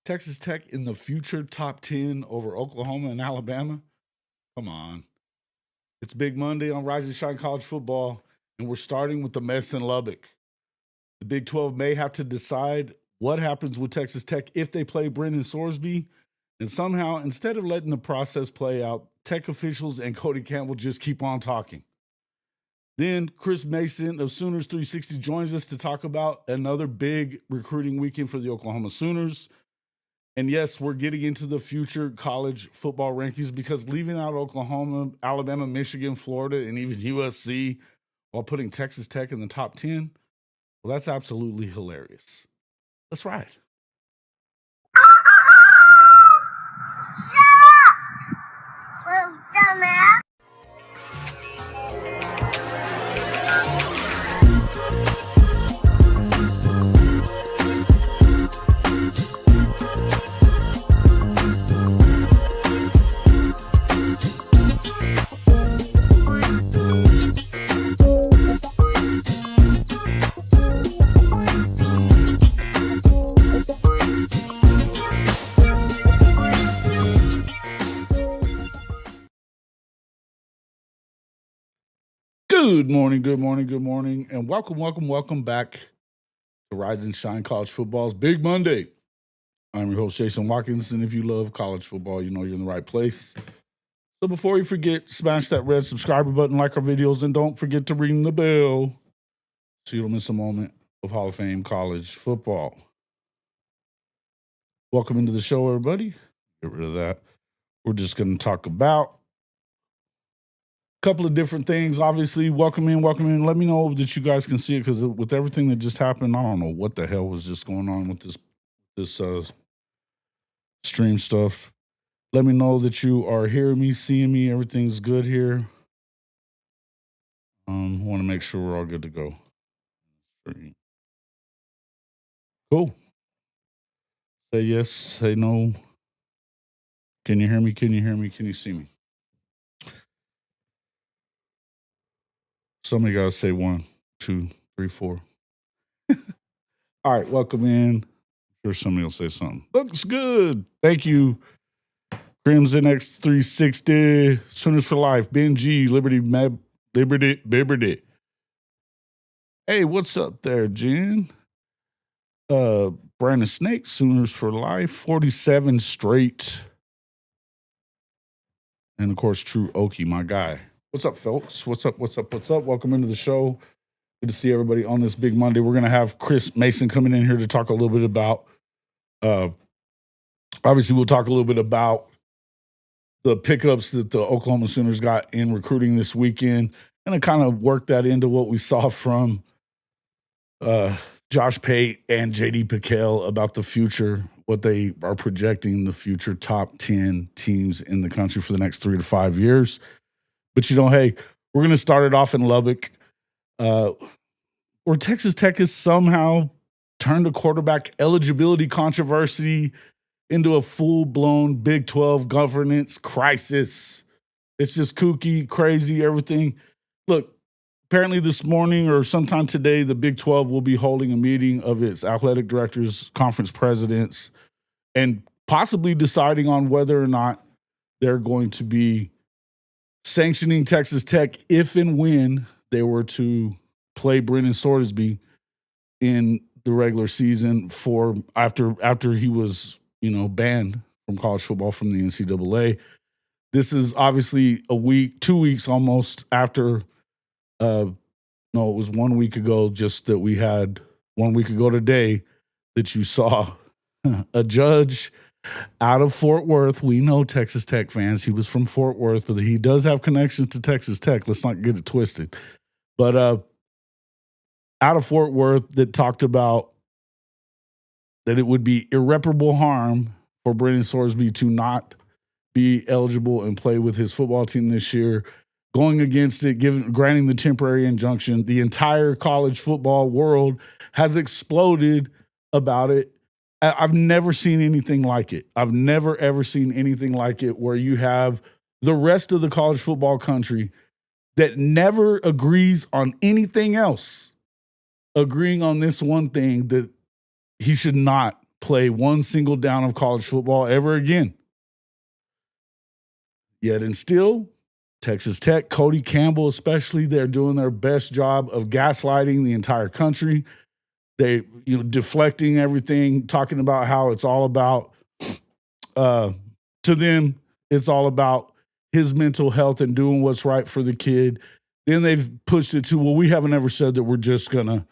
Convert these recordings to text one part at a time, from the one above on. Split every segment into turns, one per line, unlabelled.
Texas Tech in the future top 10 over Oklahoma and Alabama? Come on. It's Big Monday on Rise and Shine College Football, and we're starting with the mess in Lubbock. The Big 12 may have to decide what happens with Texas Tech if they play Brendan Sorsby. And somehow, instead of letting the process play out, Tech officials and Cody Campbell just keep on talking. Then Chris Mason of Sooners 360 joins us to talk about another big recruiting weekend for the Oklahoma Sooners. And yes, we're getting into the future college football rankings because leaving out Oklahoma, Alabama, Michigan, Florida, and even USC while putting Texas Tech in the top 10, well, that's absolutely hilarious. Let's ride.
Little dumbass.
Good morning, and welcome back to Rise and Shine College Football's Big Monday. I'm your host, Jason Watkins, and if you love college football, you know you're in the right place. So before you forget, smash that red subscriber button, like our videos, and don't forget to ring the bell so you don't miss a moment of Hall of Fame college football. Welcome into the show, everybody. Get rid of that. We're just going to talk about couple of different things. Obviously, welcome in. Let me know that you guys can see it because with everything that just happened, I don't know what the hell was just going on with this stream stuff. Let me know that you are hearing me, seeing me. Everything's good here. Want to make sure we're all good to go. Cool. Say yes, say no. Can you hear me? Can you see me? Somebody got to say 1, 2, 3, 4. All right, welcome in. I'm sure somebody will say something. Looks good. Thank you. Crimson X360, Sooners for Life, Ben G, Liberty. Hey, what's up there, Jen? Brandon Snake, Sooners for Life, 47 straight. And of course, True Okie, my guy. What's up, folks? What's up? Welcome into the show. Good to see everybody on this big Monday. We're going to have Chris Mason coming in here to talk a little bit about, obviously, we'll talk a little bit about the pickups that the Oklahoma Sooners got in recruiting this weekend and to kind of work that into what we saw from Josh Pate and J.D. PicKell about the future, what they are projecting the future top 10 teams in the country for the next 3 to 5 years. But, hey, we're going to start it off in Lubbock, where Texas Tech has somehow turned a quarterback eligibility controversy into a full-blown Big 12 governance crisis. It's just kooky, crazy, everything. Look, apparently this morning or sometime today, the Big 12 will be holding a meeting of its athletic directors, conference presidents, and possibly deciding on whether or not they're going to be sanctioning Texas Tech if and when they were to play Brendan Sorsby in the regular season for after he was, banned from college football from the NCAA. This is obviously 2 weeks almost after, it was 1 week ago, just that we had 1 week ago today that you saw a judge out of Fort Worth. We know Texas Tech fans. He was from Fort Worth, but he does have connections to Texas Tech. Let's not get it twisted. But out of Fort Worth that talked about that it would be irreparable harm for Brendan Sorsby to not be eligible and play with his football team this year, going against it, granting the temporary injunction. The entire college football world has exploded about it. I've never seen anything like it. I've never, ever seen anything like it where you have the rest of the college football country that never agrees on anything else, agreeing on this one thing that he should not play one single down of college football ever again. Yet and still, Texas Tech, Cody, Campbell especially, they're doing their best job of gaslighting the entire country. They, deflecting everything, talking about how it's all about, to them, it's all about his mental health and doing what's right for the kid. Then they've pushed it to, well, we haven't ever said that we're just gonna,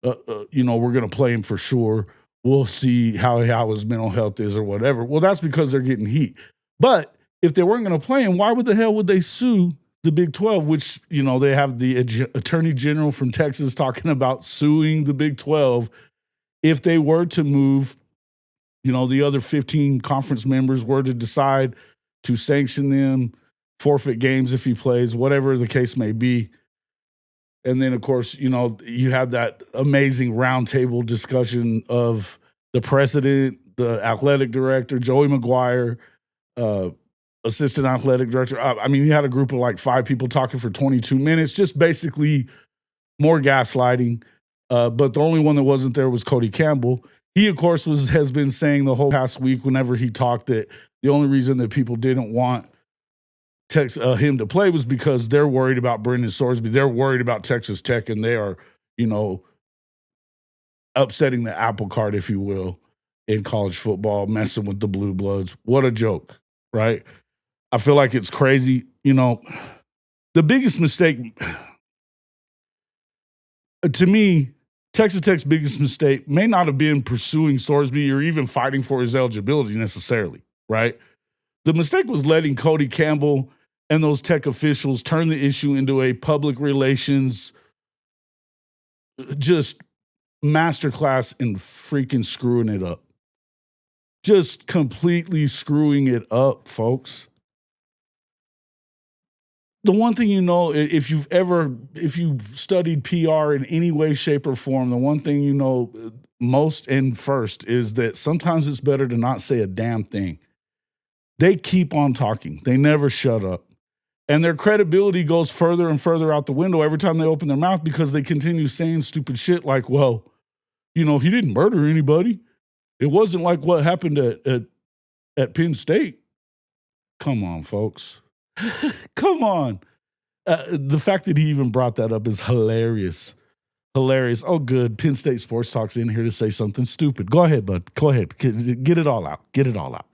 we're gonna play him for sure. We'll see how his mental health is or whatever. Well, that's because they're getting heat. But if they weren't going to play him, why would the hell would they sue the Big 12, which, they have the Attorney General from Texas talking about suing the Big 12 if they were to move, the other 15 conference members were to decide to sanction them, forfeit games if he plays, whatever the case may be. And then, of course, you have that amazing roundtable discussion of the president, the athletic director, Joey McGuire, assistant athletic director. You had a group of like 5 people talking for 22 minutes, just basically more gaslighting. But the only one that wasn't there was Cody Campbell. He, of course, has been saying the whole past week whenever he talked that the only reason that people didn't want him to play was because they're worried about Brendan Sorsby. They're worried about Texas Tech, and they are, upsetting the apple cart, if you will, in college football, messing with the blue bloods. What a joke, right? I feel like it's crazy. The biggest mistake, to me, Texas Tech's biggest mistake may not have been pursuing Sorsby or even fighting for his eligibility necessarily, right? The mistake was letting Cody Campbell and those Tech officials turn the issue into a public relations just masterclass in freaking screwing it up. Just completely screwing it up, folks. The one thing if you've studied PR in any way, shape, or form, the one thing most and first is that sometimes it's better to not say a damn thing. They keep on talking. They never shut up. And their credibility goes further and further out the window every time they open their mouth because they continue saying stupid shit like, well, he didn't murder anybody. It wasn't like what happened at Penn State. Come on, folks. Come on. The fact that he even brought that up is hilarious. Hilarious. Oh, good. Penn State Sports Talk's in here to say something stupid. Go ahead, bud. Go ahead. Get it all out. Get it all out.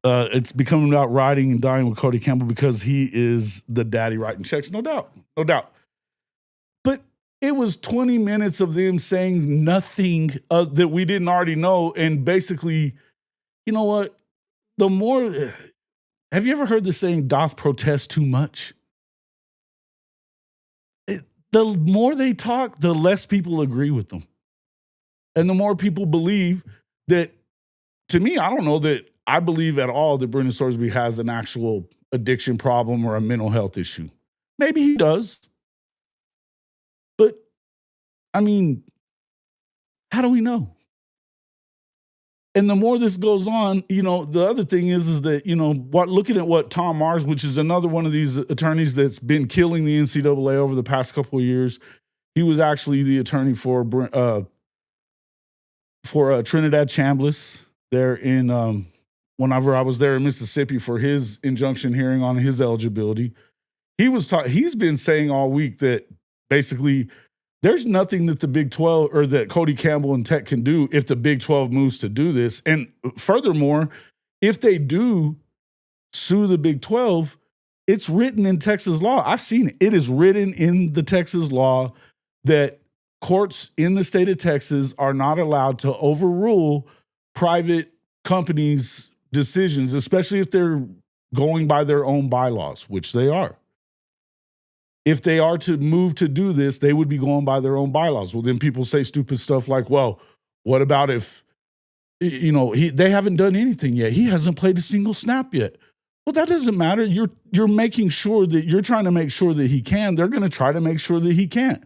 It's becoming about riding and dying with Cody Campbell because he is the daddy writing checks. No doubt. No doubt. But it was 20 minutes of them saying nothing that we didn't already know. And basically, you know what? Have you ever heard the saying, doth protest too much? The more they talk, the less people agree with them. And the more people believe that, to me, I don't know that I believe at all that Brendan Sorsby has an actual addiction problem or a mental health issue. Maybe he does. But, how do we know? And the more this goes on, the other thing is that, looking at what Tom Mars, which is another one of these attorneys that's been killing the NCAA over the past couple of years, he was actually the attorney for Trinidad Chambliss there in whenever I was there in Mississippi for his injunction hearing on his eligibility. He's been saying all week that basically there's nothing that the Big 12 or that Cody Campbell and Tech can do if the Big 12 moves to do this. And furthermore, if they do sue the Big 12, it's written in Texas law. I've seen it. It is written in the Texas law that courts in the state of Texas are not allowed to overrule private companies' decisions, especially if they're going by their own bylaws, which they are. If they are to move to do this, they would be going by their own bylaws. Well, then people say stupid stuff like, well, what about if, they haven't done anything yet. He hasn't played a single snap yet. Well, that doesn't matter. You're making sure that you're trying to make sure that he can. They're going to try to make sure that he can't.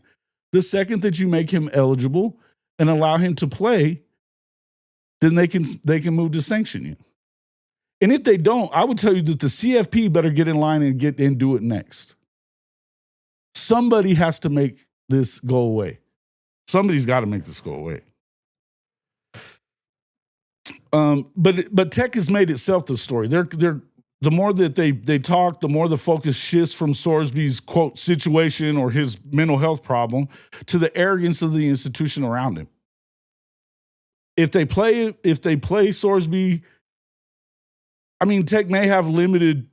The second that you make him eligible and allow him to play, then they can move to sanction you. And if they don't, I would tell you that the CFP better get in line and do it next. Somebody has to make this go away. Somebody's got to make this go away. But Tech has made itself the story. They're the more that they talk, the more the focus shifts from Sorsby's quote situation or his mental health problem to the arrogance of the institution around him. If they play Sorsby, I mean, Tech may have limited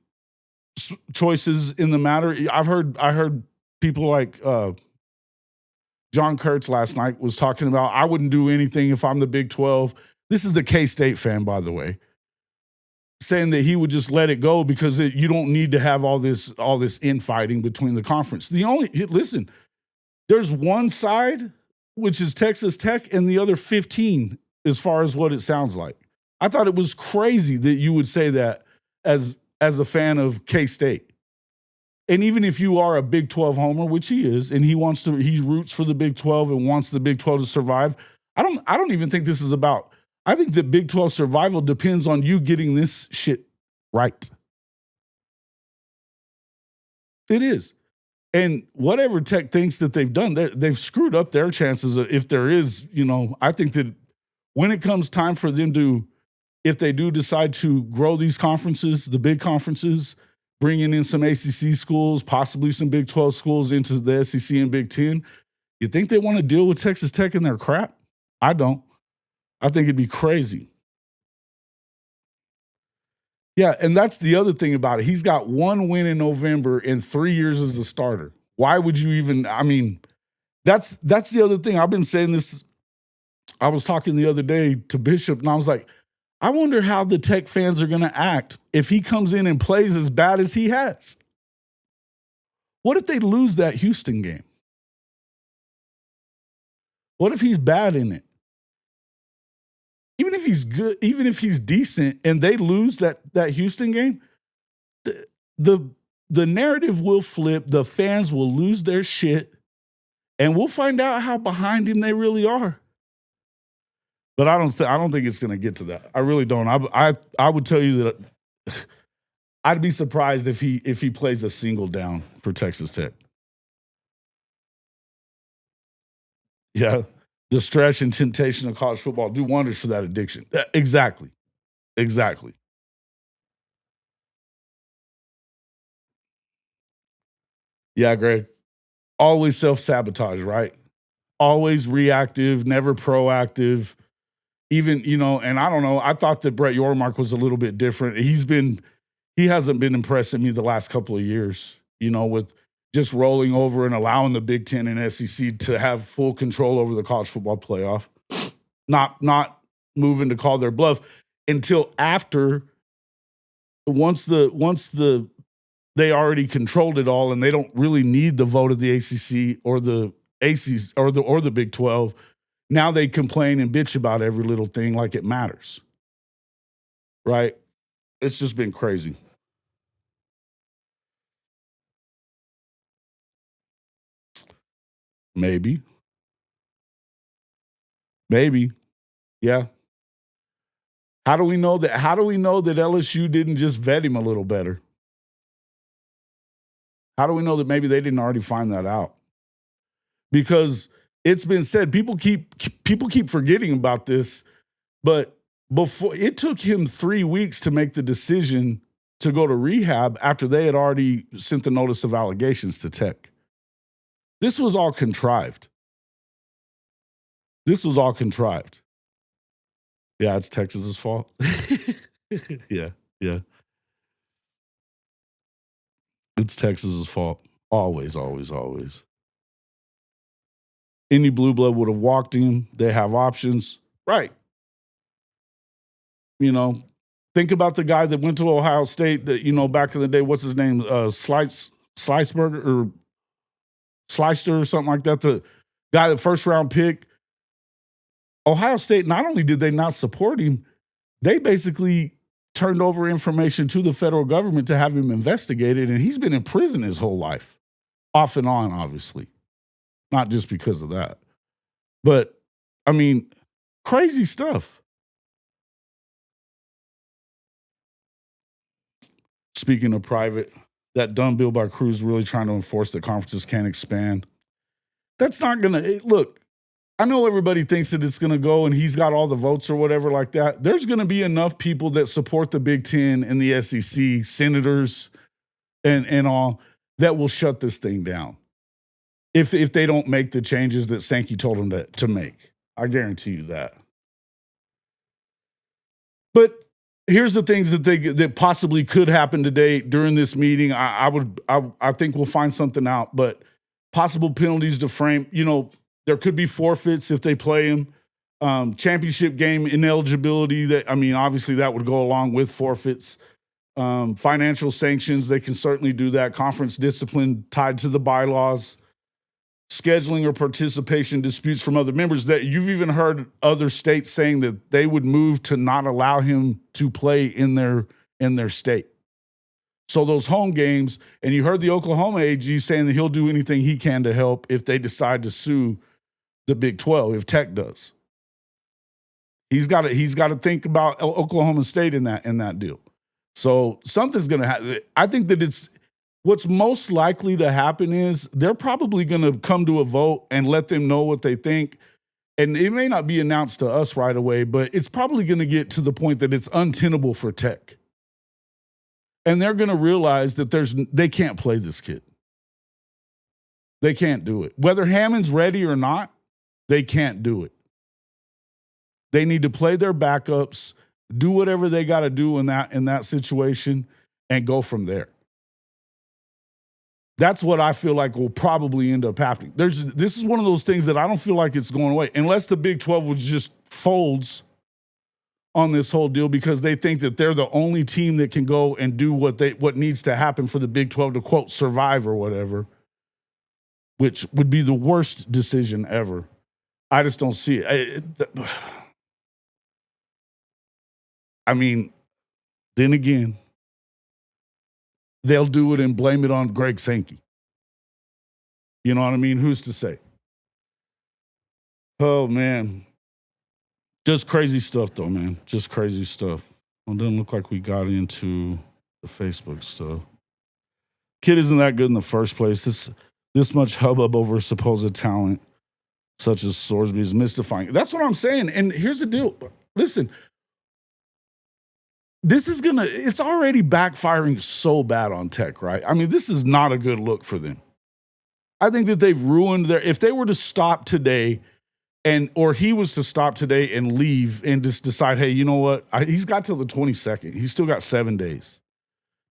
choices in the matter. I heard people like John Kurtz last night was talking about, I wouldn't do anything if I'm the Big 12. This is a K-State fan, by the way, saying that he would just let it go because you don't need to have all this infighting between the conference. Listen, there's one side, which is Texas Tech, and the other 15 as far as what it sounds like. I thought it was crazy that you would say that as a fan of K-State. And even if you are a Big 12 homer, which he is, and he roots for the Big 12 and wants the Big 12 to survive, I don't even think this is about. I think that Big 12 survival depends on you getting this shit right. It is. And whatever Tech thinks that they've done, they've screwed up their chances. If there is, I think that when it comes time for them to, if they do decide to grow these conferences, the big conferences, bringing in some ACC schools, possibly some Big 12 schools into the SEC and Big 10, you think they want to deal with Texas Tech and their crap? I don't. I think it'd be crazy. Yeah, and that's the other thing about it. He's got one win in November in 3 years as a starter. Why would you even, that's the other thing. I've been saying this. I was talking the other day to Bishop, and I was like, I wonder how the Tech fans are going to act if he comes in and plays as bad as he has. What if they lose that Houston game? What if he's bad in it? Even if he's good, even if he's decent, and they lose that Houston game, the narrative will flip. The fans will lose their shit, and we'll find out how behind him they really are. But I don't think it's going to get to that. I really don't. I would tell you that I'd be surprised if he plays a single down for Texas Tech. Yeah, the stretch and temptation of college football do wonders for that addiction. Exactly. Yeah, Greg. Always self-sabotage, right? Always reactive, never proactive. Even, and I don't know, I thought that Brett Yormark was a little bit different. He hasn't been impressing me the last couple of years, with just rolling over and allowing the Big Ten and SEC to have full control over the college football playoff. Not moving to call their bluff until after, once they already controlled it all and they don't really need the vote of the ACC or the ACs or the Big 12. Now they complain and bitch about every little thing like it matters. Right? It's just been crazy. Maybe. Yeah. How do we know that LSU didn't just vet him a little better? How do we know that maybe they didn't already find that out? Because it's been said, people keep forgetting about this, but before it took him 3 weeks to make the decision to go to rehab after they had already sent the notice of allegations to Tech. This was all contrived. Yeah, it's Texas's fault. Yeah. It's Texas's fault. Always. Any blue blood would have walked in. They have options. Right. Think about the guy that went to Ohio State that, back in the day, what's his name? Sliceberger or Slicer or something like that. The guy, the first round pick. Ohio State, not only did they not support him, they basically turned over information to the federal government to have him investigated, and he's been in prison his whole life. Off and on, obviously. Not just because of that. But, crazy stuff. Speaking of private, that dumb bill by Cruz really trying to enforce that conferences can't expand. That's not going to, look, I know everybody thinks that it's going to go and he's got all the votes or whatever like that. There's going to be enough people that support the Big Ten and the SEC, senators and all, that will shut this thing down if they don't make the changes that Sankey told them to make. I guarantee you that. But here's the things that possibly could happen today during this meeting. I think we'll find something out, but possible penalties to frame, there could be forfeits if they play him. Championship game ineligibility, obviously that would go along with forfeits. Financial sanctions, they can certainly do that. Conference discipline tied to the bylaws. Scheduling or participation disputes from other members, that you've even heard other states saying that they would move to not allow him to play in their state. So those home games, and you heard the Oklahoma AG saying that he'll do anything he can to help if they decide to sue the Big 12, if Tech does. He's got to think about Oklahoma State in that deal. So something's going to happen. I think that what's most likely to happen is they're probably going to come to a vote and let them know what they think. And it may not be announced to us right away, but it's probably going to get to the point that it's untenable for Tech. And they're going to realize that they can't play this kid. They can't do it. Whether Hammond's ready or not, they can't do it. They need to play their backups, do whatever they got to do in that situation, and go from there. That's what I feel like will probably end up happening. This is one of those things that I don't feel like it's going away unless the Big 12 was just folds on this whole deal because they think that they're the only team that can go and do what needs to happen for the Big 12 to, quote, survive or whatever, which would be the worst decision ever. I just don't see it. Then again, they'll do it and blame it on Greg Sankey. You know what I mean? Who's to say? Oh, man. Just crazy stuff, though, man. Just crazy stuff. Well, it doesn't look like we got into the Facebook stuff. Kid isn't that good in the first place. This much hubbub over supposed talent, such as Sorsby, is mystifying. That's what I'm saying. And here's the deal. Listen, it's already backfiring so bad on Tech, right? This is not a good look for them. I think that they've ruined if they were to stop today or he was to stop today and leave and just decide, hey, you know what? He's got till the 22nd. He's still got 7 days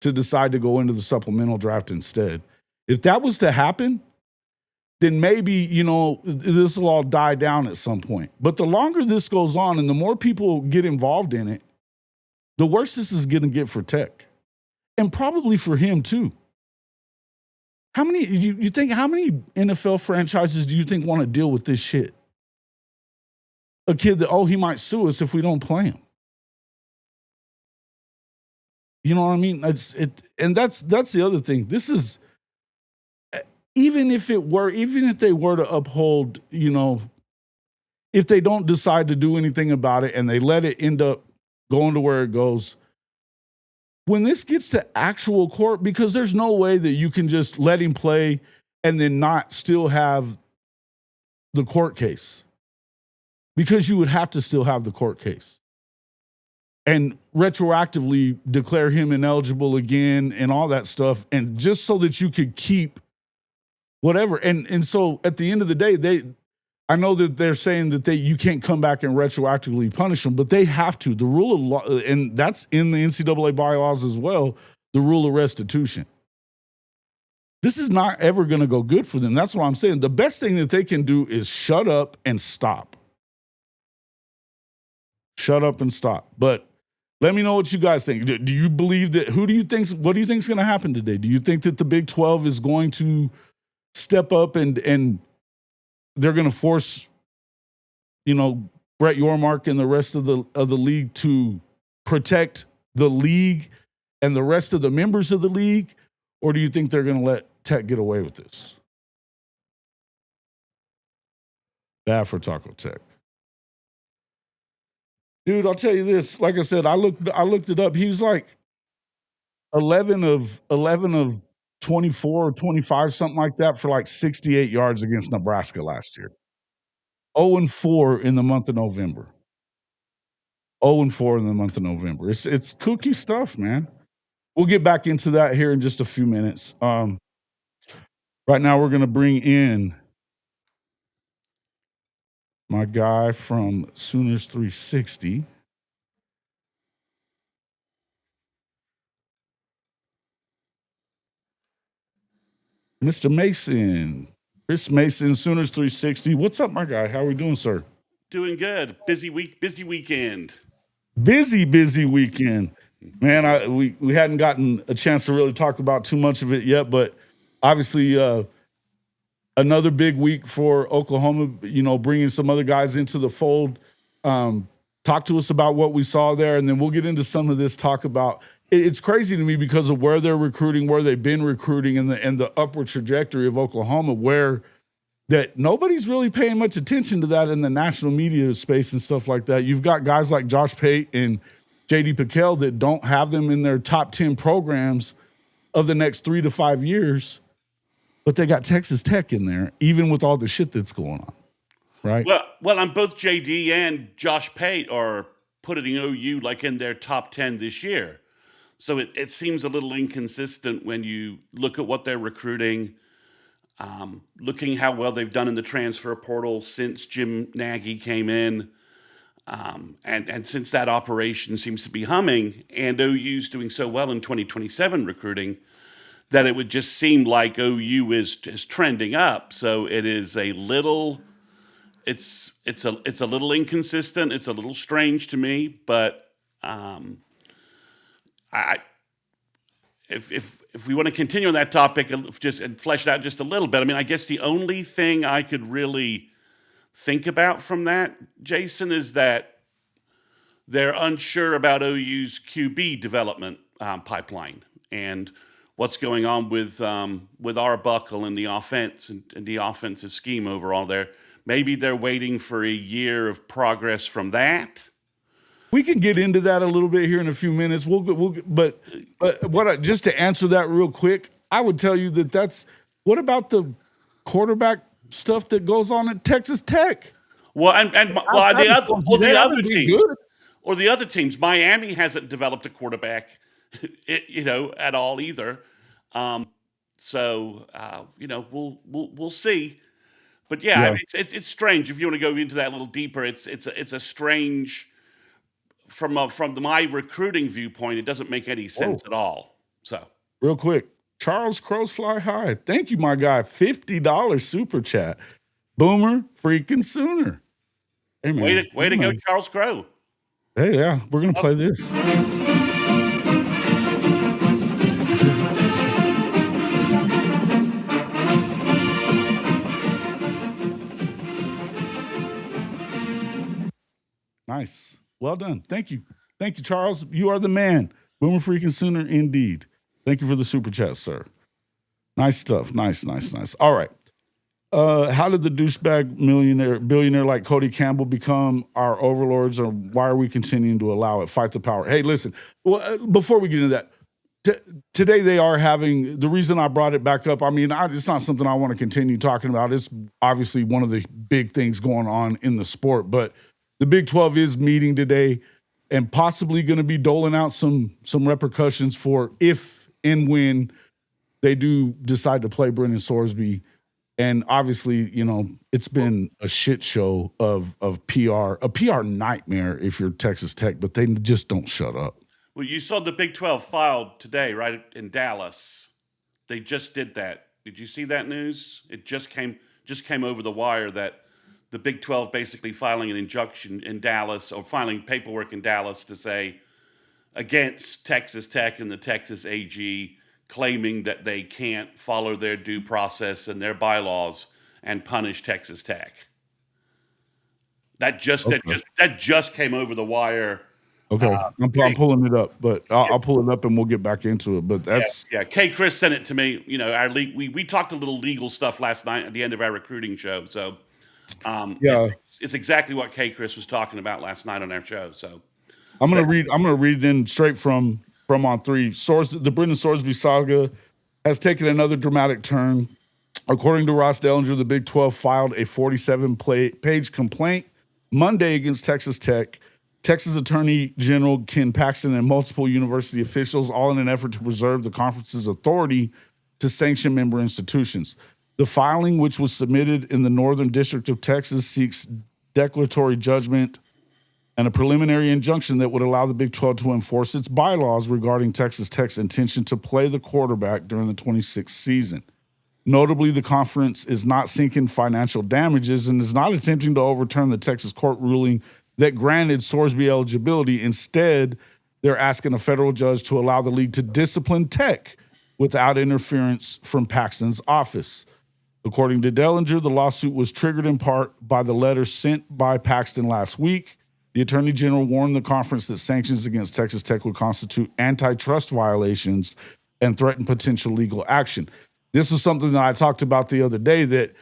to decide to go into the supplemental draft instead. If that was to happen, then maybe, this will all die down at some point. But the longer this goes on and the more people get involved in it, the worse this is going to get for Tech, and probably for him too. How many NFL franchises do you think want to deal with this shit? A kid that, he might sue us if we don't play him. You know what I mean? And that's the other thing. This is, even if they were to uphold, if they don't decide to do anything about it and they let it end up going to where it goes, when this gets to actual court, because there's no way that you can just let him play and then not still have the court case, because you would have to still have the court case and retroactively declare him ineligible again and all that stuff, and just so that you could keep whatever. And so at the end of the day, I know that they're saying that you can't come back and retroactively punish them, but they have to. The rule of law, and that's in the NCAA bylaws as well, the rule of restitution. This is not ever going to go good for them. That's what I'm saying. The best thing that they can do is shut up and stop. Shut up and stop. But let me know what you guys think. Do you believe that? What do you think is going to happen today? Do you think that the Big 12 is going to step up and they're going to force, Brett Yormark and the rest of the league to protect the league and the rest of the members of the league? Or do you think they're going to let Tech get away with this? Bad for Taco Tech. Dude, I'll tell you this. Like I said, I looked it up. He was like 11 of 24 or 25, something like that, for like 68 yards against Nebraska last year. 0-4 in the month of November. 0-4 in the month of November. It's kooky stuff, man. We'll get back into that here in just a few minutes. Right now, we're going to bring in my guy from Sooners 360. Mr. Mason. Chris Mason, Sooners 360. What's up, my guy? How are we doing, sir?
Doing good. Busy weekend.
Busy weekend. Man, we hadn't gotten a chance to really talk about too much of it yet, but obviously another big week for Oklahoma, bringing some other guys into the fold. Talk to us about what we saw there, and then we'll get into some of this talk about it's crazy to me because of where they're recruiting, where they've been recruiting, and the upward trajectory of Oklahoma, where that nobody's really paying much attention to that in the national media space and stuff like that. You've got guys like Josh Pate and J.D. PicKell that don't have them in their top 10 programs of the next 3 to 5 years, but they got Texas Tech in there, even with all the shit that's going on, right?
Well, I'm both J.D. and Josh Pate are putting OU like in their top 10 this year. So it seems a little inconsistent when you look at what they're recruiting, looking how well they've done in the transfer portal since Jim Nagy came in, and since that operation seems to be humming, and OU's doing so well in 2027 recruiting, that it would just seem like OU is trending up. So it is a little, it's a little inconsistent. It's a little strange to me, but if we want to continue on that topic and flesh it out just a little bit, I mean, I guess the only thing I could really think about from that, Jason, is that they're unsure about OU's QB development pipeline and what's going on with Arbuckle and the offense and the offensive scheme overall there. Maybe they're waiting for a year of progress from that.
We can get into that a little bit here in a few minutes. But just to answer that real quick, I would tell you what about the quarterback stuff that goes on at Texas Tech?
Well, the other teams, Miami hasn't developed a quarterback, at all either. We'll see. But yeah. I mean, it's strange if you want to go into that a little deeper. It's a strange. From my recruiting viewpoint, it doesn't make any sense at all. So,
real quick, Charles Crows Fly High. Thank you, my guy. $50 super chat. Boomer freaking Sooner. Hey, man.
Way to go, Charles Crow.
Hey, yeah, we're gonna play this. Nice. Well done. Thank you. Thank you, Charles. You are the man. Boomer freaking Sooner indeed. Thank you for the super chat, sir. Nice stuff. Nice. All right. How did the douchebag billionaire like Cody Campbell become our overlords, or why are we continuing to allow it? Fight the power. Hey, listen, before we get into that, today they are having, the reason I brought it back up, I mean, it's not something I want to continue talking about. It's obviously one of the big things going on in the sport, but the Big 12 is meeting today and possibly going to be doling out some repercussions for if and when they do decide to play Brendan Sorsby. And obviously, it's been a shit show of PR, a PR nightmare if you're Texas Tech, but they just don't shut up.
Well, you saw the Big 12 filed today, right, in Dallas. They just did that. Did you see that news? It just came over the wire that the Big 12 basically filing an injunction in Dallas, or filing paperwork in Dallas to say against Texas Tech and the Texas AG, claiming that they can't follow their due process and their bylaws and punish Texas Tech. That just came over the wire.
Okay, I'm pulling it up, but I'll pull it up and we'll get back into it. But that's
K. Chris sent it to me. Our league. We talked a little legal stuff last night at the end of our recruiting show. So, it's exactly what K. Chris was talking about last night on our show. So, I'm gonna
read then straight from On3. The Brendan Sorsby saga has taken another dramatic turn. According to Ross Dellinger, the Big 12 filed a 47-page complaint Monday against Texas Tech. Texas Attorney General Ken Paxton and multiple university officials, all in an effort to preserve the conference's authority to sanction member institutions. The filing, which was submitted in the Northern District of Texas, seeks declaratory judgment and a preliminary injunction that would allow the Big 12 to enforce its bylaws regarding Texas Tech's intention to play the quarterback during the 26th season. Notably, the conference is not seeking financial damages and is not attempting to overturn the Texas court ruling that granted Sorsby eligibility. Instead, they're asking a federal judge to allow the league to discipline Tech without interference from Paxton's office. According to Dellinger, the lawsuit was triggered in part by the letter sent by Paxton last week. The Attorney General warned the conference that sanctions against Texas Tech would constitute antitrust violations and threaten potential legal action. This was something that I talked about the other day, that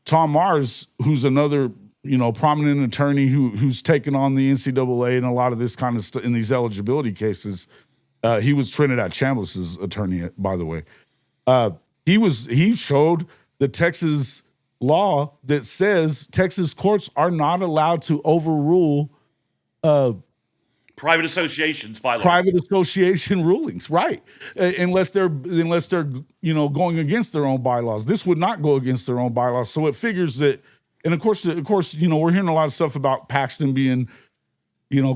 Tom Mars, who's another prominent attorney who's taken on the NCAA and a lot of this kind of stuff in these eligibility cases. He was Trinidad Chambliss's attorney, by the way. He showed the Texas law that says Texas courts are not allowed to overrule
private associations bylaws.
Private association rulings, right? Unless they're going against their own bylaws. This would not go against their own bylaws. So it figures that. And of course, we're hearing a lot of stuff about Paxton being,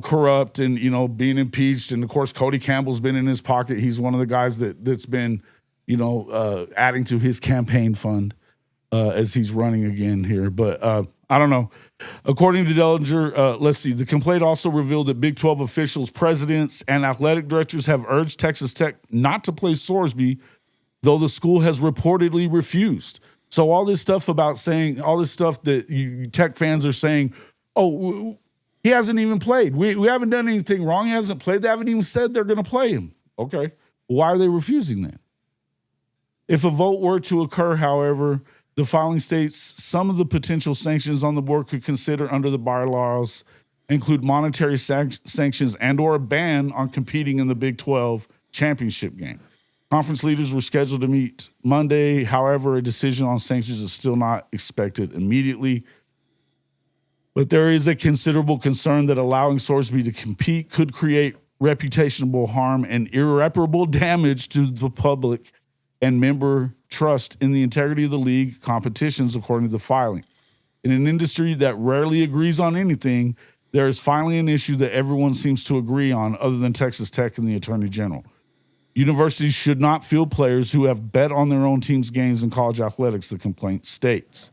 corrupt and, being impeached. And of course, Cody Campbell's been in his pocket. He's one of the guys that's been, adding to his campaign fund as he's running again here. But I don't know. According to Dellinger, let's see. The complaint also revealed that Big 12 officials, presidents, and athletic directors have urged Texas Tech not to play Sorsby, though the school has reportedly refused. So all this stuff that you Tech fans are saying, he hasn't even played. We haven't done anything wrong. He hasn't played. They haven't even said they're going to play him. Okay. Why are they refusing that? If a vote were to occur, however, the filing states some of the potential sanctions on the board could consider under the bylaws include monetary sanctions and or a ban on competing in the Big 12 championship game. Conference leaders were scheduled to meet Monday. However, a decision on sanctions is still not expected immediately. But there is a considerable concern that allowing Sorsby to compete could create reputational harm and irreparable damage to the public and member trust in the integrity of the league competitions, according to the filing. In an industry that rarely agrees on anything, there is finally an issue that everyone seems to agree on other than Texas Tech and the Attorney General. Universities should not field players who have bet on their own team's games in college athletics, the complaint states.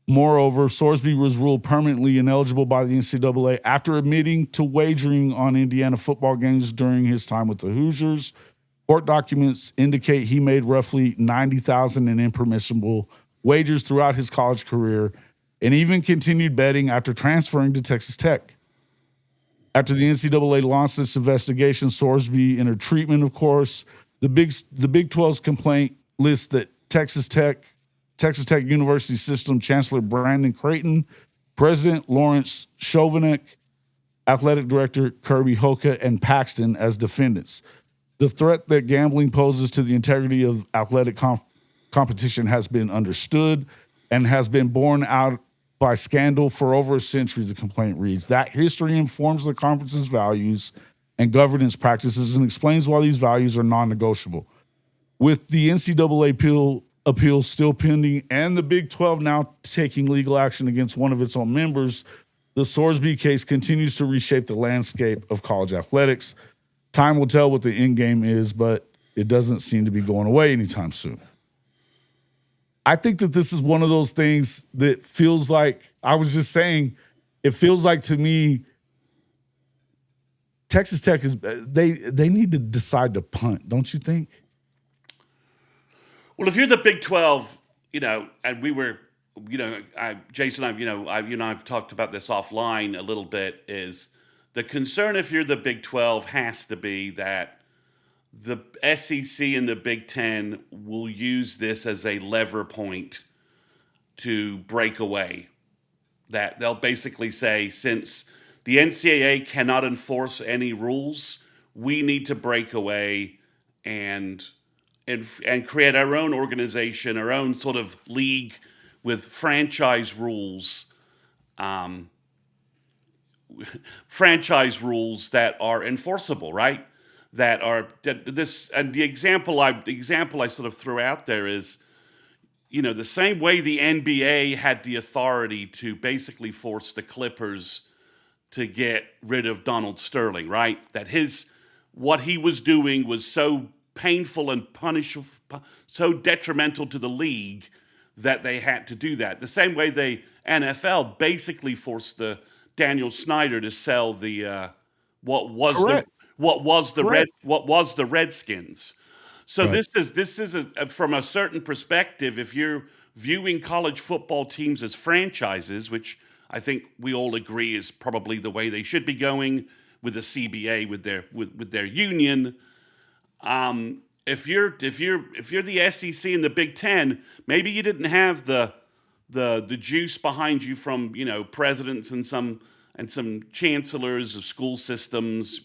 Moreover, Sorsby was ruled permanently ineligible by the NCAA after admitting to wagering on Indiana football games during his time with the Hoosiers. Court documents indicate he made roughly $90,000 in impermissible wagers throughout his college career and even continued betting after transferring to Texas Tech. After the NCAA launched this investigation, Sorsby entered treatment, of course. The Big 12's complaint lists that Texas Tech University System Chancellor Brandon Creighton, President Lawrence Chovanec, Athletic Director Kirby Hoka, and Paxton as defendants. The threat that gambling poses to the integrity of athletic competition has been understood and has been borne out by scandal for over a century, the complaint reads. That history informs the conference's values and governance practices and explains why these values are non-negotiable. With the NCAA appeal still pending and the Big 12 now taking legal action against one of its own members, the Sorsby case continues to reshape the landscape of college athletics. Time will tell what the end game is, but it doesn't seem to be going away anytime soon. I think that this is one of those things that feels like, I was just saying, it feels like to me, Texas Tech they need to decide to punt, don't you think?
Well, if you're the Big 12, and we were, Jason, I've talked about this offline a little bit, is the concern if you're the Big 12 has to be that the SEC and the Big 10 will use this as a lever point to break away. That they'll basically say, since the NCAA cannot enforce any rules, we need to break away and and create our own organization, our own sort of league with franchise rules, that are enforceable, right? The example I sort of threw out there is, the same way the NBA had the authority to basically force the Clippers to get rid of Donald Sterling, right? That what he was doing was so painful and so detrimental to the league that they had to do that. The same way the NFL basically forced the Daniel Snyder to sell the what was the Redskins. So
Right.
this is from a certain perspective. If you're viewing college football teams as franchises, which I think we all agree is probably the way they should be going with the CBA with their union. If you're the SEC and the Big Ten, maybe you didn't have the juice behind you from presidents and some chancellors of school systems,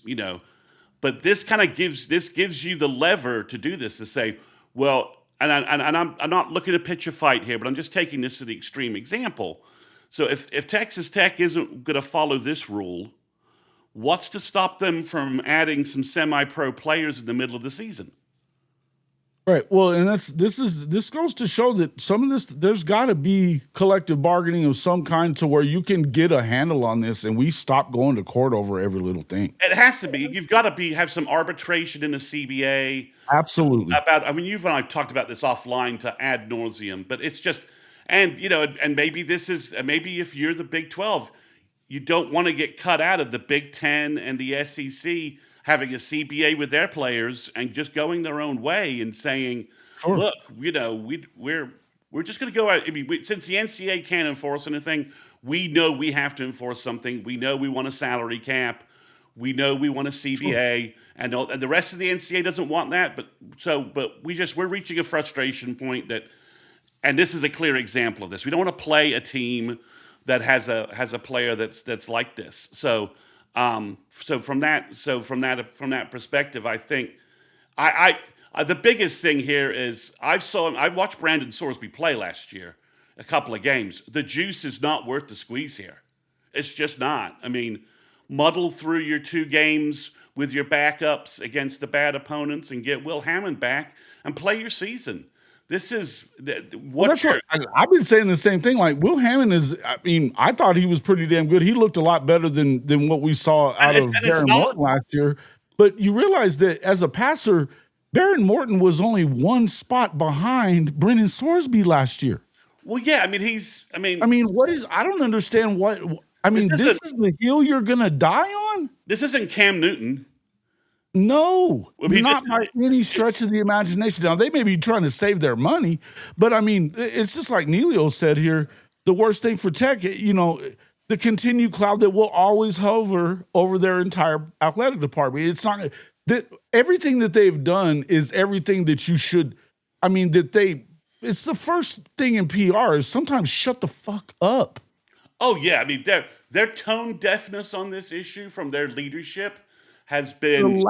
but this gives you the lever to do this, to say, well, and I'm not looking to pitch a fight here, but I'm just taking this to the extreme example. So if Texas Tech isn't going to follow this rule, what's to stop them from adding some semi-pro players in the middle of the season?
Right. Well, and this goes to show that some of this, there's got to be collective bargaining of some kind to where you can get a handle on this, and we stop going to court over every little thing.
It has to be. You've got to have some arbitration in the CBA.
Absolutely.
You and I talked about this offline to ad nauseum, but it's just, and maybe maybe if you're the Big 12, you don't want to get cut out of the Big 10 and the SEC having a CBA with their players and just going their own way and saying,
Sure.
look, we're just going to go out. I mean, since the NCAA can't enforce anything, we know we have to enforce something. We know we want a salary cap. We know we want a CBA, sure. and the rest of the NCAA doesn't want that. But we're reaching a frustration point and this is a clear example of this. We don't want to play a team that has a player that's like this. So from that perspective, I think the biggest thing here is I watched Brendan Sorsby play last year, a couple of games. The juice is not worth the squeeze here. It's just not. I mean, muddle through your 2 games with your backups against the bad opponents and get Will Hammond back and play your season. This is
I've been saying the same thing. Like, Will Hammond I thought he was pretty damn good. He looked a lot better than what we saw out of Baron Morton last year. But you realize that as a passer, Baron Morton was only 1 spot behind Brendan Sorsby last year.
Well, yeah, I
don't understand what, this is the hill you're going to die on?
This isn't Cam Newton.
No, not by any stretch of the imagination. Now, they may be trying to save their money, but it's just like Neilio said here, the worst thing for Tech, the continued cloud that will always hover over their entire athletic department. It's not that everything that they've done is everything that you should, it's the first thing in PR is sometimes shut the fuck up.
Oh, yeah. Their tone deafness on this issue from their leadership has been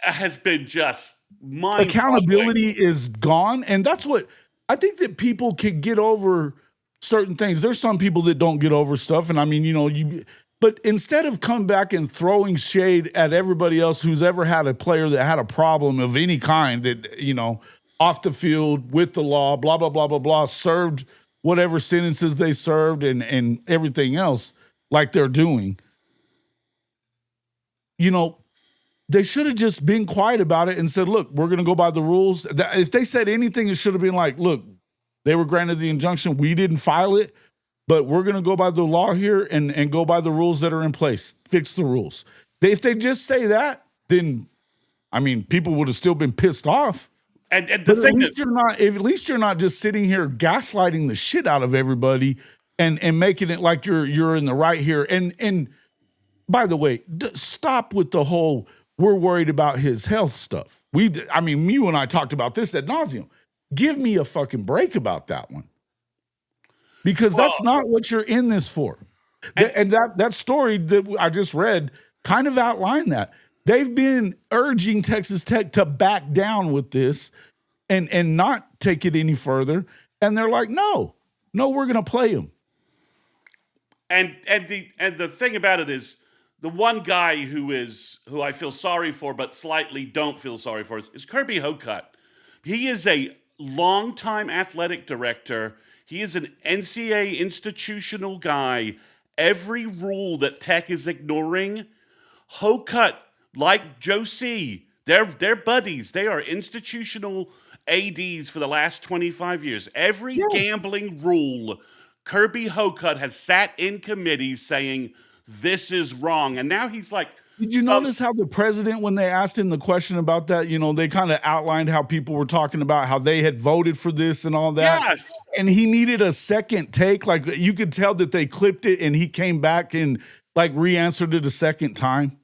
has been just mind
accountability is gone, and that's what I think, that people can get over certain things. There's some people that don't get over stuff, and but instead of coming back and throwing shade at everybody else who's ever had a player that had a problem of any kind, that off the field with the law, blah blah blah blah blah, served whatever sentences they served and everything else like they're doing. They should have just been quiet about it and said, look, we're going to go by the rules. If they said anything, it should have been like, look, they were granted the injunction. We didn't file it, but we're going to go by the law here and go by the rules that are in place. Fix the rules. If they just say that, then, people would have still been pissed off.
And the thing
at least you're not just sitting here gaslighting the shit out of everybody and making it like you're in the right here. And by the way, stop with the whole we're worried about his health stuff. You and I talked about this ad nauseum. Give me a fucking break about that one. Because that's not what you're in this for. And that story that I just read kind of outlined that. They've been urging Texas Tech to back down with this and not take it any further. And they're like, no, we're going to play him.
And the thing about it is, the one guy who I feel sorry for, but slightly don't feel sorry for, is Kirby Hocutt. He is a longtime athletic director. He is an NCAA institutional guy. Every rule that Tech is ignoring, Hocutt, like Joe C., they're buddies. They are institutional ADs for the last 25 years. Every gambling rule, Kirby Hocutt has sat in committees saying, this is wrong. And now he's like...
Did you notice how the president, when they asked him the question about that, they kind of outlined how people were talking about how they had voted for this and all that?
Yes.
And he needed a second take. Like, you could tell that they clipped it and he came back and like re-answered it a second time.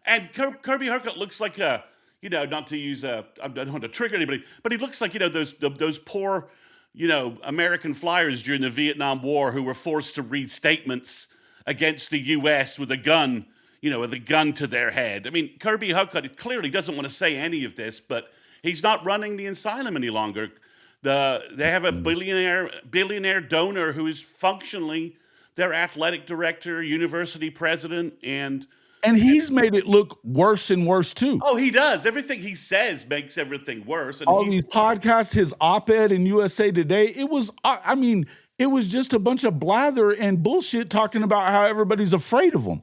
And Kirby Hocutt looks like a, not to use I don't want to trigger anybody, but he looks like, those poor, American flyers during the Vietnam War who were forced to read statements against the U.S. with a gun, with a gun to their head. I mean, Kirby Hocutt clearly doesn't want to say any of this, but he's not running the asylum any longer. They have a billionaire donor who is functionally their athletic director, university president, and he's
made it look worse and worse too.
Oh, he does. Everything he says makes everything worse. And
all these podcasts, his op-ed in USA Today, it was just a bunch of blather and bullshit talking about how everybody's afraid of him.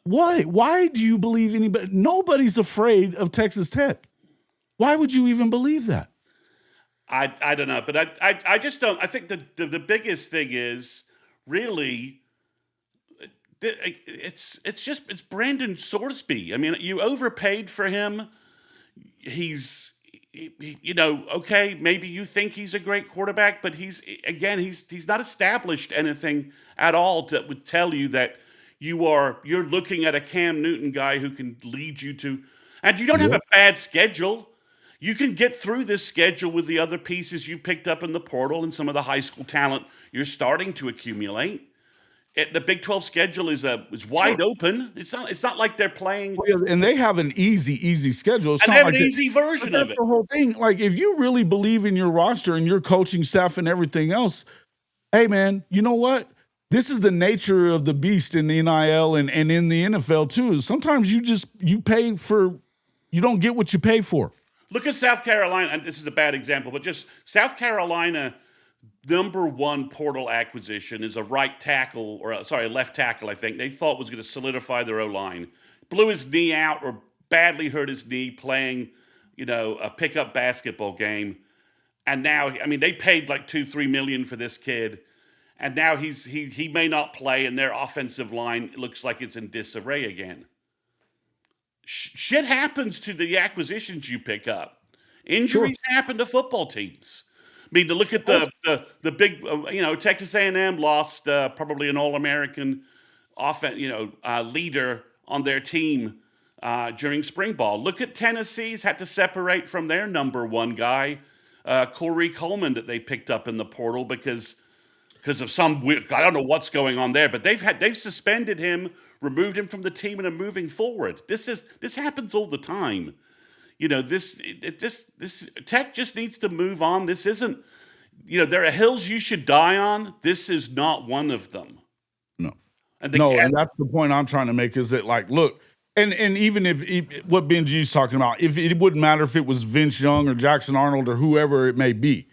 Why? Why do you believe anybody? Nobody's afraid of Texas Tech. Why would you even believe that?
I don't know, but I just don't. I think the biggest thing is really it's Brendan Sorsby. I mean, you overpaid for him. He's okay, maybe you think he's a great quarterback, but he's not established anything at all that would tell you that you're looking at a Cam Newton guy who can lead you to, and you don't have a bad schedule. You can get through this schedule with the other pieces you've picked up in the portal and some of the high school talent you're starting to accumulate. The Big 12 schedule is wide open. It's not like they're playing.
And they have an easy schedule. It's
and
not
they have
like
an easy version of it.
The whole thing. Like, if you really believe in your roster and your coaching staff and everything else, hey man, you know what? This is the nature of the beast in the NIL and in the NFL too. Sometimes you pay for, you don't get what you pay for.
Look at South Carolina, and this is a bad example, but just South Carolina, number one portal acquisition is a left tackle, I think, they thought was going to solidify their O-line. Blew his knee out or badly hurt his knee playing, a pickup basketball game. And now, I mean, they paid like $2-3 million for this kid. And now he may not play, and their offensive line looks like it's in disarray again. Shit happens to the acquisitions you pick up. Injuries happen to football teams. I mean, to look at the big, Texas A&M lost probably an All-American leader on their team during spring ball. Look at Tennessee's had to separate from their number one guy, Corey Coleman, that they picked up in the portal because of some weird, I don't know what's going on there, but they've suspended him, removed him from the team, and are moving forward. This happens all the time. This Tech just needs to move on. This isn't, there are hills you should die on. This is not one of them.
No. And that's the point I'm trying to make, is that, like, look, and even if what Ben G's talking about, if it wouldn't matter if it was Vince Young or Jackson Arnold or whoever it may be,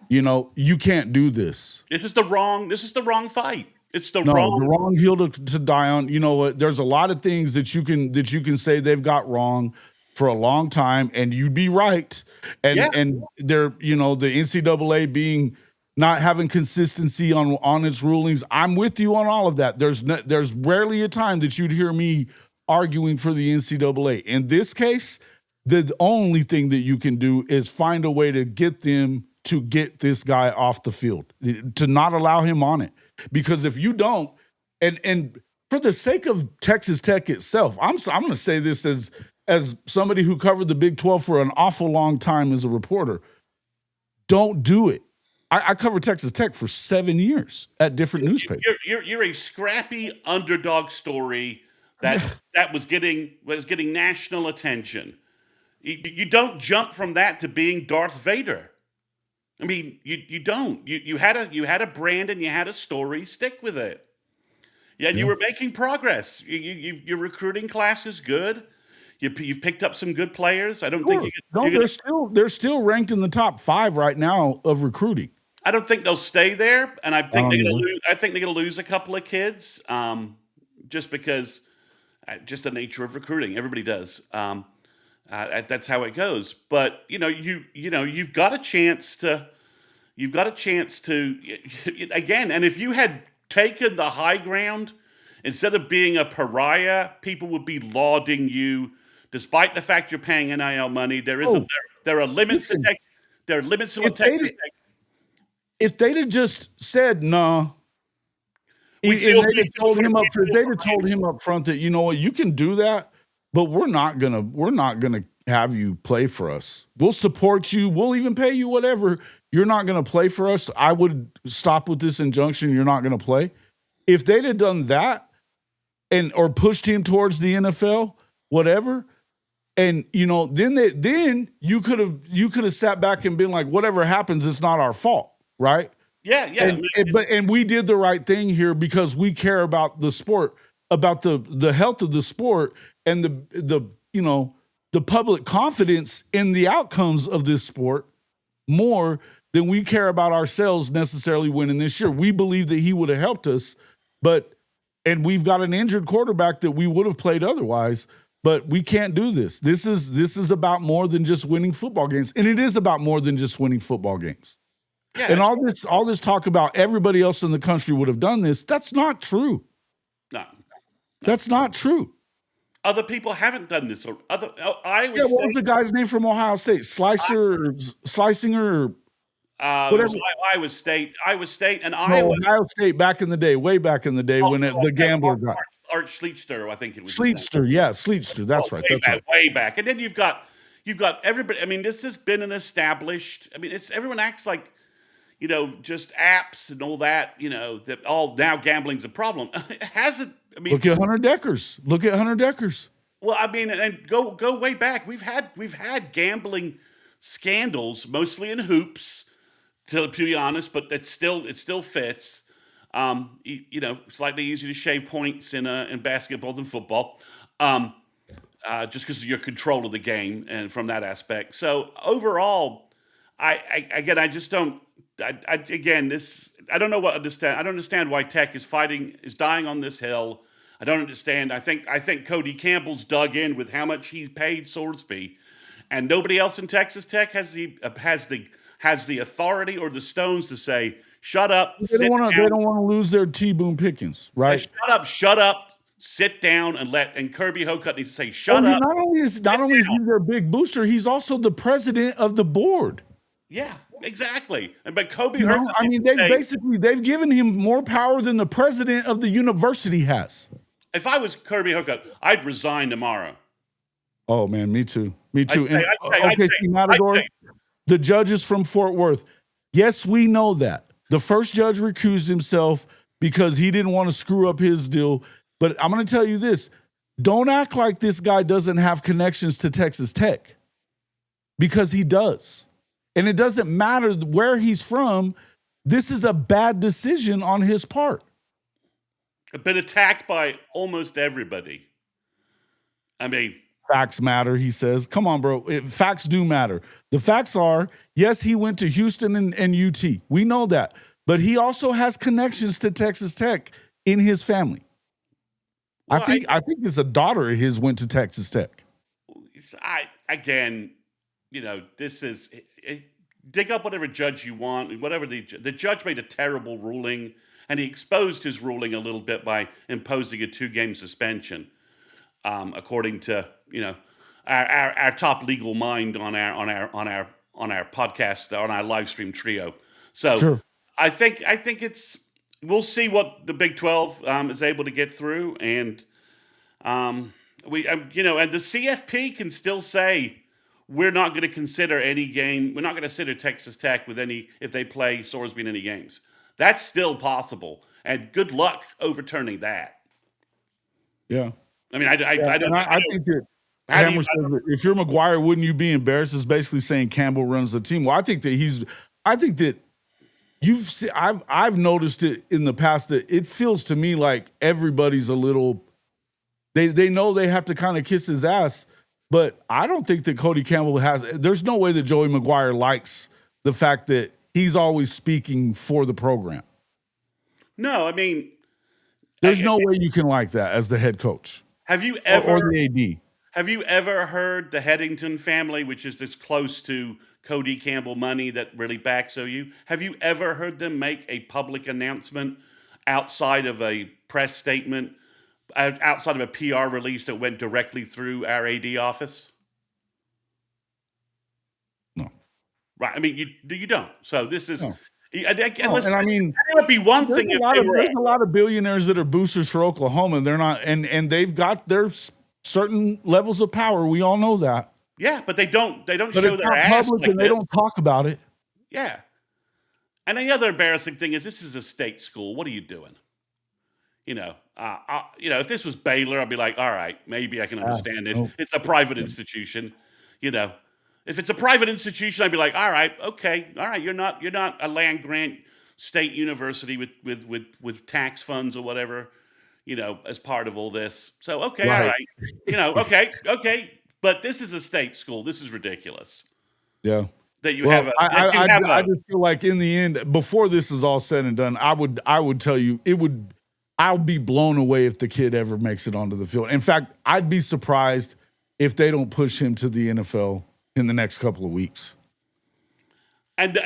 you can't do this.
This is the wrong fight. It's the
wrong hill to die on. You know what? There's a lot of things that you can say they've got wrong for a long time, and you'd be right. And they're, the NCAA being not having consistency on its rulings. I'm with you on all of that. There's rarely a time that you'd hear me arguing for the NCAA. In this case, the only thing that you can do is find a way to get them to get this guy off the field, to not allow him on it. Because if you don't, and for the sake of Texas Tech itself, I'm going to say this as somebody who covered the Big 12 for an awful long time as a reporter, don't do it. I covered Texas Tech for 7 years at different newspapers.
You're a scrappy underdog story that was getting national attention. You don't jump from that to being Darth Vader. I mean, you don't. You had a brand and you had a story. Stick with it. Yeah, and you
Yeah.
were making progress. Your recruiting class is good. You've picked up some good players. I don't think
Sure. No, they're still ranked in the top 5 right now of recruiting.
I don't think they'll stay there, and I think
I
they're
don't
going
know.
to lose. I think they're going to lose a couple of kids, just because, just the nature of recruiting. Everybody does. That's how it goes. But you've got a chance to. You've got a chance to again. And if you had taken the high ground instead of being a pariah, people would be lauding you, despite the fact you're paying NIL money.
Oh,
There are limits to
listen,
Texas. There are limits to
if
what
they
Texas
did,
Tech.
if they'd have just said no,
We
and
feel
they'd have told him up,
we
if they'd have told him up front that, you know what, you can do that, but we're not gonna have you play for us. We'll support you. We'll even pay you whatever. You're not gonna play for us. I would stop with this injunction. You're not gonna play. If they'd have done that or pushed him towards the NFL, whatever, and then you could have sat back and been like, whatever happens, it's not our fault, right?
Yeah.
And we did the right thing here because we care about the sport, about the health of the sport, and the public confidence in the outcomes of this sport more than we care about ourselves necessarily winning this year. We believe that he would have helped us, and we've got an injured quarterback that we would have played otherwise. But we can't do this. This is about more than just winning football games, and it is about more than just winning football games.
Yeah,
And all this talk about everybody else in the country would have done this, that's not true.
no.
That's not true.
Other people haven't done this. Iowa
Yeah, what was the guy's name from Ohio State? Slisinger, or whatever.
Iowa State, and
No,
Iowa.
Ohio State back in the day, way back in the day when the gambler got
Art Schlichter, I think it was. his name.
Sleetster. That's right. That's right.
Way back. And then you've got everybody. I mean, this has been an established. I mean, everyone acts like, just apps and all that. That all now gambling's a problem. It hasn't. I mean,
Look at Hunter Deckers.
well, I mean, and go way back. We've had gambling scandals, mostly in hoops, to be honest, but it still fits. Slightly easier to shave points in basketball than football, just because of your control of the game and from that aspect. So overall, I just don't. I don't know what understand. I don't understand why Tech is dying on this hill. I don't understand. I think Cody Campbell's dug in with how much he paid Sorsby, and nobody else in Texas Tech has the authority or the stones to say, shut up.
They don't want to lose their T. Boone Pickens, right?
Shut up, sit down, and Kirby Hocutt needs to say, shut up.
Not only is he their big booster, he's also the president of the board.
Yeah, exactly. But Kobe Hocutt.
I mean, they've given him more power than the president of the university has.
If I was Kirby Hocutt, I'd resign tomorrow.
Oh man, me too. And
I'd
Matador,
say.
the judges from Fort Worth. Yes, we know that. The first judge recused himself because he didn't want to screw up his deal. But I'm going to tell you this. Don't act like this guy doesn't have connections to Texas Tech, because he does. And it doesn't matter where he's from. This is a bad decision on his part.
I've been attacked by almost everybody. I mean,
facts matter, he says. Come on, bro. Facts do matter. The facts are, yes, he went to Houston and UT. We know that. But he also has connections to Texas Tech in his family. Well, I think it's a daughter of his went to Texas Tech.
This is dig up whatever judge you want. Whatever the judge made a terrible ruling, and he exposed his ruling a little bit by imposing a 2-game suspension, according to our top legal mind on our podcast, on our live stream trio. So sure. I think we'll see what the Big 12 is able to get through, and and the CFP can still say, we're not going to consider any game. We're not going to consider Texas Tech if they play Sorsby in any games. That's still possible, and good luck overturning that.
Yeah.
I mean, I don't.
And I think that
How do you?
Hammer says that if you're McGuire, wouldn't you be embarrassed? Is basically saying Campbell runs the team. Well, I think that I've noticed it in the past that it feels to me like everybody's a little. They know they have to kind of kiss his ass, but I don't think that Cody Campbell has. There's no way that Joey McGuire likes the fact that he's always speaking for the program.
No, I mean,
there's no way you can like that as the head coach.
Have you ever
or the AD?
Have you ever heard the Headington family, which is this close to Cody Campbell money that really backs OU? Have you ever heard them make a public announcement outside of a press statement, outside of a PR release that went directly through our AD office?
No.
Right. I mean, you don't. So this is.
No.
And
I mean,
it would be one thing if
there's a lot of billionaires that are boosters for Oklahoma. And they're not, and they've got their certain levels of power. We all know that.
Yeah, but they don't
but
show their ass
public,
like
and they don't talk about it.
Yeah. And the other embarrassing thing is this is a state school. What are you doing? If this was Baylor, I'd be like, all right, maybe I can understand this.
No.
It's a private institution. If it's a private institution, I'd be like, all right, okay, all right. You're not a land grant state university with tax funds or whatever, as part of all this. So okay,
right.
All right, okay. But this is a state school. This is ridiculous.
Yeah.
That you have.
I just feel like in the end, before this is all said and done, I would tell you I'll be blown away if the kid ever makes it onto the field. In fact, I'd be surprised if they don't push him to the NFL in the next couple of weeks.
Within
the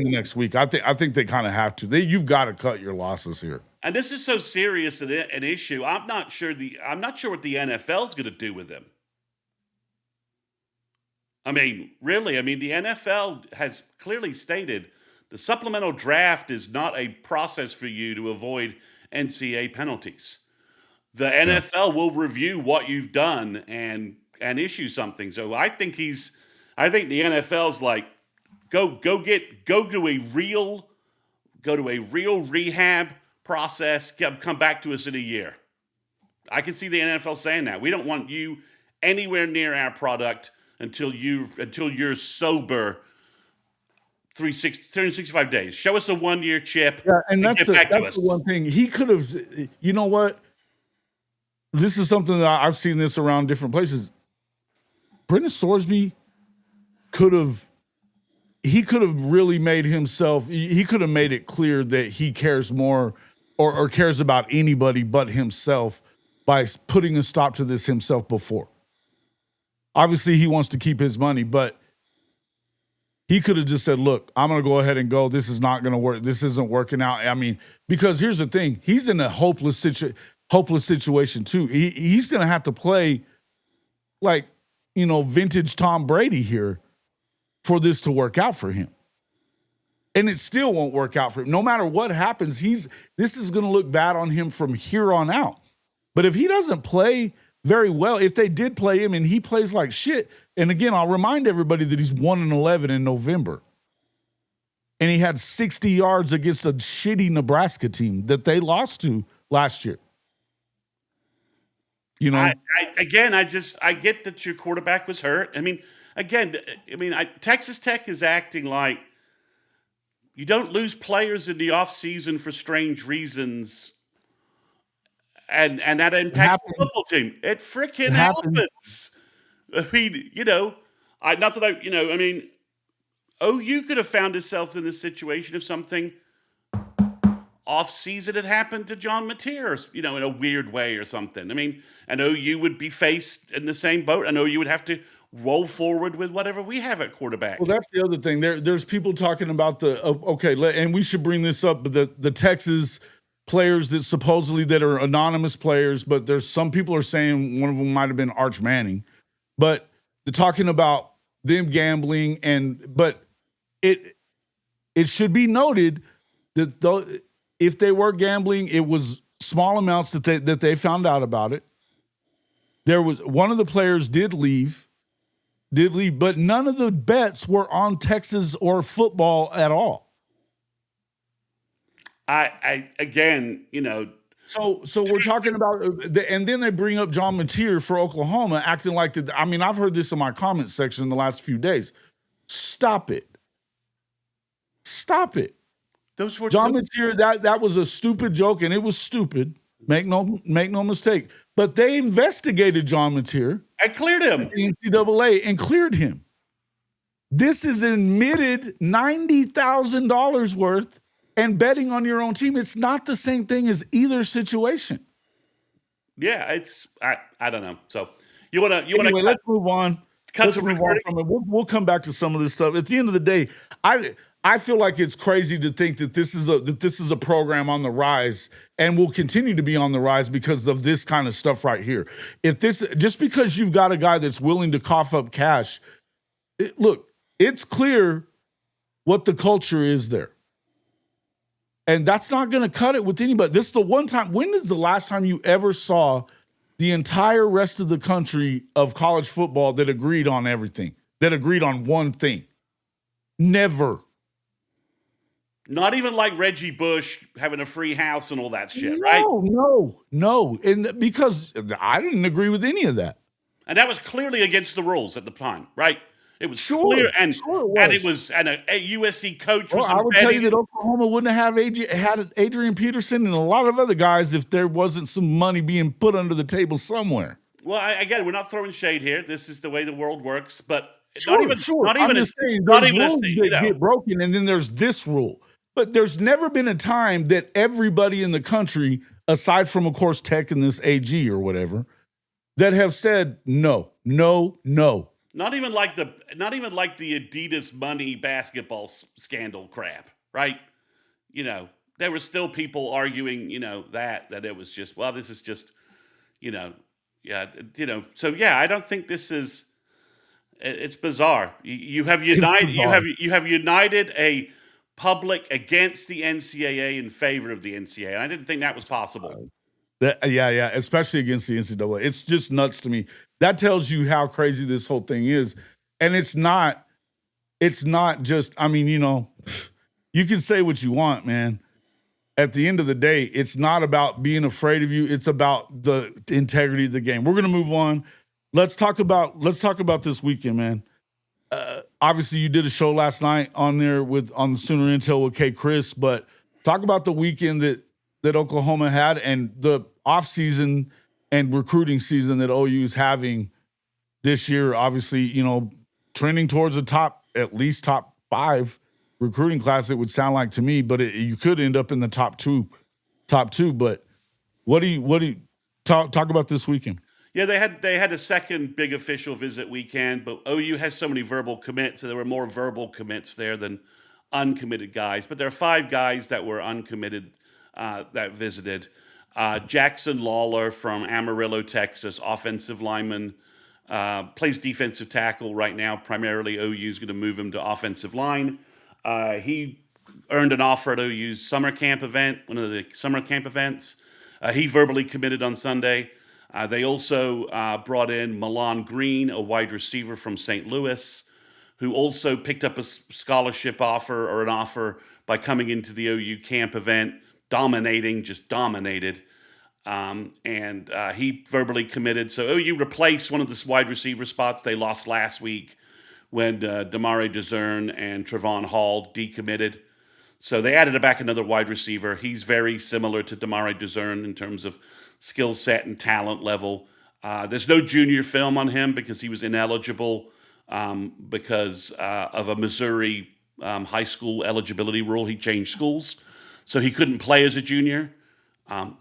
next week. I think they kind of have to. You've got to cut your losses here.
And this is so serious an issue. I'm not sure what the NFL is going to do with him. I mean, really, the NFL has clearly stated the supplemental draft is not a process for you to avoid NCAA penalties. The NFL will review what you've done and issue something. So I think the NFL's like, go to a real rehab process, come back to us in a year. I can see the NFL saying that. We don't want you anywhere near our product until you're sober 365 days. Show us a 1-year chip.
Yeah, and that's the one thing. He could have, you know what? This is something that I've seen this around different places. Brendan Sorsby could have really made himself, he could have made it clear that he cares more or cares about anybody but himself by putting a stop to this himself before. Obviously, he wants to keep his money, but he could have just said, look, I'm going to go ahead and go. This is not going to work. This isn't working out. Because here's the thing. He's in a hopeless situation, too. He's going to have to play like, vintage Tom Brady here for this to work out for him. And it still won't work out for him. No matter what happens, this is going to look bad on him from here on out. But if he doesn't play very well, if they did play him and he plays like shit, and again, I'll remind everybody that he's 1-11 in November. And he had 60 yards against a shitty Nebraska team that they lost to last year.
I get that your quarterback was hurt. Texas Tech is acting like you don't lose players in the offseason for strange reasons. And that impacts the football team. It freaking happens. OU could have found itself in a situation of something off-season had happened to John Mateer, in a weird way or something. And OU would be faced in the same boat. I know you would have to roll forward with whatever we have at quarterback.
Well, that's the other thing. There's people talking about and we should bring this up, but the Texas players that supposedly that are anonymous players, but there's some people are saying one of them might have been Arch Manning, but they're talking about them gambling but it should be noted that if they were gambling, it was small amounts that they found out about it. There was one of the players did leave, but none of the bets were on Texas or football at all.
I again,
So we're talking about, and then they bring up John Mateer for Oklahoma, acting like that. I mean, I've heard this in my comment section in the last few days. Stop it. Stop it.
Those were
John Mateer, that was a stupid joke, and it was stupid. Make no mistake. But they investigated John Mateer.
I cleared him.
The NCAA and cleared him. This is admitted $90,000 worth and betting on your own team. It's not the same thing as either situation.
Yeah, it's I don't know. So you want to
Anyway, let's move on.
Let's
move on from it. We'll come back to some of this stuff. At the end of the day, I feel like it's crazy to think that this is a program on the rise and will continue to be on the rise because of this kind of stuff right here. Just because you've got a guy that's willing to cough up cash, look, it's clear what the culture is there. And that's not going to cut it with anybody. This is the one time. When is the last time you ever saw the entire rest of the country of college football that agreed on everything, that agreed on one thing? Never.
Not even like Reggie Bush having a free house and all that shit, right?
No. And because I didn't agree with any of that.
And that was clearly against the rules at the time, right? It was
it
clear,
was.
and a USC coach was.
I would tell you that Oklahoma wouldn't have had Adrian Peterson and a lot of other guys if there wasn't some money being put under the table somewhere.
Well, again, we're not throwing shade here. This is the way the world works, but
Not even rules get broken, and then there's this rule. But there's never been a time that everybody in the country, aside from, of course, Tech and this AG or whatever, that have said no.
Not even like the Adidas money basketball scandal crap, right? You know, there were still people arguing, that it was just, well, this is just, So yeah, I don't think this is. It's bizarre. You have united a public against the NCAA in favor of the NCAA. And I didn't think that was possible.
Yeah, especially against the NCAA. It's just nuts to me. That tells you how crazy this whole thing is. And it's not just, you can say what you want, man. At the end of the day, it's not about being afraid of you. It's about the integrity of the game. We're going to move on. Let's talk about this weekend, man. Obviously, you did a show last night on the Sooner Intel with K. Chris, but talk about the weekend that Oklahoma had and the offseason and recruiting season that OU is having this year. Obviously, trending towards at least top 5 recruiting class, it would sound like to me, but you could end up in the top two. But what do you talk about this weekend?
Yeah, they had a second big official visit weekend, but OU has so many verbal commits, so there were more verbal commits there than uncommitted guys. But there are 5 guys that were uncommitted that visited. Jackson Lawler from Amarillo, Texas, offensive lineman, plays defensive tackle right now. Primarily, OU is going to move him to offensive line. He earned an offer at OU's summer camp event, one of the summer camp events. He verbally committed on Sunday. They also brought in Milan Green, a wide receiver from St. Louis, who also picked up a scholarship offer or an offer by coming into the OU camp event, just dominated. And he verbally committed. So OU replaced one of the wide receiver spots they lost last week when Damari Dezern and Trevon Hall decommitted. So they added back another wide receiver. He's very similar to Damari Dezern in terms of skill set and talent level. There's no junior film on him because he was ineligible because of a Missouri high school eligibility rule. He changed schools, so he couldn't play as a junior.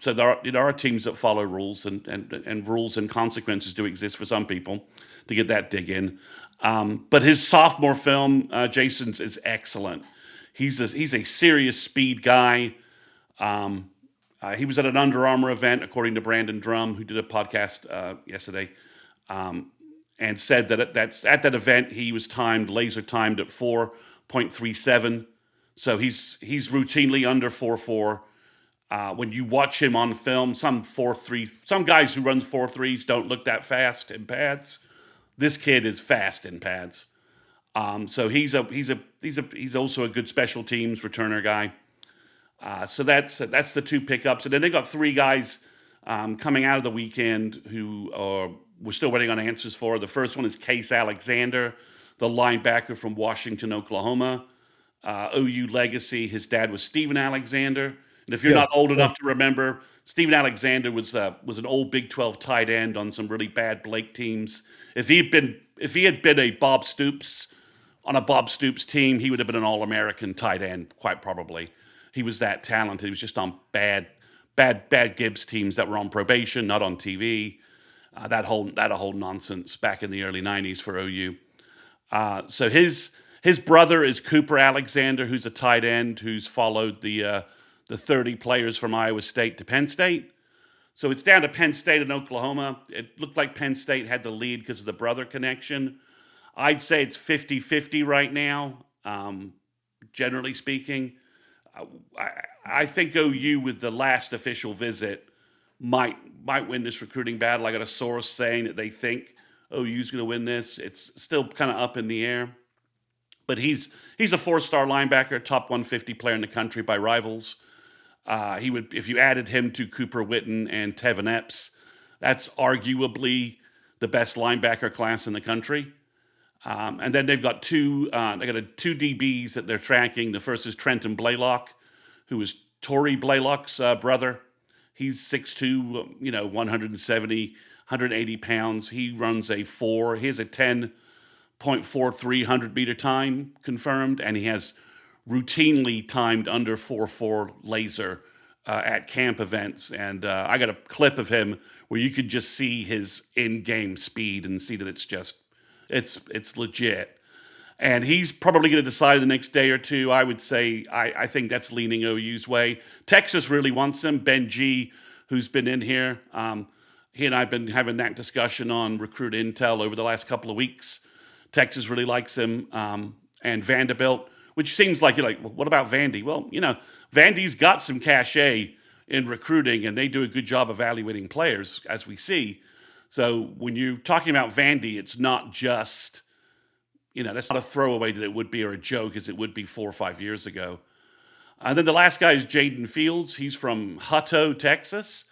So there are teams that follow rules, and rules and consequences do exist for some people to get that dig in. But his sophomore film, Jason's, is excellent. He's a serious speed guy. He was at an Under Armour event, according to Brandon Drum, who did a podcast yesterday, and said that at that event he was laser timed at 4.37. So he's routinely under 4.4. When you watch him on film, some guys who runs 4.3s don't look that fast in pads. This kid is fast in pads. So he's also a good special teams returner guy. So that's the two pickups, and then they got three guys coming out of the weekend who we're still waiting on answers for. The first one is Case Alexander, the linebacker from Washington, Oklahoma. OU legacy. His dad was Steven Alexander, and if you're
Yeah.
not old enough to remember, Steven Alexander was an old Big 12 tight end on some really bad Blake teams. If he had been a Bob Stoops on a Bob Stoops team, he would have been an All-American tight end, quite probably. He was that talented. He was just on bad Gibbs teams that were on probation, not on TV. That whole nonsense back in the early '90s for OU. So his brother is Cooper Alexander, who's a tight end who's followed the 30 players from Iowa State to Penn State. So it's down to Penn State and Oklahoma. It looked like Penn State had the lead because of the brother connection. I'd say it's 50-50 right now, generally speaking. I think OU, with the last official visit, might win this recruiting battle. I got a source saying that they think OU's going to win this. It's still kind of up in the air. But he's a four-star linebacker, top 150 player in the country by rivals. He would, if you added him to Cooper Witten and Tevin Epps, that's arguably the best linebacker class in the country. And then they've got two DBs that they're tracking. The first is Trenton Blaylock, who is Torrey Blaylock's brother. He's 6'2", 170, 180 pounds. He runs a 4. He has a 10.43 100-meter time confirmed, and he has routinely timed under 4.4 laser at camp events. And I got a clip of him where you could just see his in-game speed and see that it's legit. And he's probably going to decide the next day or two. I would say I think that's leaning OU's way. Texas really wants him. Ben G, who's been in here, he and I have been having that discussion on Recruit Intel over the last couple of weeks. Texas really likes him. And Vanderbilt, which seems like, you're like, well, what about Vandy? Well, Vandy's got some cachet in recruiting, and they do a good job evaluating players, as we see. So when you're talking about Vandy, it's not just, that's not a throwaway that it would be, or a joke as it would be 4 or 5 years ago. And then the last guy is Jaden Fields. He's from Hutto, Texas.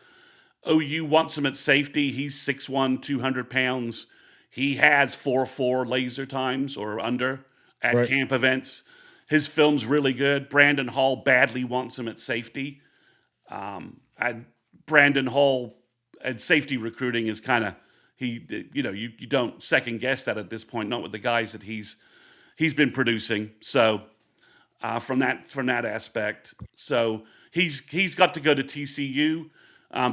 OU wants him at safety. He's 6'1", 200 pounds. He has 4.4 laser times or under at camp events. His film's really good. Brandon Hall badly wants him at safety. And Brandon Hall and safety recruiting is kind of, you don't second guess that at this point, not with the guys that he's been producing. So from that aspect, so he's got to go to TCU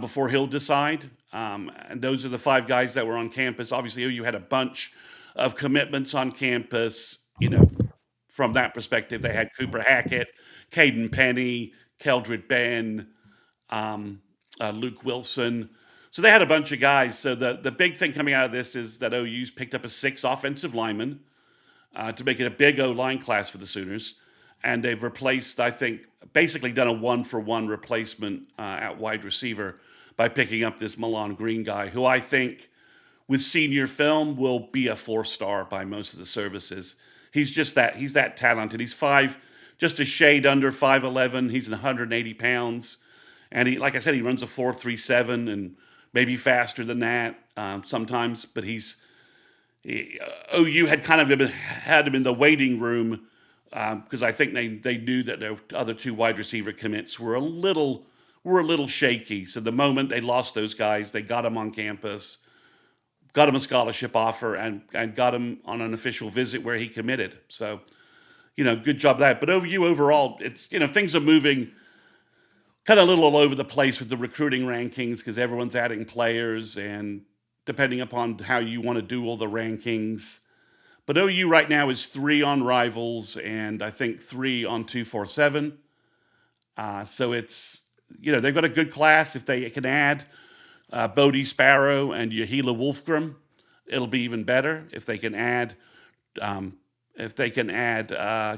before he'll decide. And those are the 5 guys that were on campus. Obviously, OU had a bunch of commitments on campus. From that perspective, they had Cooper Hackett, Caden Penny, Keldred Ben, Luke Wilson. So they had a bunch of guys. So the big thing coming out of this is that OU's picked up a 6 offensive lineman to make it a big O-line class for the Sooners. And they've replaced, I think, basically done a 1-for-1 replacement at wide receiver by picking up this Milan Green guy, who I think with senior film will be a 4-star by most of the services. He's that talented. He's just a shade under 5'11". He's 180 pounds. And he, like I said, he runs a 4.37 and maybe faster than that sometimes. But OU had kind of had him in the waiting room because I think they knew that their other 2 wide receiver commits were a little shaky. So the moment they lost those guys, they got him on campus, got him a scholarship offer, and got him on an official visit where he committed. So, good job that. But OU overall, it's, things are moving kind of a little all over the place with the recruiting rankings because everyone's adding players and depending upon how you want to do all the rankings. But OU right now is 3 on Rivals and I think 3 on 247. So it's, they've got a good class. If they can add Bodie Sparrow and Yahila Wolfgram, it'll be even better. If they can add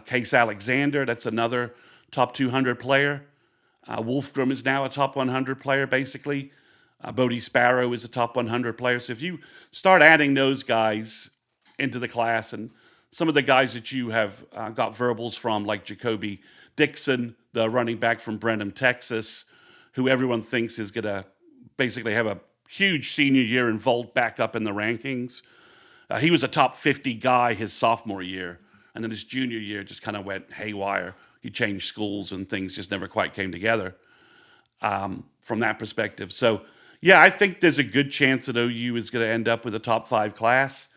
Case Alexander, that's another top 200 player. Wolfgram is now a top 100 player, basically. Bodie Sparrow is a top 100 player. So if you start adding those guys into the class and some of the guys that you have got verbals from, like Jacoby Dixon, the running back from Brenham, Texas, who everyone thinks is going to basically have a huge senior year and vault back up in the rankings. He was a top 50 guy his sophomore year, and then his junior year just kind of went haywire. He changed schools and things just never quite came together from that perspective. So, yeah, I think there's a good chance that OU is going to end up with a top 5 class,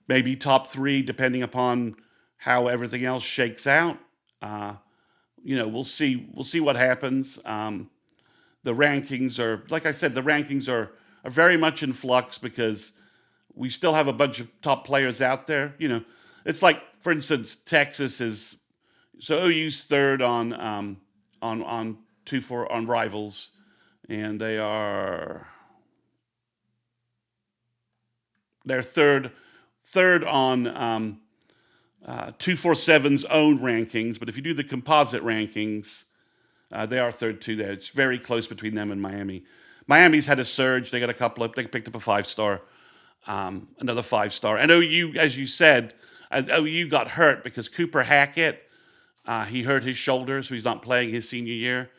maybe top 3, depending upon how everything else shakes out. We'll see. We'll see what happens. The rankings are, like I said, the rankings are very much in flux because we still have a bunch of top players out there. It's like, for instance, Texas is OU's third on 2-4 on Rivals, and they're third on 247's own rankings. But if you do the composite rankings, they are third too. There, it's very close between them and Miami. Miami's had a surge. They got a couple of. They picked up a 5-star, another 5-star. And OU, as you said, OU got hurt because Cooper Hackett, he hurt his shoulder, so he's not playing his senior year.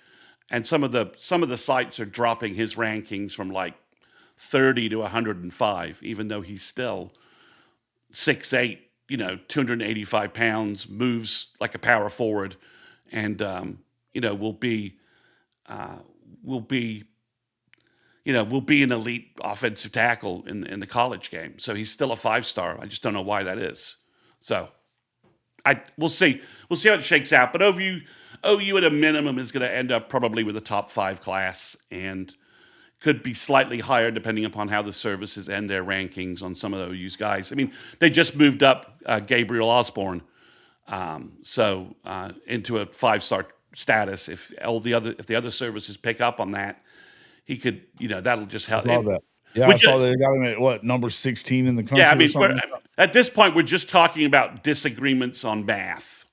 And some of the sites are dropping his rankings from like 30 to 105, even though he's still 6'8", 285 pounds, moves like a power forward, and will be an elite offensive tackle in the college game. So he's still a 5-star. I just don't know why that is. So we'll see. We'll see how it shakes out. But OU at a minimum is going to end up probably with a top 5 class and could be slightly higher depending upon how the services end their rankings on some of the OU's guys. I mean, they just moved up Gabriel Osborne into a 5-star status. If the other services pick up on that, he could, that'll just help.
I saw that they got him at number 16 in the country.
Yeah, I mean, at this point, we're just talking about disagreements on math.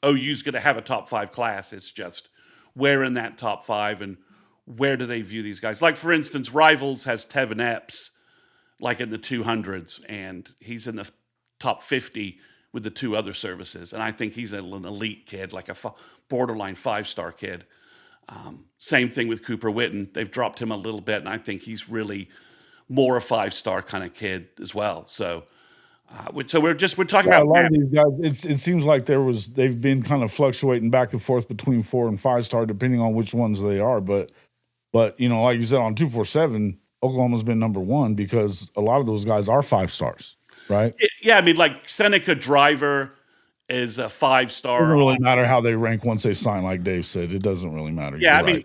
OU's going to have a top 5 class. It's just where in that top 5 and where do they view these guys? Like, for instance, Rivals has Tevin Epps, like in the 200s, and he's in the top 50 with the 2 other services. And I think he's an elite kid, like a borderline 5-star kid. Same thing with Cooper Witten. They've dropped him a little bit, and I think he's really more a 5-star kind of kid as well. So, we're talking about
a lot of these guys. It seems like they've been kind of fluctuating back and forth between 4 and 5-star, depending on which ones they are. But like you said, on 247, Oklahoma's been number 1 because a lot of those guys are 5-stars, right?
Yeah, I mean, like Seneca Driver is a 5-star.
It doesn't really matter how they rank once they sign, like Dave said. It doesn't really matter.
Yeah, I mean,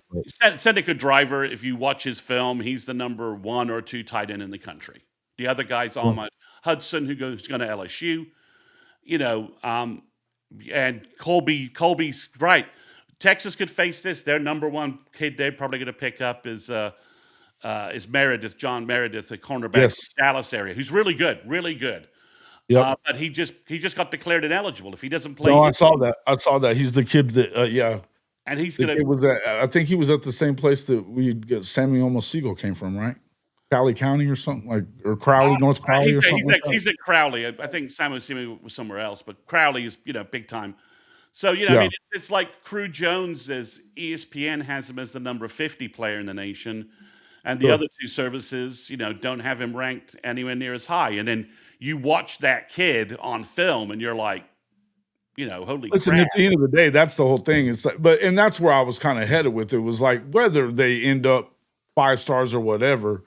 Seneca Driver, if you watch his film, he's the number 1 or 2 tight end in the country. The other guy's Ahmad Hudson, who's going to LSU, and Colby's right. Texas could face this. Their number 1 kid they're probably going to pick up is Meredith, John Meredith, a cornerback from the Dallas area, who's really good. Yep. But he just got declared ineligible if he doesn't play.
No, I saw that. He's the kid that,
and he's going
to. I think he was at the same place that Samuel Mosigo came from, right? Cali County or something or Crowley, North Crowley or something.
He's at Crowley. I think Samuel Mosigo was somewhere else, but Crowley is big time. So I mean, it's like Crew Jones, as ESPN has him as the number 50 player in the nation, and the other 2 services, don't have him ranked anywhere near as high. And then you watch that kid on film, and you're like, holy
Listen,
crap.
At the end of the day, that's the whole thing. It's like, and that's where I was kind of headed with it. Was like whether they end up 5 stars or whatever.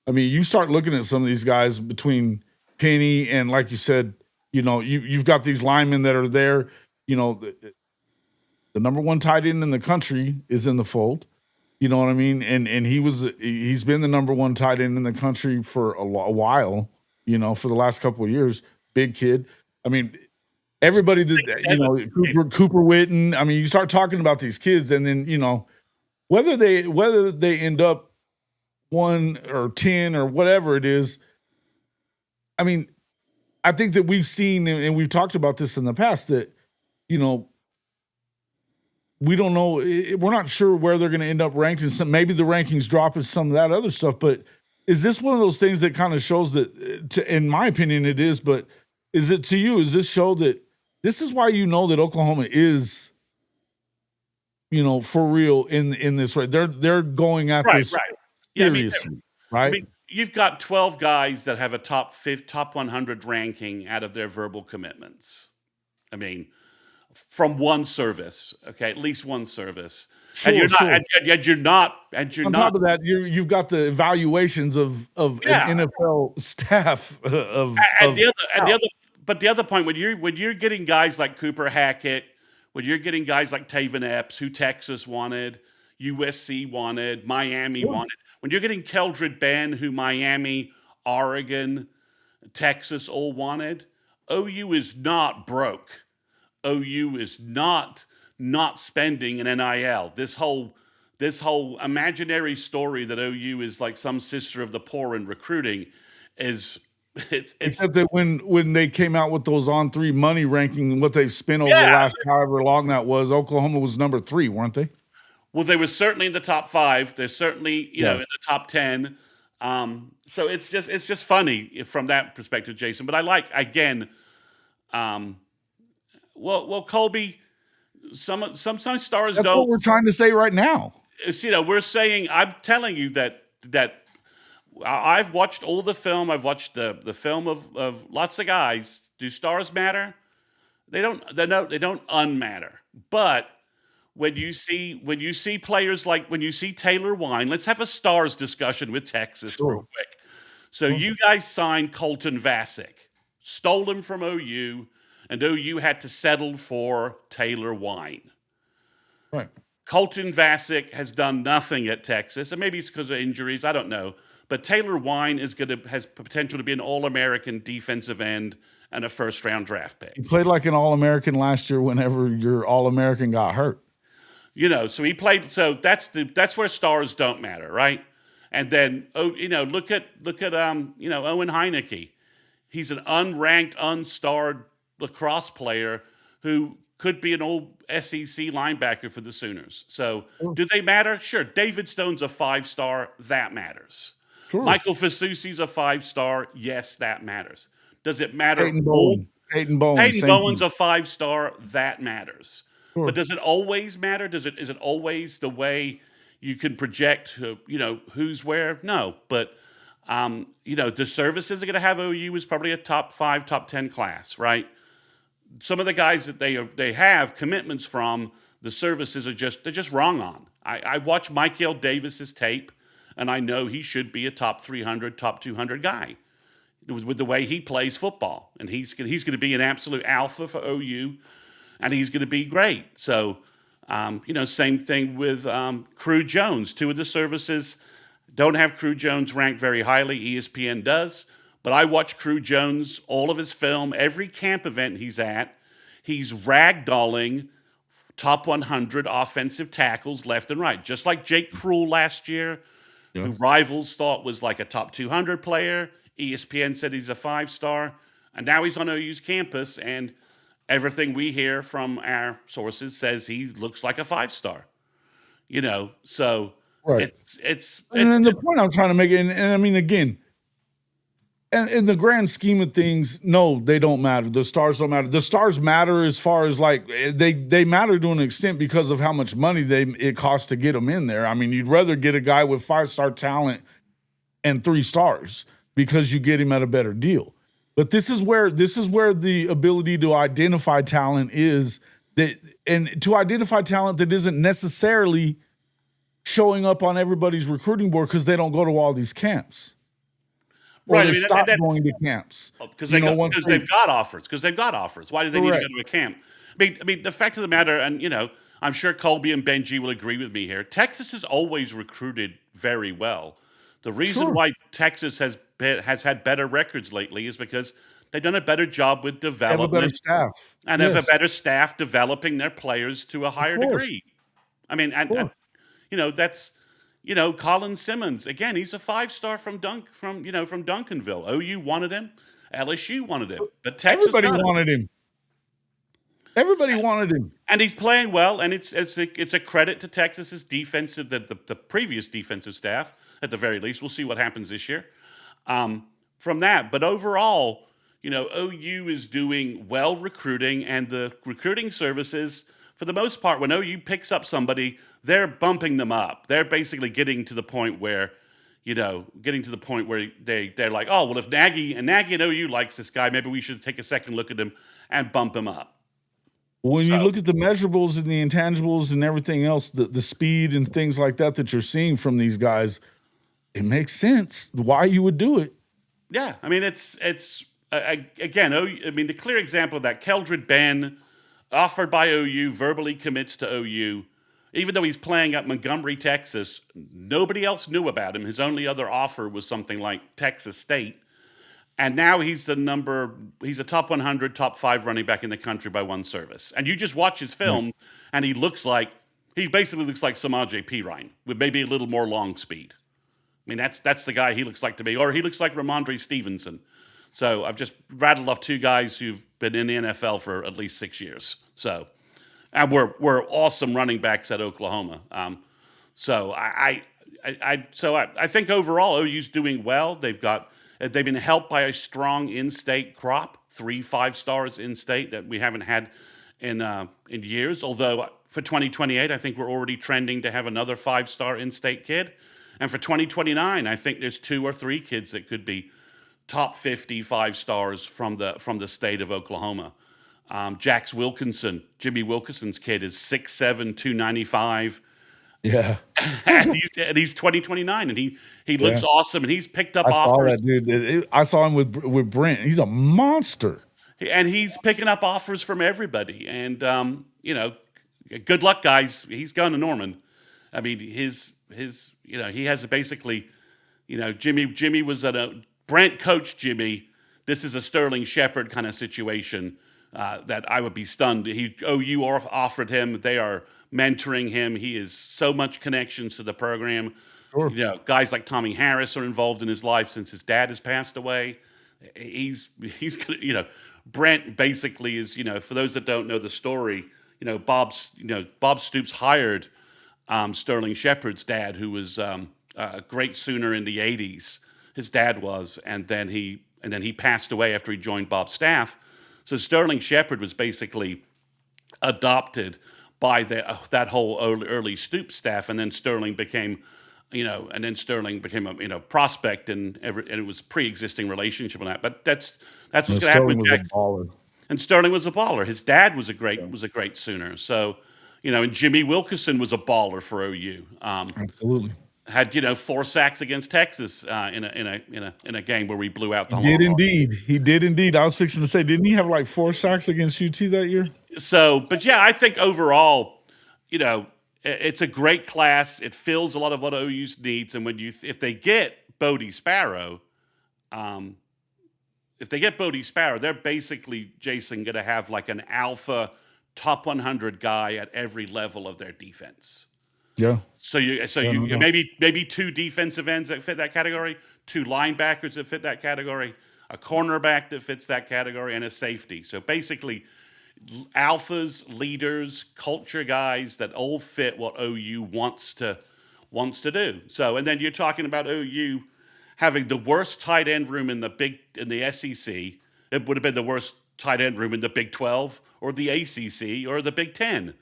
I mean, you start looking at some of these guys between Penny and, like you said, you've got these linemen that are there. The number 1 tight end in the country is in the fold. You know what I mean? And he's been the number 1 tight end in the country for a while. For the last couple of years. Big kid. I mean, everybody did that. Cooper Witten. I mean, you start talking about these kids, and then whether they end up 1 or 10 or whatever it is. I mean, I think that we've seen, and we've talked about this in the past, that we don't know. We're not sure where they're going to end up ranked. And maybe the rankings drop and some of that other stuff. But is this one of those things that kind of shows that, in my opinion, it is, but is it to you? Does this show that this is why that Oklahoma is for real in this right. They're going at
Right,
this
right. Yeah,
seriously,
I
right?
mean, you've got 12 guys that have a top 100 ranking out of their verbal commitments. I mean, from one service, okay, at least one service, and
Sure,
you're not,
sure.
and you're
On
not,
top of that, you've got the evaluations of an
yeah.
NFL staff
And
of
the other, but the other point, when you're getting guys like Cooper Hackett, when you're getting guys like Taven Epps, who Texas wanted, USC wanted, Miami
sure.
wanted, when you're getting Keldred Ben, who Miami, Oregon, Texas all wanted, OU is not broke. OU is not spending an NIL. This whole imaginary story that OU is like some sister of the poor in recruiting is it's
Except that when they came out with those on three money ranking and what they've spent over the
yeah.
last however long that was, Oklahoma was number 3, weren't they?
Well, they were certainly in the top 5. They're certainly
Yeah.
in the top 10. So it's just funny from that perspective, Jason. But I like again. Um, well, Colby. Some stars
That's
go.
what we're trying to say right now.
We're saying. I'm telling you that I've watched all the film. I've watched the film of lots of guys. Do stars matter? They don't. They don't unmatter. But when you see players like when you see Taylor Wine, let's have a stars discussion with Texas real
Sure.
quick. So
Sure.
you guys signed Colton Vasek, stole him from OU, and OU had to settle for Taylor Wine.
Right.
Colton Vasek has done nothing at Texas, and maybe it's because of injuries. I don't know. But Taylor Wine has potential to be an All-American defensive end and a first-round draft pick.
He played like an All-American last year whenever your All-American got hurt.
So he played. So that's where stars don't matter, right? And then look at Owen Heineke. He's an unranked, unstarred lacrosse player who could be an old SEC linebacker for the Sooners. So do they matter? Sure. David Stone's a 5-star. That matters.
Sure.
Michael Fasusi's a 5-star. Yes, that matters. Does it matter?
Peyton Bowen.
Peyton
Same
Bowen's
thing.
a 5-star. That matters.
Sure.
But does it always matter? Is it always the way you can project, who's where? No. But, the services are going to have OU is probably a top 5, top 10 class, right? Some of the guys that they have commitments from, the services they're just wrong on. I watch Michael Davis's tape, and I know he should be a top 300, top 200 guy with the way he plays football. And he's going to be an absolute alpha for OU. And he's going to be great. So, same thing with Crew Jones. 2 of the services don't have Crew Jones ranked very highly. ESPN does. But I watch Crew Jones, all of his film, every camp event he's at. He's ragdolling top 100 offensive tackles left and right. Just like Jake Krull last year, who Rivals thought was like a top 200 player. ESPN said he's a 5-star. And now he's on OU's campus, and everything we hear from our sources says he looks like a 5-star. So
Right.
it's
And then the point I'm trying to make, and I mean, again, and in the grand scheme of things, no, they don't matter. The stars don't matter. The stars matter as far as like they matter to an extent because of how much money it costs to get them in there. I mean, you'd rather get a guy with 5-star talent and 3 stars because you get him at a better deal. But this is where the ability to identify talent is, and to identify talent that isn't necessarily showing up on everybody's recruiting board because they don't go to all these camps. Or
right.
they stop going to camps.
Because they've got offers. Because they've got offers. Why do they need to go to a camp? I mean, the fact of the matter, and I'm sure Colby and Benji will agree with me here. Texas has always recruited very well. The reason why Texas has had better records lately is because they've done a better job with development.
Have a better staff.
And have a better staff developing their players to a higher degree. I mean, and that's Colin Simmons. Again, he's a 5-star from Duncanville. OU wanted him. LSU wanted him. But Texas
wanted him. Everybody wanted him.
And he's playing well, and it's a credit to Texas's defensive, the previous defensive staff, at the very least. We'll see what happens this year. From that. But overall, OU is doing well recruiting, and the recruiting services, for the most part, when OU picks up somebody, they're bumping them up. They're basically getting to the point where, they're like, oh, well, if Nagy and OU likes this guy, maybe we should take a second look at him and bump him up.
When you
So,
look at the measurables and the intangibles and everything else, the speed and things like that you're seeing from these guys, it makes sense why you would do it.
yeah, I mean, again, the clear example of that, Keldred Ben, offered by OU, verbally commits to OU. Even though he's playing at Montgomery, Texas, nobody else knew about him. His only other offer was something like Texas State. And now he's a top 100, top 5 running back in the country by one service. And you just watch his film, and he basically looks like Samaje Perine with maybe a little more long speed. I mean, that's the guy he looks like to me. Or he looks like Ramondre Stevenson. So I've just rattled off 2 guys who've been in the NFL for at least 6 years. So, and we're awesome running backs at Oklahoma. So I think overall OU's doing well. They've been helped by a strong in-state crop, 3 5-stars in-state that we haven't had in years. Although for 2028, I think we're already trending to have another 5-star in-state kid. And for 2029, I think there's 2 or 3 kids that could be top 50 5-stars from the state of Oklahoma. Jax Wilkinson, Jimmy Wilkinson's kid, is 6'7", 295.
Yeah.
and he's 2029, and he looks awesome, and he's picked up offers.
I saw that dude. I saw him with Brent. He's a monster.
And he's picking up offers from everybody. And, good luck, guys. He's going to Norman. I mean, he has basically, Jimmy was Brent coached Jimmy. This is a Sterling Shepard kind of situation that I would be stunned. OU offered him. They are mentoring him. He is so much connections to the program.
Sure.
Guys like Tommy Harris are involved in his life since his dad has passed away. He's Brent basically is, for those that don't know the story, Bob Stoops hired Sterling Shepard's dad, who was a great Sooner in the 80s. His dad was, and then he passed away after he joined Bob's staff. So Sterling Shepard was basically adopted by that whole early Stoops staff, and then Sterling became a prospect, and it was pre-existing relationship on that. But that's what's going to happen with Jack. And Sterling was a baller. His dad was a great Sooner. So, and Jimmy Wilkinson was a baller for OU.
Absolutely.
Had 4 sacks against Texas in a game where we blew out the whole.
He did indeed. I was fixing to say, didn't he have like 4 sacks against UT that year?
So, but yeah, I think overall, it's a great class. It fills a lot of what OU's needs, and if they get Bodie Sparrow, they're basically, Jason, going to have like an alpha top 100 guy at every level of their defense.
Yeah.
So maybe 2 defensive ends that fit that category, 2 linebackers that fit that category, a cornerback that fits that category, and a safety. So basically, alphas, leaders, culture guys that all fit what OU wants to do. So, and then you're talking about OU having the worst tight end room in the SEC. It would have been the worst tight end room in the Big 12 or the ACC or the Big 10.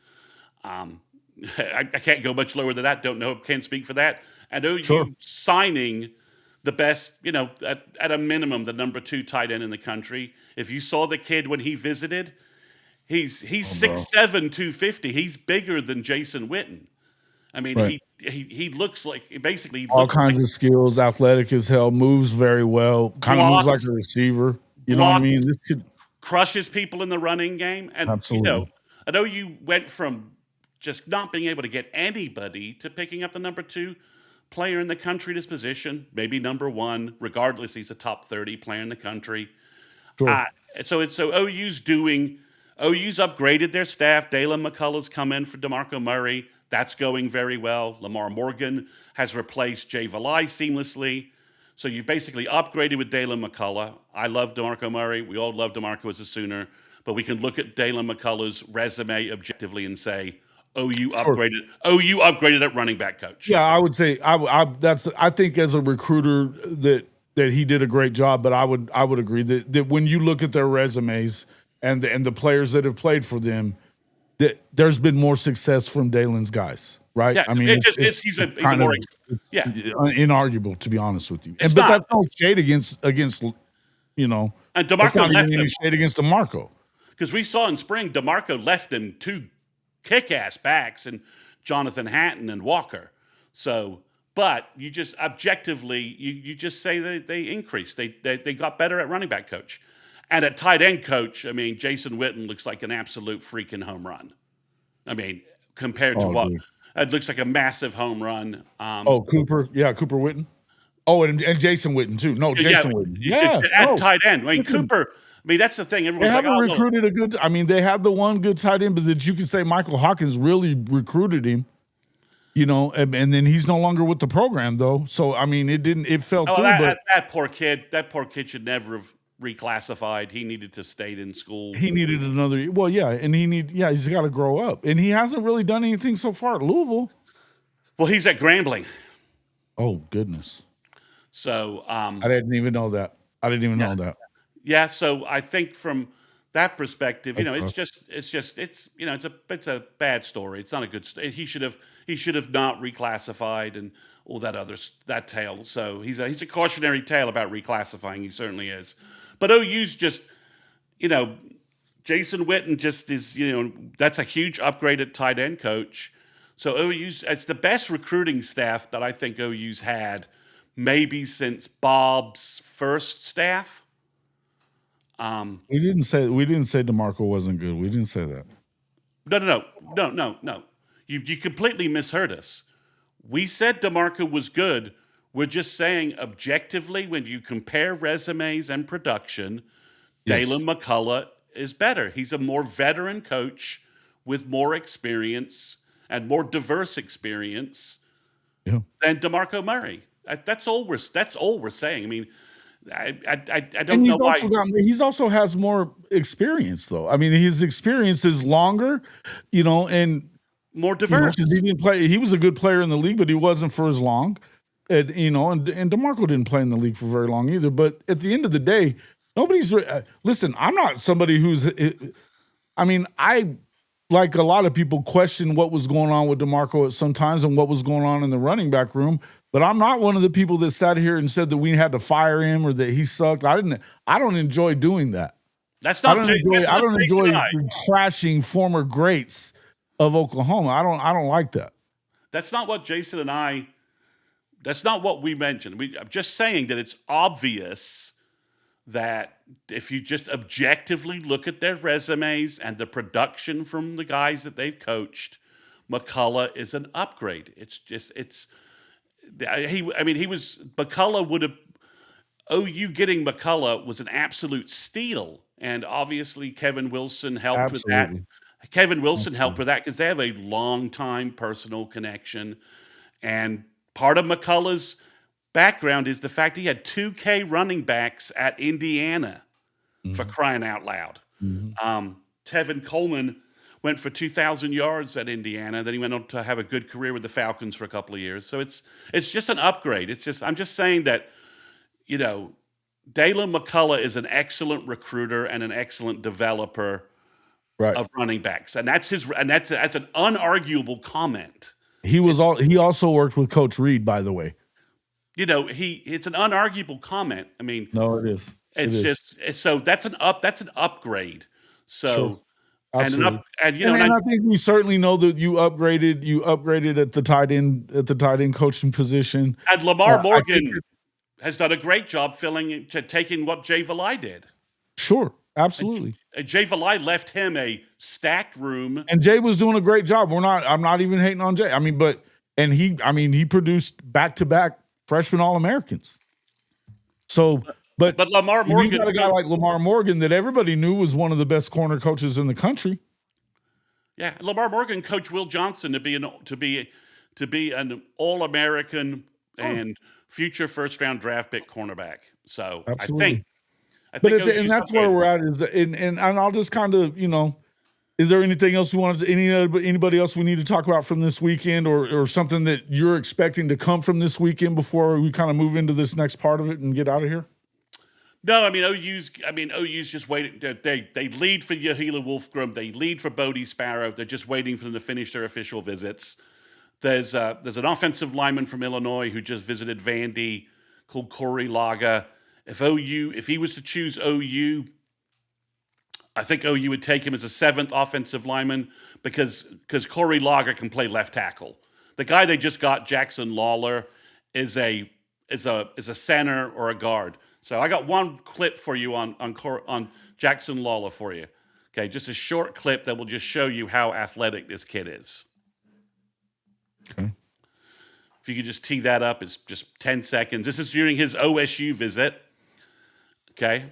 I can't go much lower than that. Don't know. Can't speak for that. And OU signing the best, at a minimum, the number 2 tight end in the country. If you saw the kid when he visited, he's 6'7", 250. He's bigger than Jason Witten. I mean, right. he looks like basically
all kinds of skills, athletic as hell, moves very well, kind of moves like a receiver. You know what I mean? This could
crushes people in the running game. And
absolutely.
I know you went from just not being able to get anybody to picking up the number 2 player in the country at his position, maybe number 1, regardless, he's a top 30 player in the country.
Sure.
So OU's upgraded their staff. Dalen McCullough's come in for DeMarco Murray. That's going very well. Lamar Morgan has replaced Jay Valai seamlessly. So you basically upgraded with Dalen McCullough. I love DeMarco Murray. We all love DeMarco as a Sooner. But we can look at Dalen McCullough's resume objectively and say, OU upgraded at running back coach.
Yeah, I would say I think as a recruiter that he did a great job, but I would agree that when you look at their resumes and the players that have played for them, that there's been more success from Dalen's guys, right?
Yeah,
I mean,
he's a more yeah,
inarguable, to be honest with you.
It's
But
not.
that's no shade against you know,
And
that's
DeMarco
not
left
even
him
any shade against DeMarco.
because we saw in spring DeMarco left him 2 kick-ass backs and Jonathan Hatton and Walker. So, but you just objectively, you just say that they increased. They got better at running back coach. And at tight end coach, I mean, Jason Witten looks like an absolute freaking home run. I mean, compared to what
dude.
it looks like a massive home run.
Cooper. Yeah, Cooper Witten. Oh, and Jason Witten, too. No, Jason Witten. Yeah.
At tight end. I mean, Cooper, I mean, that's the thing.
They
Everyone's like,
haven't
oh,
recruited a good. I mean, they had the one good tight end, but that you can say Michael Hawkins really recruited him. And then he's no longer with the program, though. So I mean, it fell through. But
that poor kid should never have reclassified. He needed to stay in school.
He needed another. Well, yeah, and he's got to grow up, and he hasn't really done anything so far at Louisville.
Well, he's at Grambling.
Oh goodness.
So
I didn't even know that. Know that.
Yeah, so I think from that perspective, it's a bad story. It's not a good story. He should have not reclassified and all that tale. So he's a cautionary tale about reclassifying. He certainly is. But OU's just, Jason Witten just is, that's a huge upgrade at tight end coach. So it's the best recruiting staff that I think OU's had maybe since Bob's first staff.
We didn't say DeMarco wasn't good. We didn't say that.
No. You completely misheard us. We said DeMarco was good. We're just saying objectively, when you compare resumes and production,
Yes.
Dalen McCullough is better. He's a more veteran coach with more experience and more diverse experience than DeMarco Murray. That's all we're saying. I mean, I don't know why.
He's also has more experience, though. I mean, his experience is longer, and
more diverse.
He didn't play. He was a good player in the league, but he wasn't for as long. And DeMarco didn't play in the league for very long either. But at the end of the day, nobody's listen. I'm not somebody who's. I mean, I like a lot of people question what was going on with DeMarco at some times and what was going on in the running back room. But I'm not one of the people that sat here and said that we had to fire him or that he sucked. I don't enjoy doing that.
That's not.
I don't enjoy trashing former greats of Oklahoma. I don't like that.
That's not what Jason and I. That's not what we mentioned. I'm just saying that it's obvious that if you just objectively look at their resumes and the production from the guys that they've coached, McCullough is an upgrade. McCullough would have, OU getting McCullough was an absolute steal. And obviously Kevin Wilson helped with that. Kevin Wilson helped with that because they have a long-time personal connection. And part of McCullough's background is the fact he had 2K running backs at Indiana, for crying out loud. Tevin Coleman went for 2,000 yards at Indiana. Then he went on to have a good career with the Falcons for a couple of years. So it's just an upgrade. I'm just saying that, Dalen McCullough is an excellent recruiter and an excellent developer of running backs. And that's an unarguable comment.
He also worked with Coach Reed, by the way.
It's an unarguable comment. I mean,
no, it is.
So that's an upgrade. So,
sure.
I
think we certainly know that you upgraded at the tight end coaching position.
And Lamar Morgan has done a great job taking what Jay Valai did.
Sure, absolutely.
And Jay Valai left him a stacked room,
and Jay was doing a great job. I'm not even hating on Jay. I mean, he produced back-to-back freshman All-Americans. So. But
Lamar Morgan,
you got a guy like Lamar Morgan that everybody knew was one of the best corner coaches in the country.
Yeah, Lamar Morgan coached Will Johnson to be an All-American and future first-round draft pick cornback. So
absolutely.
I think,
and that's where we're at. And I'll just kind of is there anything else anybody else we need to talk about from this weekend, or something that you're expecting to come from this weekend before we kind of move into this next part of it and get out of here?
No, OU's just waiting. They lead for Yahila Wolfgram. They lead for Bodie Sparrow. They're just waiting for them to finish their official visits. There's an offensive lineman from Illinois who just visited Vandy called Corey Laga. If he was to choose OU, I think OU would take him as a 7th offensive lineman because Corey Laga can play left tackle. The guy they just got, Jackson Lawler, is a center or a guard. So I got one clip for you on Jackson Lawler for you. Okay, just a short clip that will just show you how athletic this kid is.
Okay.
If you could just tee that up, it's just 10 seconds. This is during his OSU visit. Okay,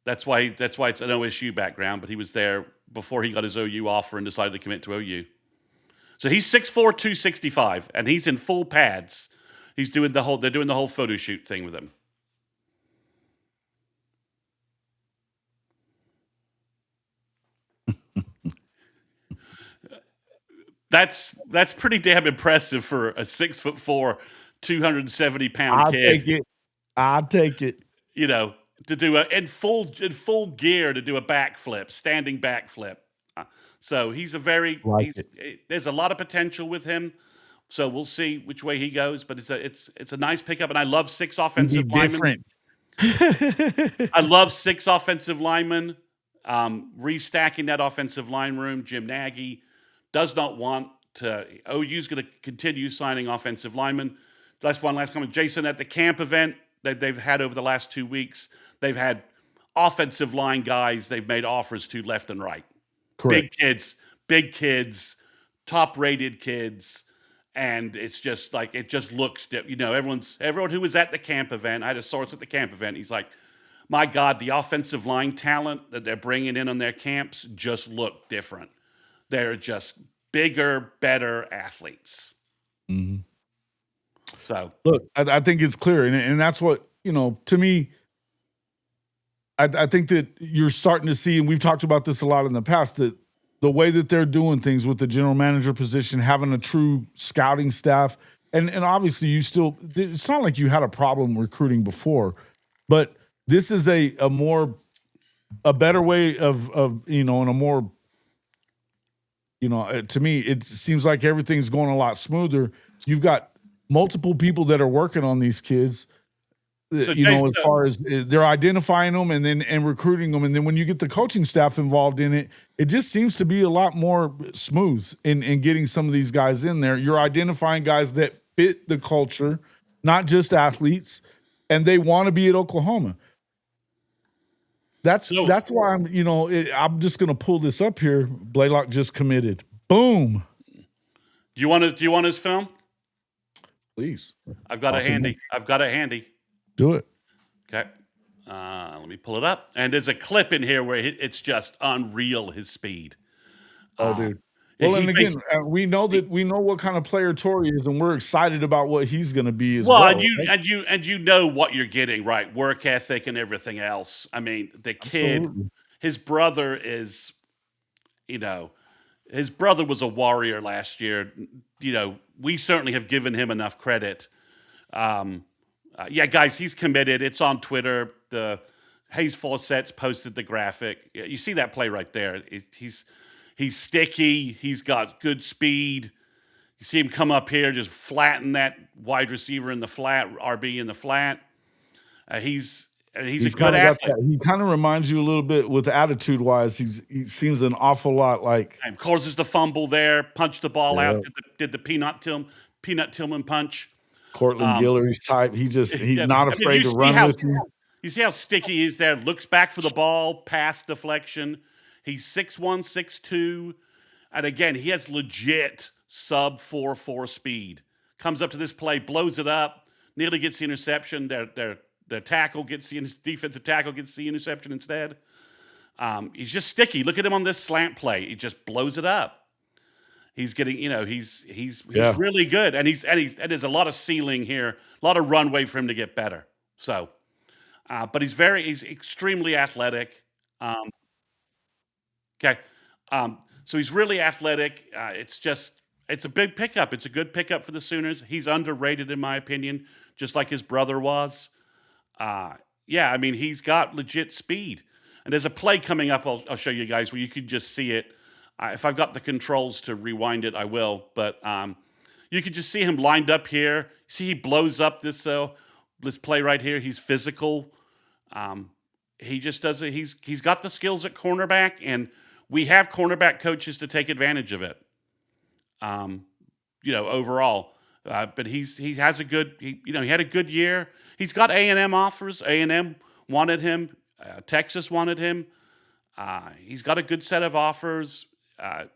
that's why it's an OSU background, but he was there before he got his OU offer and decided to commit to OU. So he's 6'4", 265, and he's in full pads. They're doing the whole photo shoot thing with him. That's pretty damn impressive for a 6'4", 270-pound kid.
I'll take it.
You know, to do in full gear to do a backflip, standing backflip. So he's there's a lot of potential with him. So we'll see which way he goes, but it's a nice pickup, and I love 6 offensive linemen. I love 6 offensive linemen. Restacking that offensive line room. Jim Nagy does not want to. OU's going to continue signing offensive linemen. Last comment. Jason, at the camp event that they've had over the last 2 weeks, they've had offensive line guys they've made offers to left and right.
Correct.
Big kids, top-rated kids, and it's just like it just looks. Everyone who was at the camp event. I had a source at the camp event. He's like, my God, the offensive line talent that they're bringing in on their camps just look different. They're just bigger, better athletes.
Mm-hmm.
So
look, I think it's clear, and that's what to me. I think that you're starting to see, and we've talked about this a lot in the past, that the way that they're doing things with the general manager position, having a true scouting staff, and obviously it's not like you had a problem recruiting before, but this is a better way of and a more, to me, it seems like everything's going a lot smoother. You've got multiple people that are working on these kids. So as far as they're identifying them and recruiting them. And then when you get the coaching staff involved in it, it just seems to be a lot more smooth in getting some of these guys in there. You're identifying guys that fit the culture, not just athletes, and they want to be at Oklahoma. That's why I'm just going to pull this up here. Blaylock just committed. Boom.
Do you want his film?
Please.
I've got it handy.
Do it.
Okay. Let me pull it up. And there's a clip in here where it's just unreal, his speed.
Oh, dude. Well, and again, we know what kind of player Torrey is, and we're excited about what he's going to be as well.
And you know what you're getting, right? Work ethic and everything else. I mean, the kid, absolutely. His brother is, his brother was a warrior last year. We certainly have given him enough credit. Guys, he's committed. It's on Twitter. The Hayes Fawcett's posted the graphic. You see that play right there. He's sticky. He's got good speed. You see him come up here, just flatten that wide receiver in the flat, RB in the flat. He's a good athlete.
He kind of reminds you a little bit with attitude-wise. He seems an awful lot like.
And causes the fumble there, punched the ball out, did the Peanut Tillman punch.
Cortland Guillory's type. He's not afraid to run with you.
You see how sticky he is there? Looks back for the ball, pass deflection. He's 6'1", 6'2", and again, he has legit sub 4.4 speed. Comes up to this play, blows it up, nearly gets the interception. Their tackle gets the defensive tackle gets the interception instead. He's just sticky. Look at him on this slant play. He just blows it up. He's getting, he's really good, and there's a lot of ceiling here, a lot of runway for him to get better. So, but he's extremely athletic. So he's really athletic. It's a big pickup. It's a good pickup for the Sooners. He's underrated in my opinion, just like his brother was. Yeah, I mean, he's got legit speed. And there's a play coming up, I'll show you guys, where you could just see it. If I've got the controls to rewind it, I will. But you could just see him lined up here. See, he blows up this play right here. He's physical. He just does it. He's got the skills at cornerback, and we have cornerback coaches to take advantage of it. Overall, but he has a good. He had a good year. He's got A&M offers. A&M wanted him. Texas wanted him. He's got a good set of offers.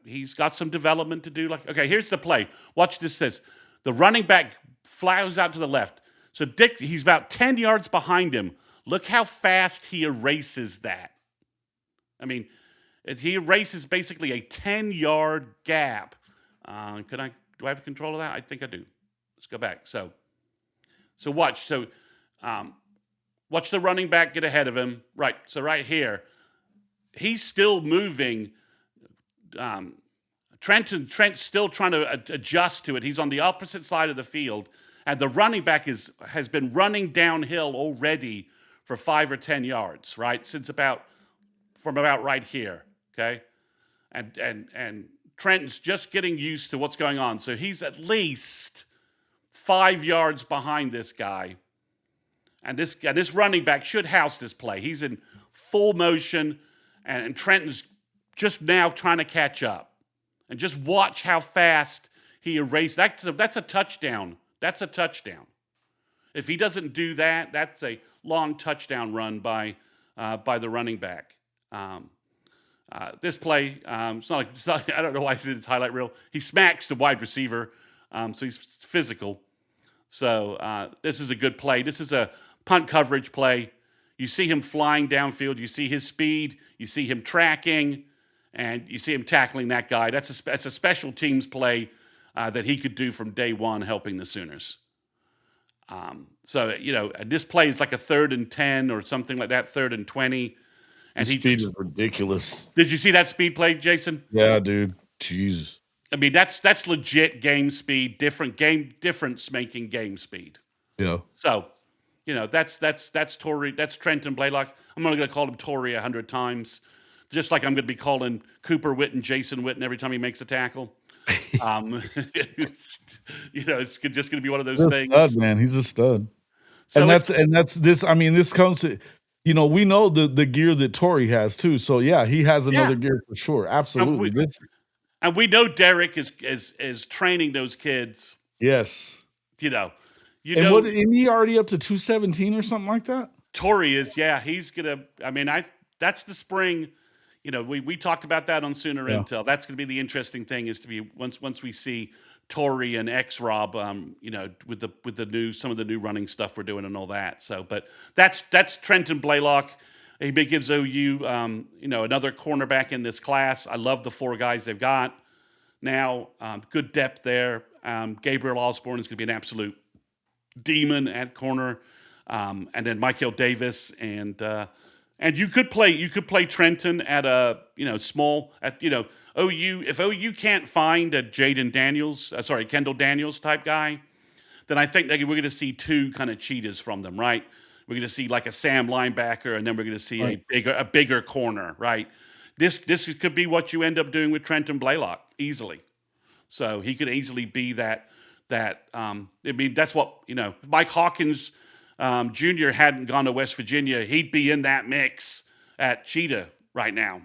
He's got some development to do. Okay, here's the play. Watch this. The running back flies out to the left. So he's about 10 yards behind him. Look how fast he erases that. I mean, he erases basically a 10-yard gap. Do I have control of that? I think I do. Let's go back. So watch. Watch the running back get ahead of him. Right. So right here, he's still moving. Trent's still trying to adjust to it. He's on the opposite side of the field, and the running back has been running downhill already for 5 or 10 yards, right? From about right here, okay? And Trenton's just getting used to what's going on. So he's at least 5 yards behind this guy. And this running back should house this play. He's in full motion, and Trenton's just now trying to catch up. And just watch how fast he erased. That's a touchdown. That's a touchdown. If he doesn't do that, that's a long touchdown run by the running back. This play, it's not, I don't know why I said it's highlight reel. He smacks the wide receiver, so he's physical. So this is a good play. This is a punt coverage play. You see him flying downfield. You see his speed. You see him tracking, and you see him tackling that guy. That's a special teams play that he could do from day one, helping the Sooners. This play is like a 3rd and 10 or something like that, 3rd and 20. And
his speed is ridiculous.
Did you see that speed play, Jason?
Yeah, dude. Jesus.
I mean, that's legit game speed, difference making game speed.
Yeah.
So, that's Torrey, that's Trenton Blaylock. I'm only going to call him Torrey 100 times, just like I'm going to be calling Cooper Witten Jason Witten every time he makes a tackle. It's just going to be one of those
He's
things.
A stud, man. He's a stud. So and that's this. I mean, this comes to, we know the gear that Torrey has too. So yeah, he has another gear for sure. Absolutely.
And we know Derek is training those kids.
Yes.
And
isn't he already up to 217 or something like that?
Torrey is, yeah. He's gonna. I mean, that's the spring. We talked about that on Sooner Intel. That's going to be the interesting thing, is to be once we see Torrey and X-Rob, with some of the new running stuff we're doing and all that. So, but that's Trenton Blaylock. He gives OU, another cornerback in this class. I love the 4 guys they've got now. Good depth there. Gabriel Osborne is going to be an absolute demon at corner, and then Michael Davis and you could play Trenton at a small at OU. If OU can't find a Kendall Daniels type guy, then I think we're going to see 2 kind of cheetahs from them, right? We're going to see like a Sam linebacker, and then we're going to see a bigger corner, right? This could be what you end up doing with Trenton Blaylock easily. So he could easily be that. I mean, that's what if Mike Hawkins Jr. hadn't gone to West Virginia, he'd be in that mix at Cheetah right now.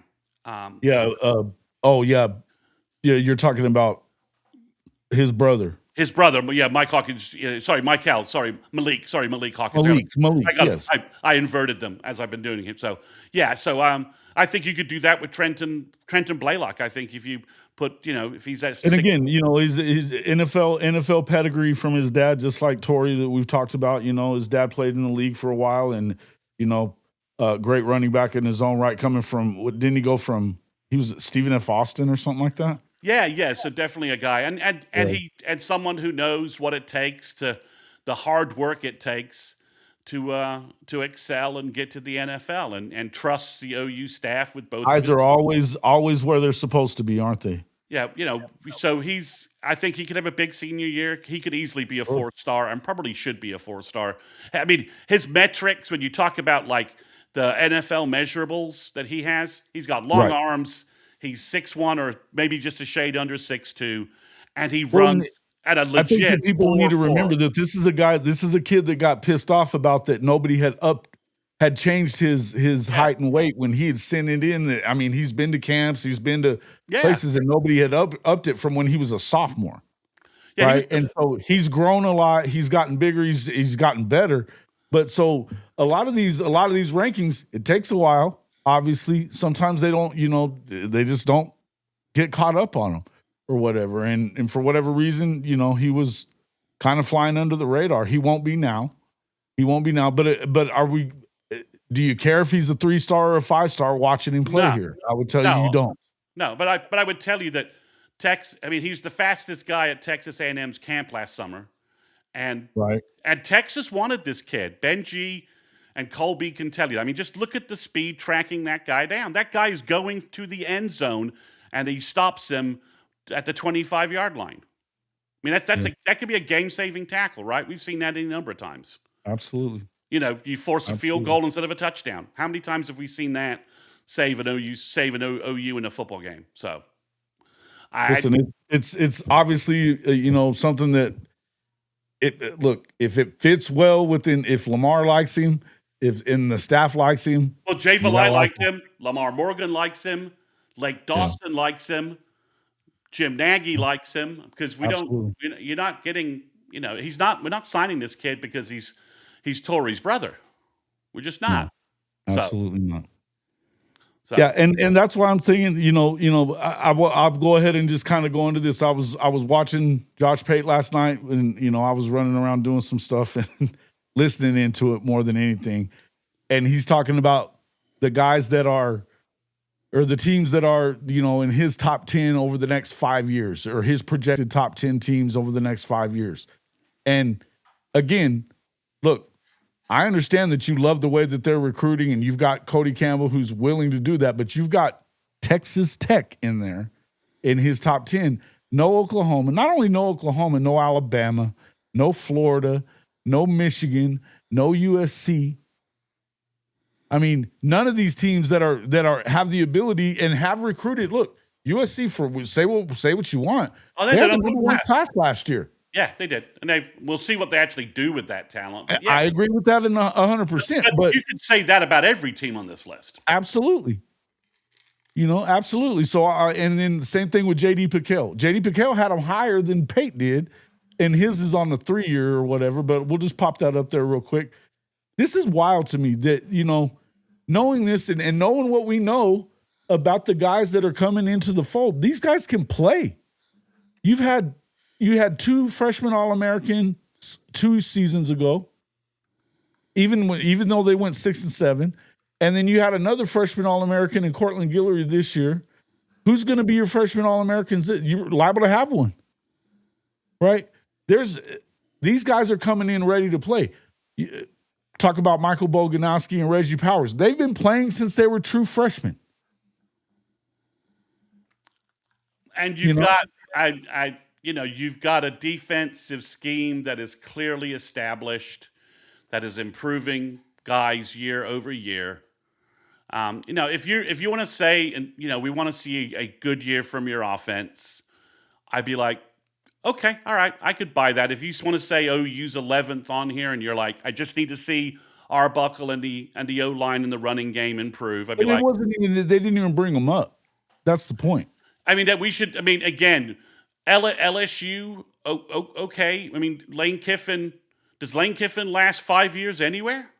You're talking about his brother.
His brother, yeah, Mike Hawkins. Malik Hawkins.
Malik. Yes.
I inverted them as I've been doing it. So yeah, I think you could do that with Trenton Blaylock. I think if you put, if he's at
again, his NFL pedigree from his dad, just like Torrey that we've talked about. His dad played in the league for a while, and great running back in his own right. Coming from, didn't he go from? He was Stephen F. Austin or something like that.
Yeah. So definitely a guy, and someone who knows what it takes the hard work it takes to excel and get to the NFL, and trusts the OU staff with both.
Eyes are always where they're supposed to be, aren't they?
Yeah, so I think he could have a big senior year. He could easily be a 4-star and probably should be a 4-star. I mean, his metrics, when you talk about like the NFL measurables that he's got long
Right.
arms. He's 6'1" or maybe just a shade under 6'2", and he
Well, and
runs at a
I think
legit
that people need to
4.4.
remember that this is a kid that got pissed off about that nobody had changed his
Yeah.
height and weight when he had sent it in. I mean, he's been to camps, he's been to
Yeah.
places, and nobody had upped it from when he was a sophomore.
Yeah,
Right. And so he's grown a lot, he's gotten bigger, he's gotten better. But so a lot of these rankings, it takes a while. Obviously, sometimes they don't, they just don't get caught up on them or whatever. And for whatever reason, he was kind of flying under the radar. He won't be now. But are we? Do you care if he's a 3-star or a 5-star watching him play here? I would tell you don't.
No, but I would tell you that he's the fastest guy at Texas A&M's camp last summer, and Texas wanted this kid. Benji and Colby can tell you. I mean, just look at the speed tracking that guy down. That guy is going to the end zone, and he stops him at the 25-yard line. I mean, that could be a game-saving tackle, right? We've seen that any number of times.
Absolutely.
You force a field goal instead of a touchdown. How many times have we seen that save an OU in a football game? So,
listen, it's obviously something that look, if it fits well if Lamar likes him, if the staff likes him.
Well, Jay Valai liked him. Lamar Morgan likes him. Lake Dawson likes him. Jim Nagy likes him because you're not getting, we're not signing this kid because he's Torrey's brother. We're just not.
No, absolutely not.
So.
Yeah, and that's why I'm thinking, I'll go ahead and just kind of go into this. I was watching Josh Pate last night, and I was running around doing some stuff and listening into it more than anything. And he's talking about the guys that are, or the teams that are, in his top 10 over the next 5 years, or his projected top 10 teams over the next 5 years. And again, look, I understand that you love the way that they're recruiting, and you've got Cody Campbell who's willing to do that, but you've got Texas Tech in there in his top 10. No Oklahoma, not only no Oklahoma, no Alabama, no Florida, no Michigan, no USC. I mean, none of these teams that have the ability and have recruited. Look, USC, say what you want. They had the number one class last year.
Yeah, they did, and we'll see what they actually do with that talent.
Yeah. I agree with that 100%. But
you could say that about every team on this list.
Absolutely, absolutely. So, and then the same thing with J.D. PicKell. J.D. PicKell had him higher than Pate did, and his is on the 3-year or whatever. But we'll just pop that up there real quick. This is wild to me that knowing this and knowing what we know about the guys that are coming into the fold. These guys can play. You had 2 freshman All-American 2 seasons ago, even though they went 6 and 7, and then you had another freshman All-American in Cortland Guillory this year. Who's going to be your freshman All-Americans? You're liable to have one, right? These guys are coming in ready to play. Talk about Michael Boganowski and Reggie Powers. They've been playing since they were true freshmen.
And you've got you've got a defensive scheme that is clearly established, that is improving guys year over year. If you want to say, and we want to see a good year from your offense, I'd be like, okay, all right, I could buy that. If you just want to say OU's 11th on here, and you're like, I just need to see Arbuckle and the O-line in the running game improve, I'd be like,
they didn't even bring them up. That's the point.
I mean, that we should. I mean, again, LSU. Okay. I mean, Lane Kiffin. Does Lane Kiffin last 5 years anywhere?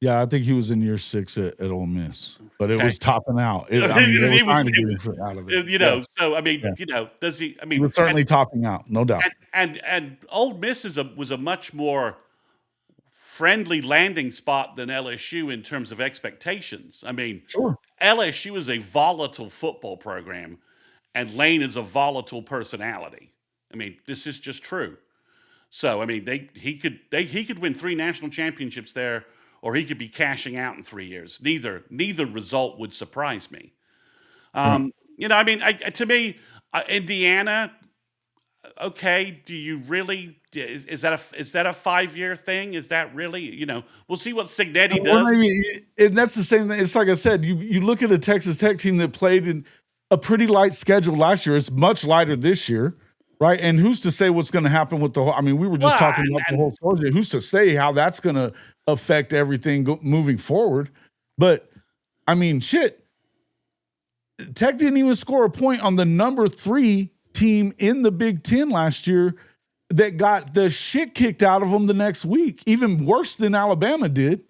Yeah, I think he was in year 6 at Ole Miss, but it was topping out.
He was
trying to get him out of it.
So I mean, does he? I mean,
he was certainly topping out, no doubt.
And Ole Miss was a much more friendly landing spot than LSU in terms of expectations. I mean,
sure.
LSU is a volatile football program, and Lane is a volatile personality. I mean, this is just true. So I mean, he could win 3 national championships there, or he could be cashing out in 3 years. Neither result would surprise me. I mean, to me, Indiana. Okay, do you really? Is that a 5-year thing? Is that really? We'll see what Signetti
Well,
does.
I mean, and that's the same thing. It's like I said, you look at a Texas Tech team that played in a pretty light schedule last year. It's much lighter this year, right? And who's to say what's going to happen with the whole? I mean, we were just
Well,
talking about the whole project. Who's to say how that's going to affect everything moving forward? But I mean, shit, Tech didn't even score a point on the number 3 team in the Big Ten last year that got the shit kicked out of them the next week, even worse than Alabama did.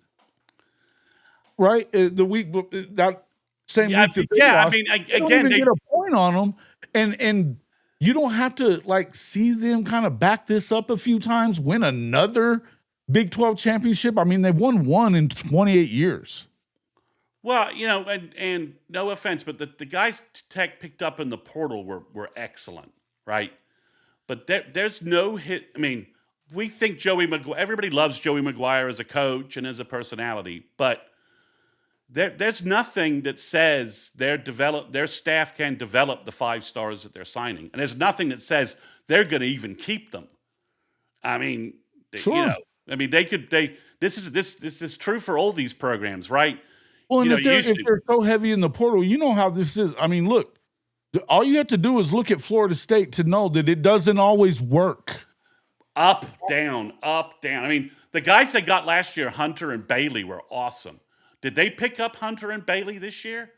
Right, the week that same week that they lost,
I mean,
they don't even get a point on them, and you don't have to like see them kind of back this up a few times, win another Big 12 championship. I mean, they've won one in 28 years.
Well, and no offense, but the guys Tech picked up in the portal were excellent, right? But there's no hit. I mean, we think Joey McGuire. Everybody loves Joey McGuire as a coach and as a personality, but there's nothing that says their staff can develop the 5 stars that they're signing, and there's nothing that says they're going to even keep them. I mean,
sure.
This is true for all these programs, right?
Well, and if they're so heavy in the portal, you know how this is. I mean, look, all you have to do is look at Florida State to know that it doesn't always work.
Up, down, up, down. I mean, the guys they got last year, Hunter and Bailey, were awesome. Did they pick up Hunter and Bailey this year?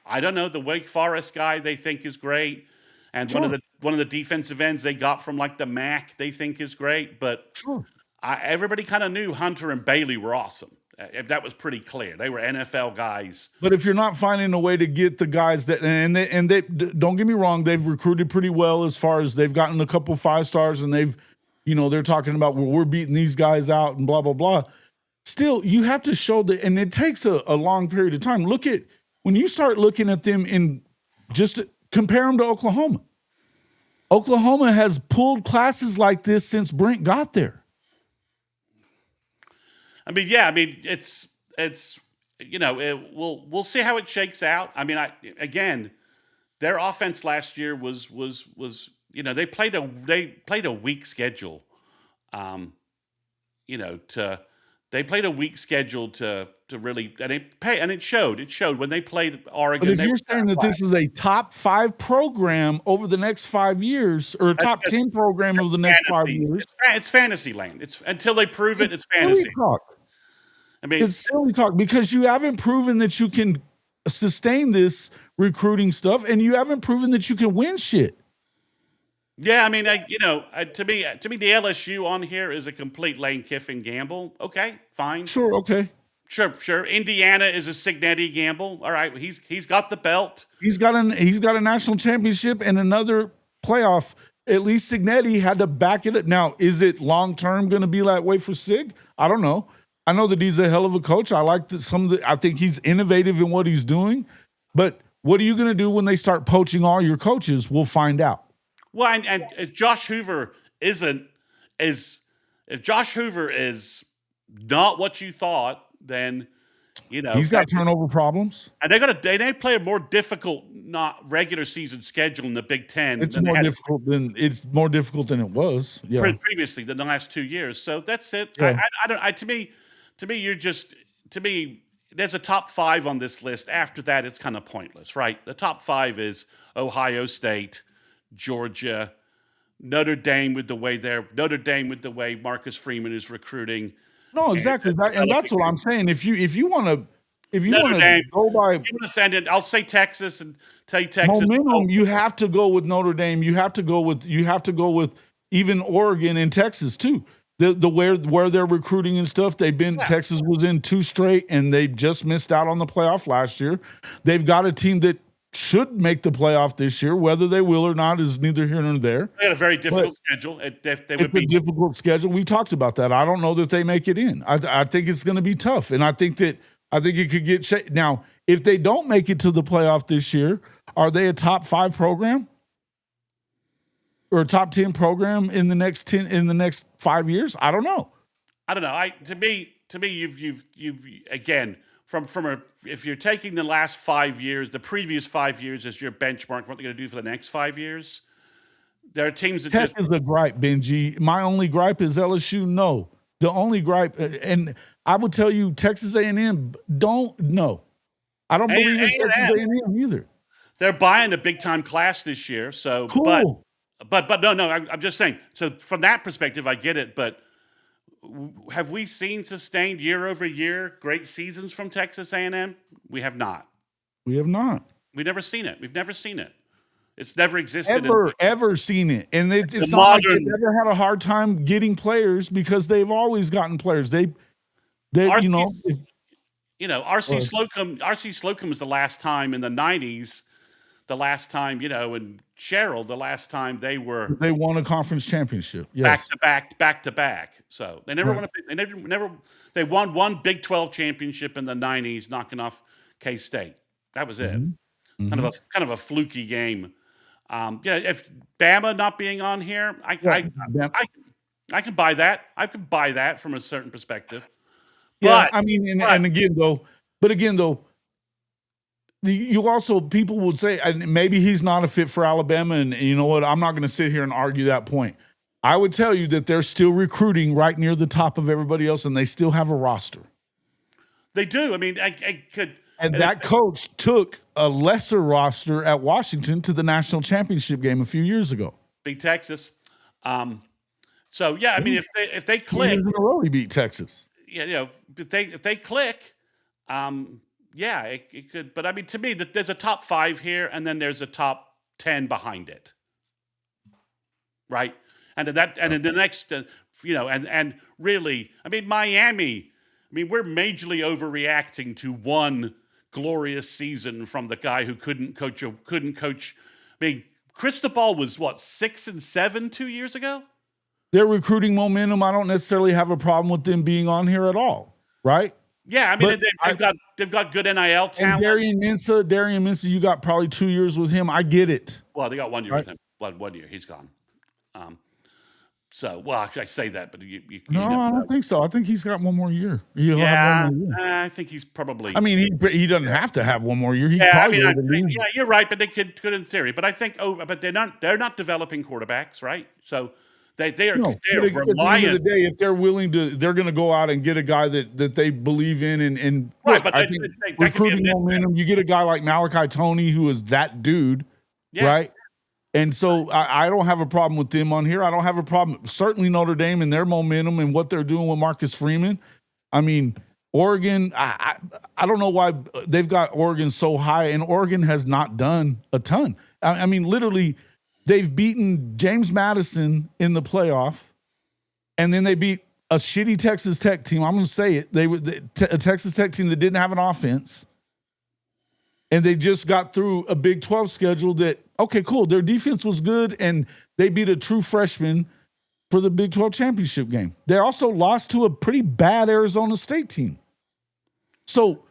I don't know. The Wake Forest guy they think is great, and
sure.
one of the defensive ends they got from like the MAC they think is great. But
sure.
Everybody kind of knew Hunter and Bailey were awesome. That was pretty clear. They were NFL guys.
But if you're not finding a way to get the guys that, and they don't get me wrong, they've recruited pretty well as far as they've gotten a couple 5 stars, and they've, they're talking about we're beating these guys out and blah blah blah. Still, you have to show that, and it takes a long period of time. Look at when you start looking at them in just compare them to Oklahoma. Oklahoma has pulled classes like this since Brent got there.
I mean, yeah. I mean, it's we'll see how it shakes out. I mean, again, their offense last year was they played a weak schedule. They played a weak schedule to really, and it showed. It showed when they played Oregon.
But if you're saying that this is a top 5 program over the next 5 years, or a top 10 program over the next 5 years,
it's fantasy land. It's until they prove it. It's fantasy
talk.
I mean,
it's silly talk because you haven't proven that you can sustain this recruiting stuff, and you haven't proven that you can win shit.
Yeah, I mean, to me, the LSU on here is a complete Lane Kiffin gamble. Okay, fine.
Sure, okay.
Sure. Indiana is a Signetti gamble. All right, he's got the belt.
He's got a national championship and another playoff. At least Signetti had to back it up. Now, is it long term going to be that way for Sig? I don't know. I know that he's a hell of a coach. I like I think he's innovative in what he's doing. But what are you going to do when they start poaching all your coaches? We'll find out.
Well, and if Josh Hoover is not what you thought, then
he's got turnover problems,
and they play a more difficult, not regular season schedule in the Big Ten.
It's more difficult than it was. Yeah,
previously than the last 2 years. So that's it.
Yeah.
To me, there's a top 5 on this list. After that, it's kind of pointless, right? The top 5 is Ohio State, Georgia, Notre Dame with the way Marcus Freeman is recruiting.
No, exactly. And that's what I'm saying. If you want to go by,
I'll say Texas and tell you Texas.
Momentum, you have to go with Notre Dame. You have to go with even Oregon and Texas too. The where they're recruiting and stuff. Texas was in 2 straight, and they just missed out on the playoff last year. They've got a team that should make the playoff this year. Whether they will or not is neither here nor there.
They had a very difficult schedule.
It's a difficult schedule. We talked about that. I don't know that they make it in. I think it's going to be tough, and I think it could get now. If they don't make it to the playoff this year, are they a top 5 program or a top 10 program in the next 5 years? I don't know.
To me, you've again if you're taking the last 5 years, the previous 5 years as your benchmark, what they're going to do for the next 5 years, there are teams that
Tech
just
is the gripe, Benji. My only gripe is LSU. No, the only gripe, and I would tell you, Texas A&M. Don't no. I don't believe in Texas
A&M,
A&M either.
they're buying a big time class this year. So,
Cool.
but no, I'm just saying. So from that perspective, I get it. But have we seen sustained year over year great seasons from Texas A&M? We have not.
We have not.
We've never seen it. We've never seen it. It's never existed.
Ever seen it. And it's
The
not like
modern-
they've ever had a hard time getting players because they've always gotten players. They
RC
you know,
RC Slocum was the last time in the 90s, the last time, and Cheryl, the last time they
won a conference championship. Yes.
back to back. So they never they won one Big 12 championship in the 90s, knocking off K-State. That was it.
Mm-hmm.
Kind of a fluky game. If Bama not being on here, I can buy that. I can buy that from a certain perspective.
Yeah,
But
I mean, and again though, you also, people would say, and maybe he's not a fit for Alabama, and you know what? I'm not going to sit here and argue that point. I would tell you that they're still recruiting right near the top of everybody else, and they still have a roster.
they do. I mean, I could.
And that coach took a lesser roster at Washington to the national championship game a few years ago.
Beat Texas. So yeah, I mean, if they
2
click,
years in a row, he beat Texas.
if they click, it could. But I mean, to me, there's a top 5 here, and then there's a top 10 behind it, right? And in the next, and really, I mean, Miami. I mean, we're majorly overreacting to one glorious season from the guy who couldn't coach. I mean, Cristobal was what, 6-7 2 years ago.
Their recruiting momentum, I don't necessarily have a problem with them being on here at all, right?
Yeah, I mean, they've got good NIL talent.
And Darian Minsa, you got probably 2 years with him. I get it.
Well, they got 1 year with him. 1 year, he's gone. I say that, but
No, I don't think so. I think he's got 1 more year.
I think he's probably.
I mean, he doesn't have to have 1 more year.
You're right, but they could in theory. But I think, but they're not developing quarterbacks, right? So they are
At
reliant.
the end of the day, if they're willing to, they're going to go out and get a guy that they believe in, and
Right,
look,
but
I think recruiting momentum. You get a guy like Malachi Toney, who is that dude, right? And so I don't have a problem with them on here. I don't have a problem. Certainly Notre Dame and their momentum and what they're doing with Marcus Freeman. I mean, Oregon, I don't know why they've got Oregon so high, and Oregon has not done a ton. I mean, literally, they've beaten James Madison in the playoff, and then they beat a shitty Texas Tech team. I'm going to say it. They were a Texas Tech team that didn't have an offense. And they just got through a Big 12 schedule that, okay, cool. Their defense was good, and they beat a true freshman for the Big 12 championship game. They also lost to a pretty bad Arizona State team. So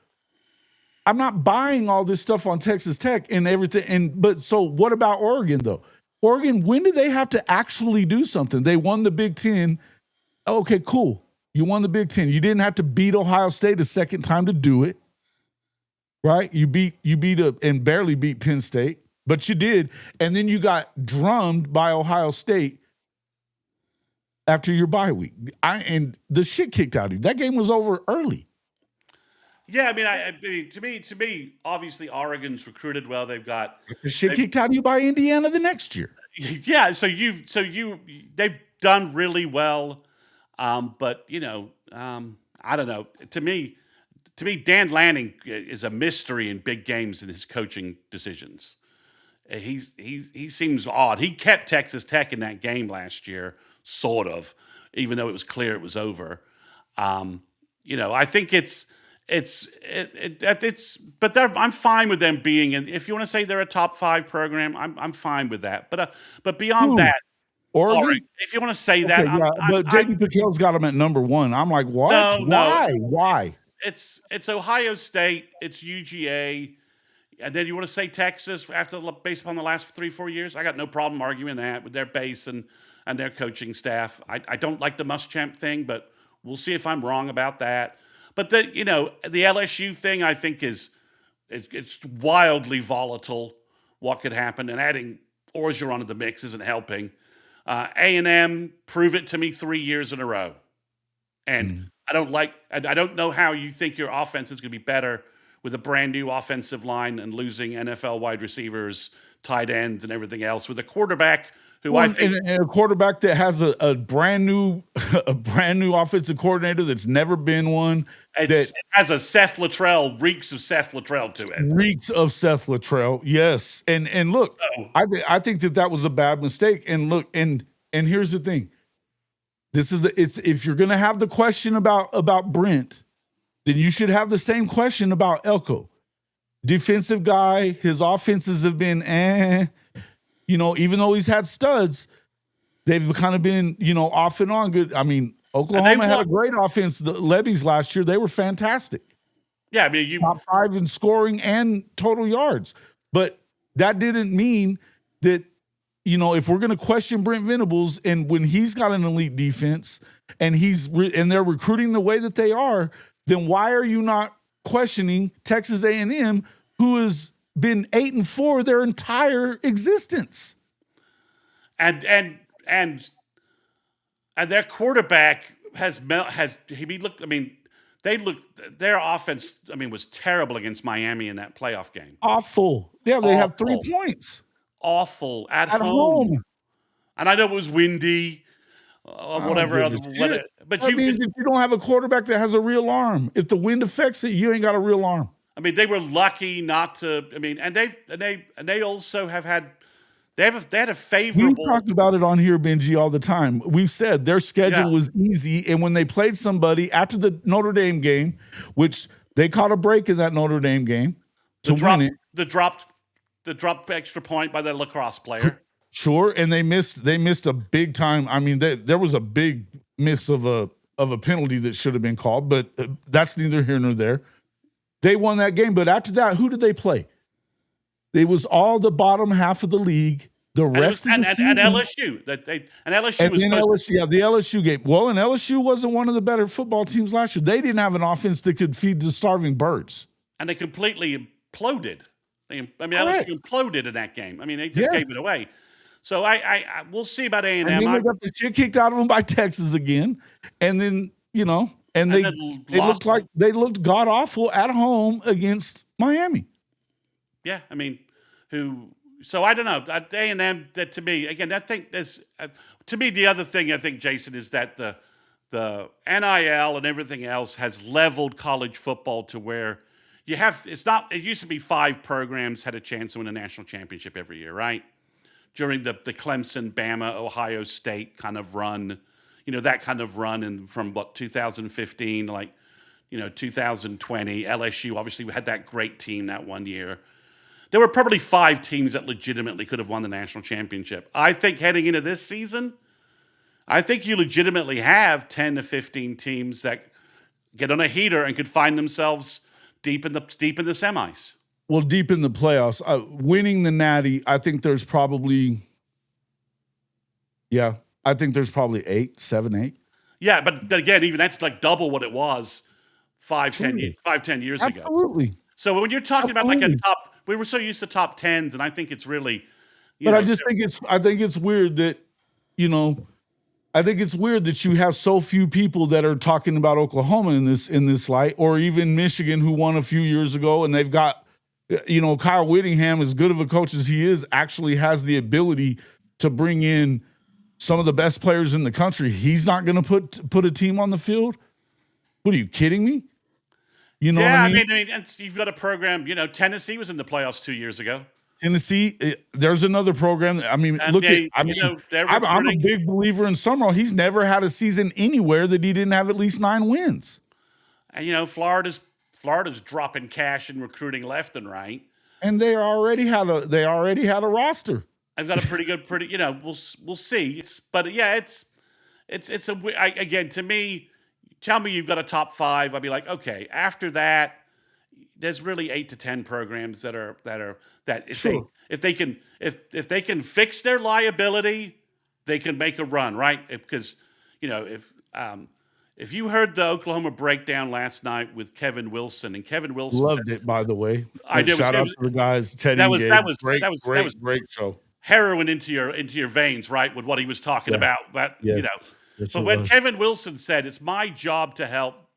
I'm not buying all this stuff on Texas Tech and everything. But so what about Oregon, though? Oregon, when did they have to actually do something? They won the Big 10. Okay, cool. You won the Big 10. You didn't have to beat Ohio State a second time to do it. Right? You beat and barely beat Penn State, but you did. And then you got drummed by Ohio State after your bye week. And the shit kicked out of you. That game was over early.
Yeah, I mean, to me, obviously Oregon's recruited well. They've got
the shit kicked out of you by Indiana the next year.
Yeah, they've done really well. But I don't know. To me, Dan Lanning is a mystery in big games in his coaching decisions. He seems odd. He kept Texas Tech in that game last year, sort of, even though it was clear it was over. I think but I'm fine with them being in. If you want to say they're a top 5 program, I'm fine with that. But beyond that,
Oregon?
if you want to say that,
but J.D. PicKell's got them at number 1. I'm like, what? Why?
It's Ohio State, it's UGA, and then you want to say Texas based upon the last 3-4 years. I got no problem arguing that with their base and their coaching staff. I don't like the Muschamp thing, but we'll see if I'm wrong about that. But the LSU thing I think it's wildly volatile. What could happen, and adding Orgeron to the mix isn't helping. A&M prove it to me 3 years in a row, and I don't know how you think your offense is going to be better with a brand new offensive line and losing NFL wide receivers, tight ends, and everything else with a quarterback who I think
and a quarterback that has a brand new offensive coordinator that's never been one.
it has a Seth Luttrell, reeks of Seth Luttrell to it.
Reeks of Seth Luttrell, yes. And look, I think that was a bad mistake. And look, and here's the thing: it's if you're going to have the question about Brent, then you should have the same question about Elko. Defensive guy, his offenses have been even though he's had studs, they've kind of been, off and on good. I mean, Oklahoma had a great offense. The Levy's last year, they were fantastic.
Yeah, I mean,
top 5 in scoring and total yards. But that didn't mean that, if we're going to question Brent Venables and when he's got an elite defense and and they're recruiting the way that they are, then why are you not questioning Texas A&M, who has been 8-4 their entire existence?
And their quarterback their offense was terrible against Miami in that playoff game.
Awful. Yeah, they have 3 points.
Awful at home. And I know it was windy, whatever other. But
that means if you don't have a quarterback that has a real arm, if the wind affects it, you ain't got a real arm.
I mean, they were lucky not to. I mean, and they also have had. They had a favorable.
We talk about it on here, Benji, all the time. We've said their schedule was easy, and when they played somebody after the Notre Dame game, which they caught a break in that Notre Dame game to win it.
The dropped extra point by the lacrosse player.
Sure, and they missed a big time. I mean, there was a big miss of a penalty that should have been called, but that's neither here nor there. They won that game, but after that, who did they play? It was all the bottom half of the league. The rest of the season,
LSU. The
LSU game. Well, and LSU wasn't one of the better football teams last year. They didn't have an offense that could feed the starving birds,
and they completely imploded. LSU imploded in that game. I mean, they just gave it away. So we'll see about A&M.
And then they got the shit kicked out of them by Texas again, and then they looked god awful at home against Miami.
Yeah, I mean, So I don't know. A&M, that to me, again, I think there's to me the other thing I think, Jason, is that the NIL and everything else has leveled college football to where you have. It used to be 5 programs had a chance to win a national championship every year, right? During the Clemson, Bama, Ohio State kind of run, that kind of run, and from 2015, 2020, LSU obviously had that great team that one year. There were probably 5 teams that legitimately could have won the national championship. I think heading into this season, I think you legitimately have 10 to 15 teams that get on a heater and could find themselves deep in the semis.
Well, deep in the playoffs, winning the Natty, I think there's probably 8, 7, 8.
Yeah, but again, even that's like double what it was 10 years ago.
Absolutely.
So when you're talking about like a top, we were so used to top 10s, and I think it's really.
I think it's weird that, I think it's weird that you have so few people that are talking about Oklahoma in this light, or even Michigan, who won a few years ago, and they've got. Kyle Whittingham, as good of a coach as he is, actually has the ability to bring in some of the best players in the country. He's not going to put a team on the field. What are you kidding me? What I mean?
You've got a program. Tennessee was in the playoffs 2 years ago.
Tennessee, there's another program. I'm a big believer in Summerall. He's never had a season anywhere that he didn't have at least 9 wins.
And Florida's dropping cash and recruiting left and right,
and they already had a roster.
I've got a we'll see. Again, to me, tell me you've got a top 5. I'd be like, okay. After that, there's really 8 to 10 programs if they can fix their liability, they can make a run, right? Because if If you heard the Oklahoma breakdown last night with Kevin Wilson, and Kevin Wilson said,
Loved it, by the way.
I know
Shout out to the guys, Teddy
that
and
was
Gabe.
that was
Great,
that was that
great,
was
great show.
heroin into your veins, right? With what he was talking
Yeah.
about, that
Yeah.
you know.
Yes,
But
it
when
was.
Kevin Wilson said, "It's my job to help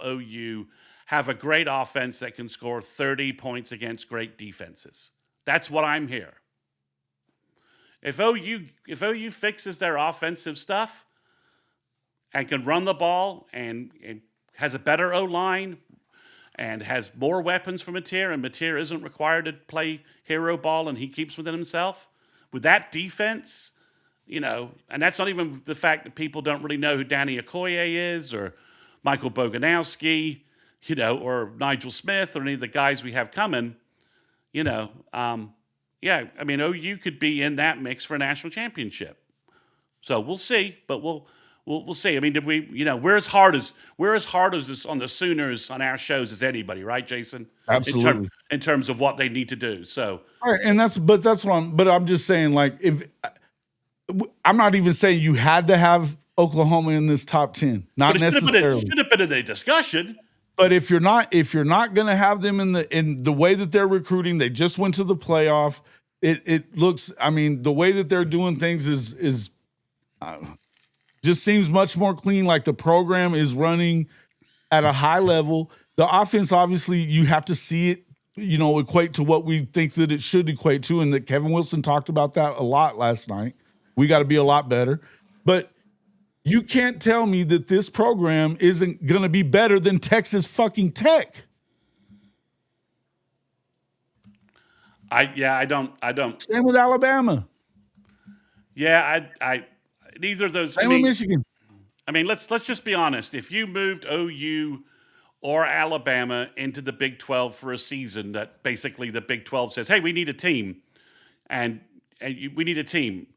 OU have a great offense that can score 30 points against great defenses," that's what I'm here. If OU fixes their offensive stuff and can run the ball and has a better O line and has more weapons for Mateer, and Mateer isn't required to play hero ball and he keeps within himself, with that defense, and that's not even the fact that people don't really know who Danny Okoye is or Michael Boganowski, or Nigel Smith or any of the guys we have coming, yeah, I mean, OU could be in that mix for a national championship. So we'll see, but we'll see. I mean, we're as hard as this on the Sooners on our shows as anybody, right, Jason?
Absolutely.
In terms of what they need to do. So,
all right, and that's what I'm just saying, like, if I'm not even saying you had to have Oklahoma in this top 10, not necessarily.
It should have been in the discussion.
But if you're not going to have them in the way that they're recruiting, they just went to the playoff. It looks, I mean, the way that they're doing things is just seems much more clean. Like the program is running at a high level. The offense, obviously, you have to see it, equate to what we think that it should equate to, and that Kevin Wilson talked about that a lot last night. We got to be a lot better, but you can't tell me that this program isn't going to be better than Texas fucking Tech.
I don't.
Same with Alabama.
Yeah, neither of those.
Same with Michigan.
I mean, let's just be honest. If you moved OU or Alabama into the Big 12 for a season, that basically the Big 12 says, "Hey, we need a team," and we need a team.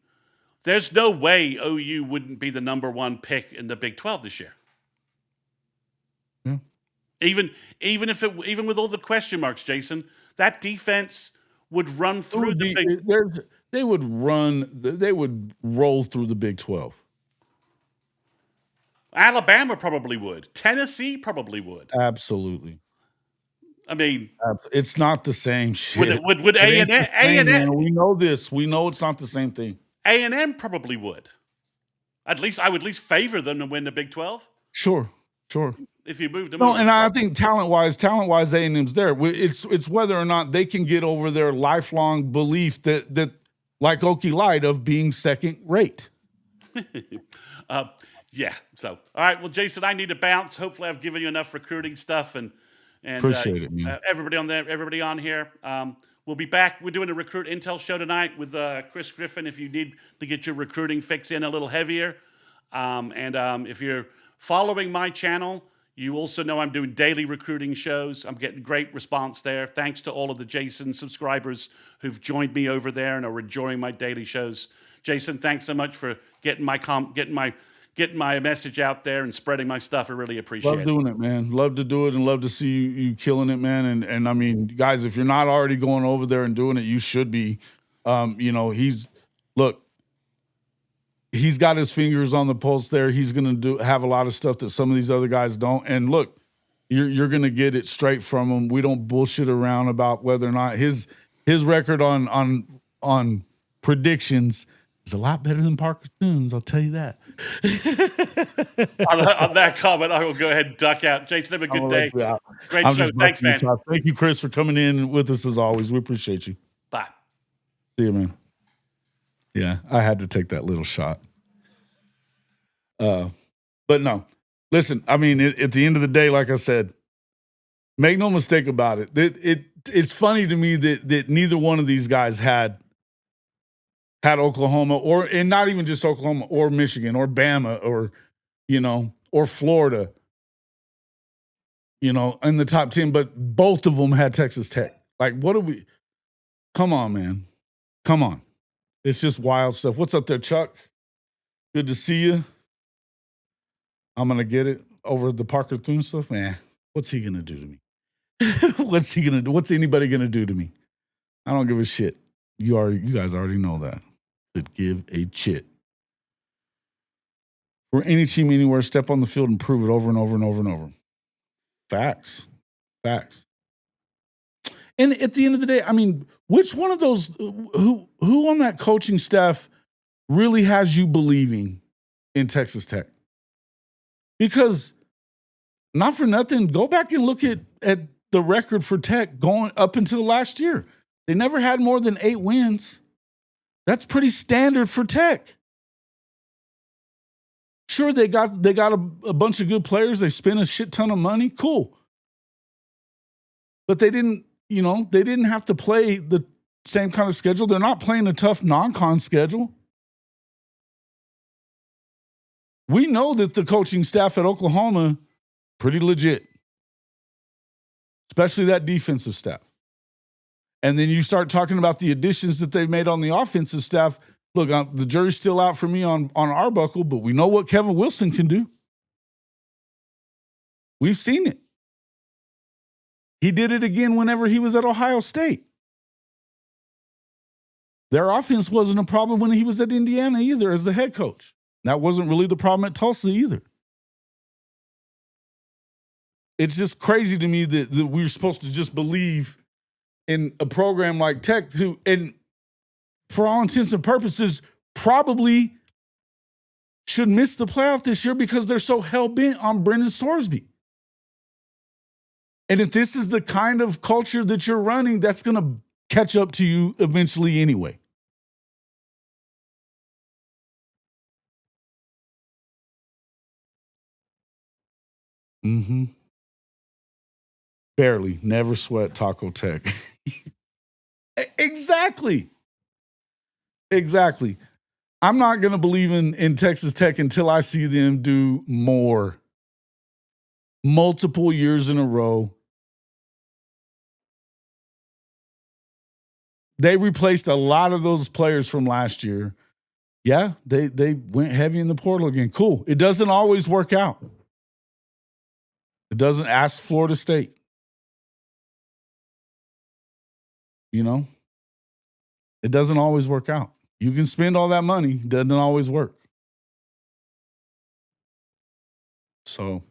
There's no way OU wouldn't be the number one pick in the Big 12 this year.
Yeah.
Even with all the question marks, Jason, that defense would run through
they would roll through the Big 12.
Alabama probably would. Tennessee probably would.
Absolutely.
I mean,
it's not the same shit.
Would A&M?
We know this. We know it's not the same thing.
A&M probably would. I would at least favor them to win the Big 12.
Sure.
If you moved them
No,
over.
and I think talent-wise, A&M's there. It's whether or not they can get over their lifelong belief that like Okie Light, of being second rate.
Yeah. So, all right. Well, Jason, I need to bounce. Hopefully, I've given you enough recruiting stuff and
appreciate it, man.
Everybody on here. We'll be back. We're doing a recruit intel show tonight with Chris Griffin. If you need to get your recruiting fix in a little heavier, if you're following my channel, you also know I'm doing daily recruiting shows. I'm getting great response there. Thanks to all of the Jason subscribers who've joined me over there and are enjoying my daily shows. Jason, thanks so much for getting my message out there and spreading my stuff. I really appreciate it.
Love doing it, man. Love to do it and love to see you killing it, man. And I mean, guys, if you're not already going over there and doing it, you should be. He's got his fingers on the pulse there. He's going to have a lot of stuff that some of these other guys don't. And look, you're going to get it straight from him. We don't bullshit around about whether or not his record on predictions is a lot better than Parker Thune's. I'll tell you that.
on that comment, I will go ahead and duck out. Jason, have a good day. Great show. Thanks, man.
Thank you, Chris, for coming in with us as always. We appreciate you.
Bye.
See you, man. Yeah, I had to take that little shot. But no, listen, I mean, at the end of the day, like I said, make no mistake about it. It's funny to me that neither one of these guys had Oklahoma, and not even just Oklahoma, or Michigan, or Bama, or Florida, in the top 10, but both of them had Texas Tech. Like, come on, man. Come on. It's just wild stuff. What's up there, Chuck? Good to see you. I'm going to get it over the Parker Thune stuff. Man, what's he going to do to me? What's he going to do? What's anybody going to do to me? I don't give a shit. You guys already know that. Could give a shit. where any team anywhere step on the field and prove it over and over and over and over. Facts. And at the end of the day, I mean, which one of those who on that coaching staff really has you believing in Texas Tech? Because not for nothing, go back and look at the record for Tech going up until last year. They never had more than 8 wins. That's pretty standard for Tech. Sure, they got a bunch of good players. They spent a shit ton of money. Cool. But they didn't have to play the same kind of schedule. They're not playing a tough non-con schedule. We know that the coaching staff at Oklahoma, pretty legit. Especially that defensive staff. And then you start talking about the additions that they've made on the offensive staff. Look, the jury's still out for me on Arbuckle, but we know what Kevin Wilson can do. We've seen it. He did it again whenever he was at Ohio State. Their offense wasn't a problem when he was at Indiana either as the head coach. That wasn't really the problem at Tulsa either. It's just crazy to me that we're supposed to just believe in a program like Tech who, and for all intents and purposes, probably should miss the playoff this year because they're so hell-bent on Brendan Sorsby. And if this is the kind of culture that you're running, that's going to catch up to you eventually anyway. Mm-hmm. Barely. Never sweat Taco Tech. Exactly. I'm not going to believe in Texas Tech until I see them do more. Multiple years in a row. They replaced a lot of those players from last year. Yeah, they went heavy in the portal again. Cool. It doesn't always work out. It doesn't. Ask Florida State. It doesn't always work out. You can spend all that money. It doesn't always work. So,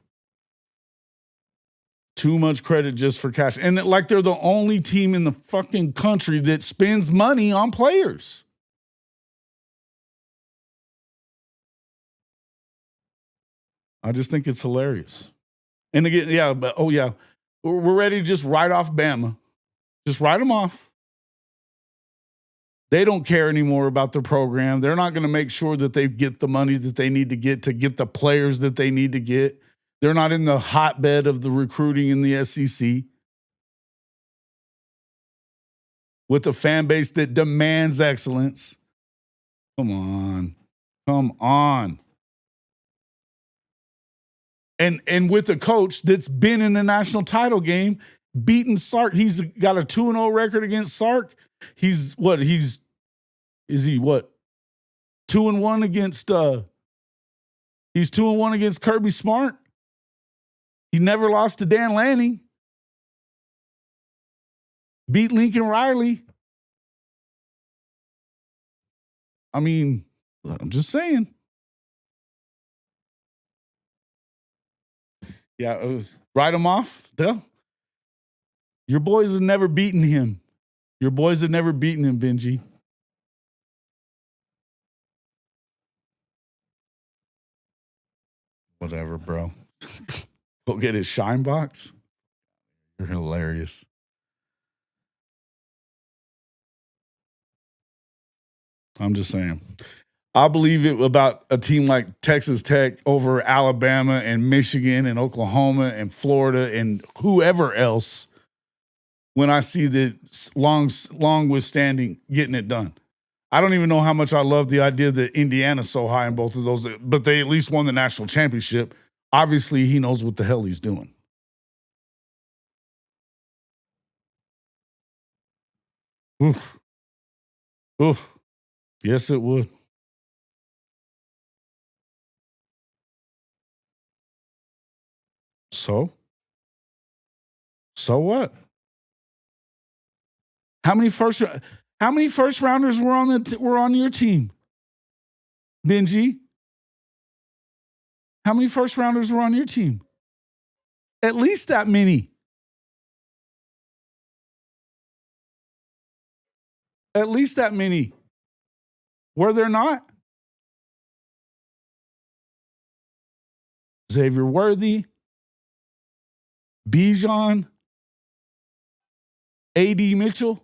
too much credit just for cash. And like they're the only team in the fucking country that spends money on players. I just think it's hilarious. And again, we're ready to just write off Bama. Just write them off. They don't care anymore about their program. They're not going to make sure that they get the money that they need to get the players that they need to get. They're not in the hotbed of the recruiting in the SEC. With a fan base that demands excellence. Come on. And with a coach that's been in the national title game, beaten Sark. He's got a 2-0 record against Sark. He's 2-1 against he's 2-1 against Kirby Smart. He never lost to Dan Lanning. Beat Lincoln Riley. I mean, I'm just saying. Yeah, write him off. Your boys have never beaten him. Benji. Whatever, bro. Go get his shine box. You're hilarious. I'm just saying. I believe it about a team like Texas Tech over Alabama and Michigan and Oklahoma and Florida and whoever else when I see the long withstanding getting it done. I don't even know how much I love the idea that Indiana's so high in both of those, but they at least won the national championship. Obviously, he knows what the hell he's doing. Oof. Yes, it would. So what? How many first rounders were on your team? Benji? How many first rounders were on your team? At least that many. At least that many. Were there not? Xavier Worthy, Bijan, A.D. Mitchell.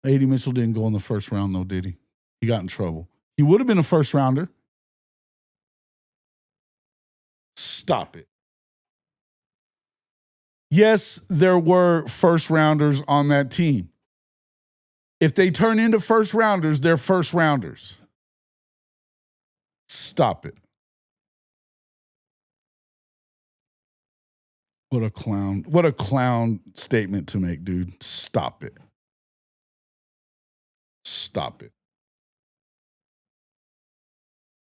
A.D. Mitchell didn't go in the first round, though, did he? He got in trouble. He would have been a first rounder. Stop it. Yes, there were first rounders on that team. If they turn into first rounders, they're first rounders. Stop it. What a clown. What a clown statement to make, dude. Stop it. Stop it.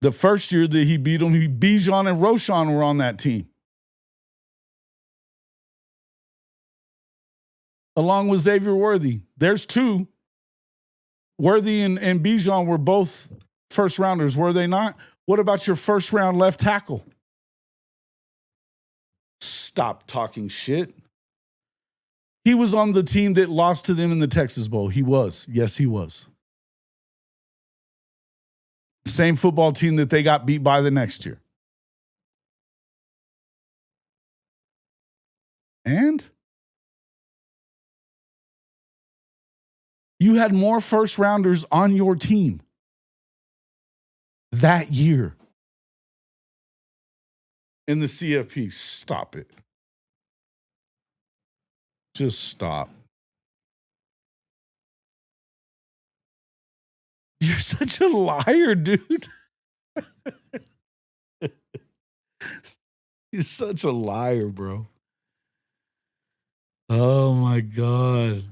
The first year that he beat him, Bijan and Roshan were on that team. Along with Xavier Worthy. There's two. Worthy and Bijan were both first rounders, were they not? What about your first round left tackle? Stop talking shit. He was on the team that lost to them in the Texas Bowl. He was. Yes, he was. Same football team that they got beat by the next year. And you had more first rounders on your team that year in the CFP. Stop it. Just stop. You're such a liar, dude. You're such a liar, bro. Oh my God.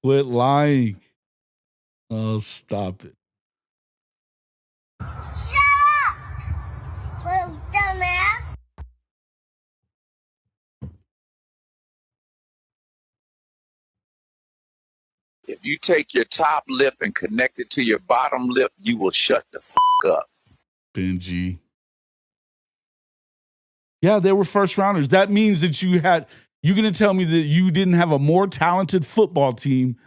Quit lying. Oh, stop it.
Shut up! Little dumbass!
If you take your top lip and connect it to your bottom lip, you will shut the fuck up.
Benji. Yeah, they were first rounders. That means that you're going to tell me that you didn't have a more talented football team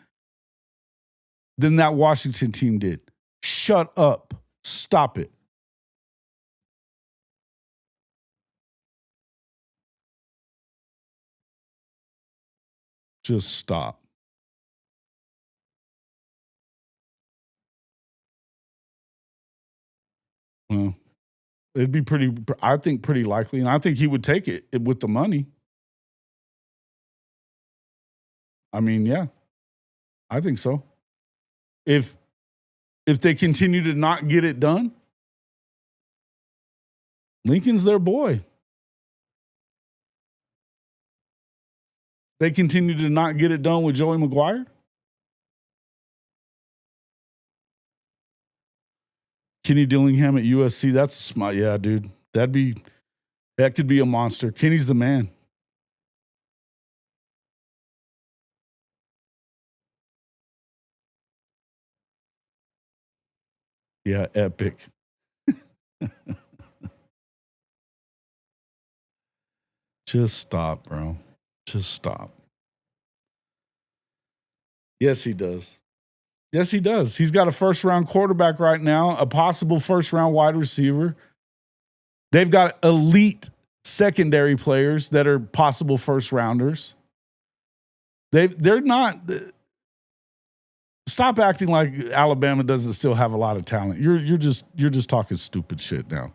than that Washington team did. Shut up. Stop it. Just stop. Well, it'd be pretty likely, and I think he would take it with the money. I mean, yeah, I think so. If they continue to not get it done, Lincoln's their boy. They continue to not get it done with Joey McGuire. Kenny Dillingham at USC. That's smart. Yeah, dude. That could be a monster. Kenny's the man. Yeah, epic. Just stop, bro. Just stop. Yes, he does. Yes, he does. He's got a first-round quarterback right now, a possible first-round wide receiver. They've got elite secondary players that are possible first-rounders. They're not. Stop acting like Alabama doesn't still have a lot of talent. You're just talking stupid shit now.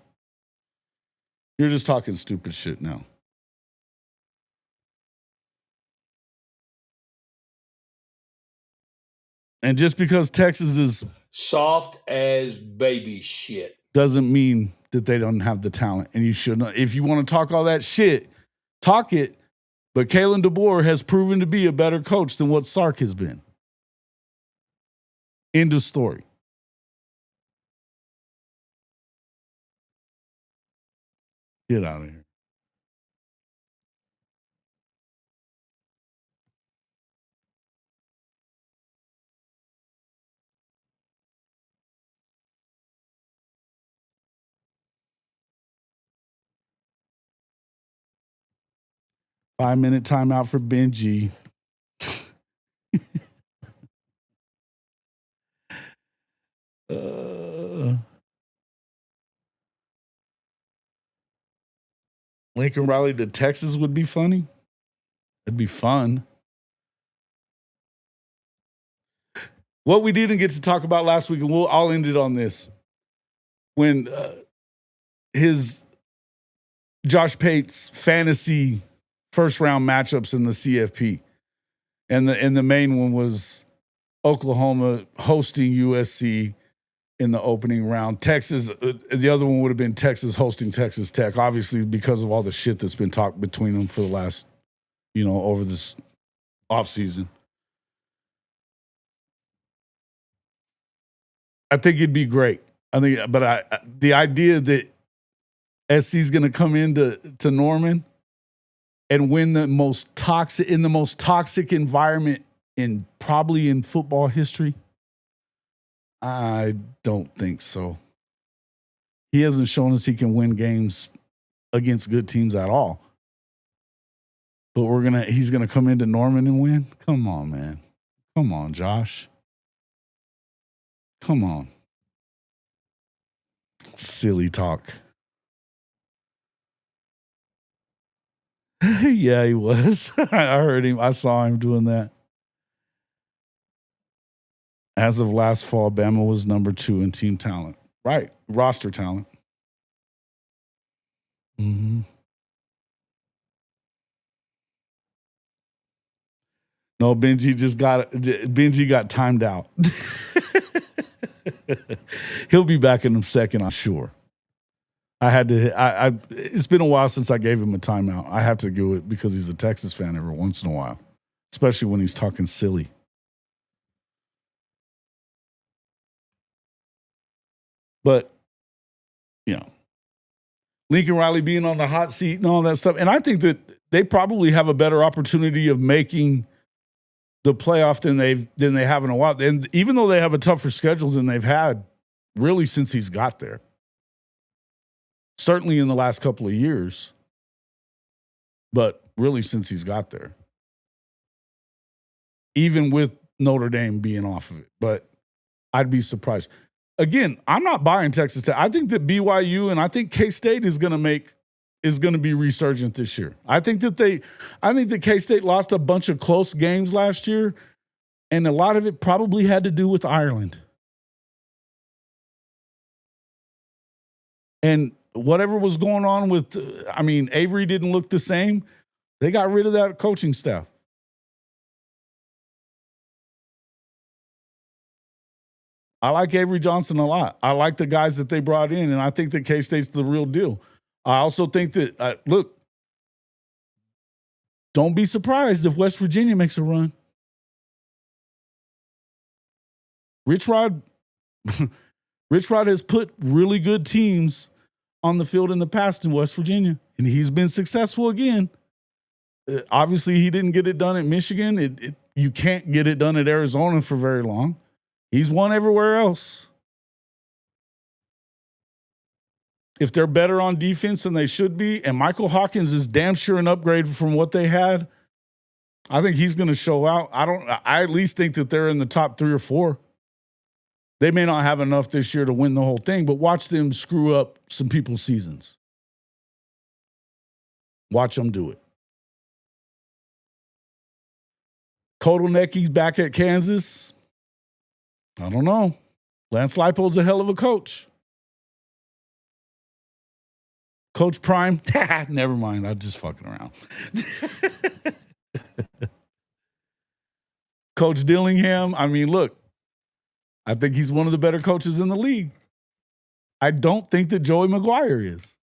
You're just talking stupid shit now. And just because Texas is
soft as baby shit
doesn't mean that they don't have the talent. And you shouldn't. If you want to talk all that shit, talk it. But Kalen DeBoer has proven to be a better coach than what Sark has been. End of story. Get out of here. 5-minute timeout for Benji. Lincoln Riley to Texas would be funny. It'd be fun. What we didn't get to talk about last week, and I'll end it on this. When his Josh Pate's fantasy first round matchups in the CFP, and the main one was Oklahoma hosting USC in the opening round. Texas, the other one would have been Texas hosting Texas Tech, obviously because of all the shit that's been talked between them for the last, over this offseason. I think it'd be great. The idea that SC is going to come into Norman and win the most toxic environment probably in football history, I don't think so. He hasn't shown us he can win games against good teams at all. But he's gonna come into Norman and win? Come on, man. Come on, Josh. Come on. Silly talk. Yeah, he was. I heard him. I saw him doing that. As of last fall, Bama was number 2 in team talent. Right. Roster talent. Mm-hmm. No, Benji got timed out. He'll be back in a second, I'm sure. It's been a while since I gave him a timeout. I have to do it because he's a Texas fan every once in a while, especially when he's talking silly. But, Lincoln Riley being on the hot seat and all that stuff. And I think that they probably have a better opportunity of making the playoff than they have in a while. And even though they have a tougher schedule than they've had really since he's got there. Certainly in the last couple of years, but really since he's got there. Even with Notre Dame being off of it. But I'd be surprised. Again, I'm not buying Texas Tech. I think that BYU and I think K-State is going to be resurgent this year. I think that K-State lost a bunch of close games last year, and a lot of it probably had to do with Ireland. And whatever was going on with, Avery didn't look the same. They got rid of that coaching staff. I like Avery Johnson a lot. I like the guys that they brought in, and I think that K-State's the real deal. I also think that, look, don't be surprised if West Virginia makes a run. Rich Rod has put really good teams on the field in the past in West Virginia, and he's been successful again. Obviously, he didn't get it done at Michigan. You can't get it done at Arizona for very long. He's won everywhere else. If they're better on defense than they should be, and Michael Hawkins is damn sure an upgrade from what they had, I think he's going to show out. I at least think that they're in the top 3 or 4. They may not have enough this year to win the whole thing, but watch them screw up some people's seasons. Watch them do it. Kotelnicki's back at Kansas. I don't know. Lance Leipold's a hell of a coach. Coach Prime, never mind. I'm just fucking around. Coach Dillingham, look, I think he's one of the better coaches in the league. I don't think that Joey McGuire is.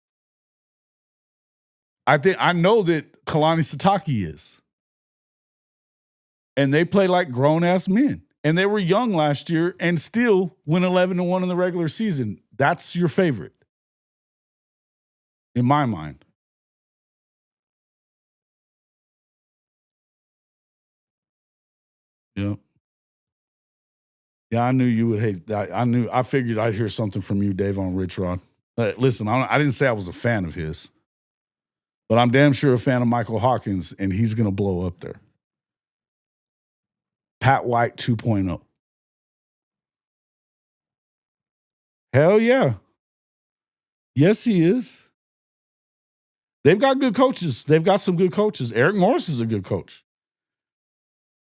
I know that Kalani Sitake is. And they play like grown-ass men. And they were young last year and still went 11-1 in the regular season. That's your favorite. In my mind. Yeah. Yeah, I knew you would hate that. I figured I'd hear something from you, Dave, on Rich Rod. Listen, I didn't say I was a fan of his. But I'm damn sure a fan of Michael Hawkins, and he's going to blow up there. Pat White 2.0. Hell yeah. Yes, he is. They've got good coaches. They've got some good coaches. Eric Morris is a good coach.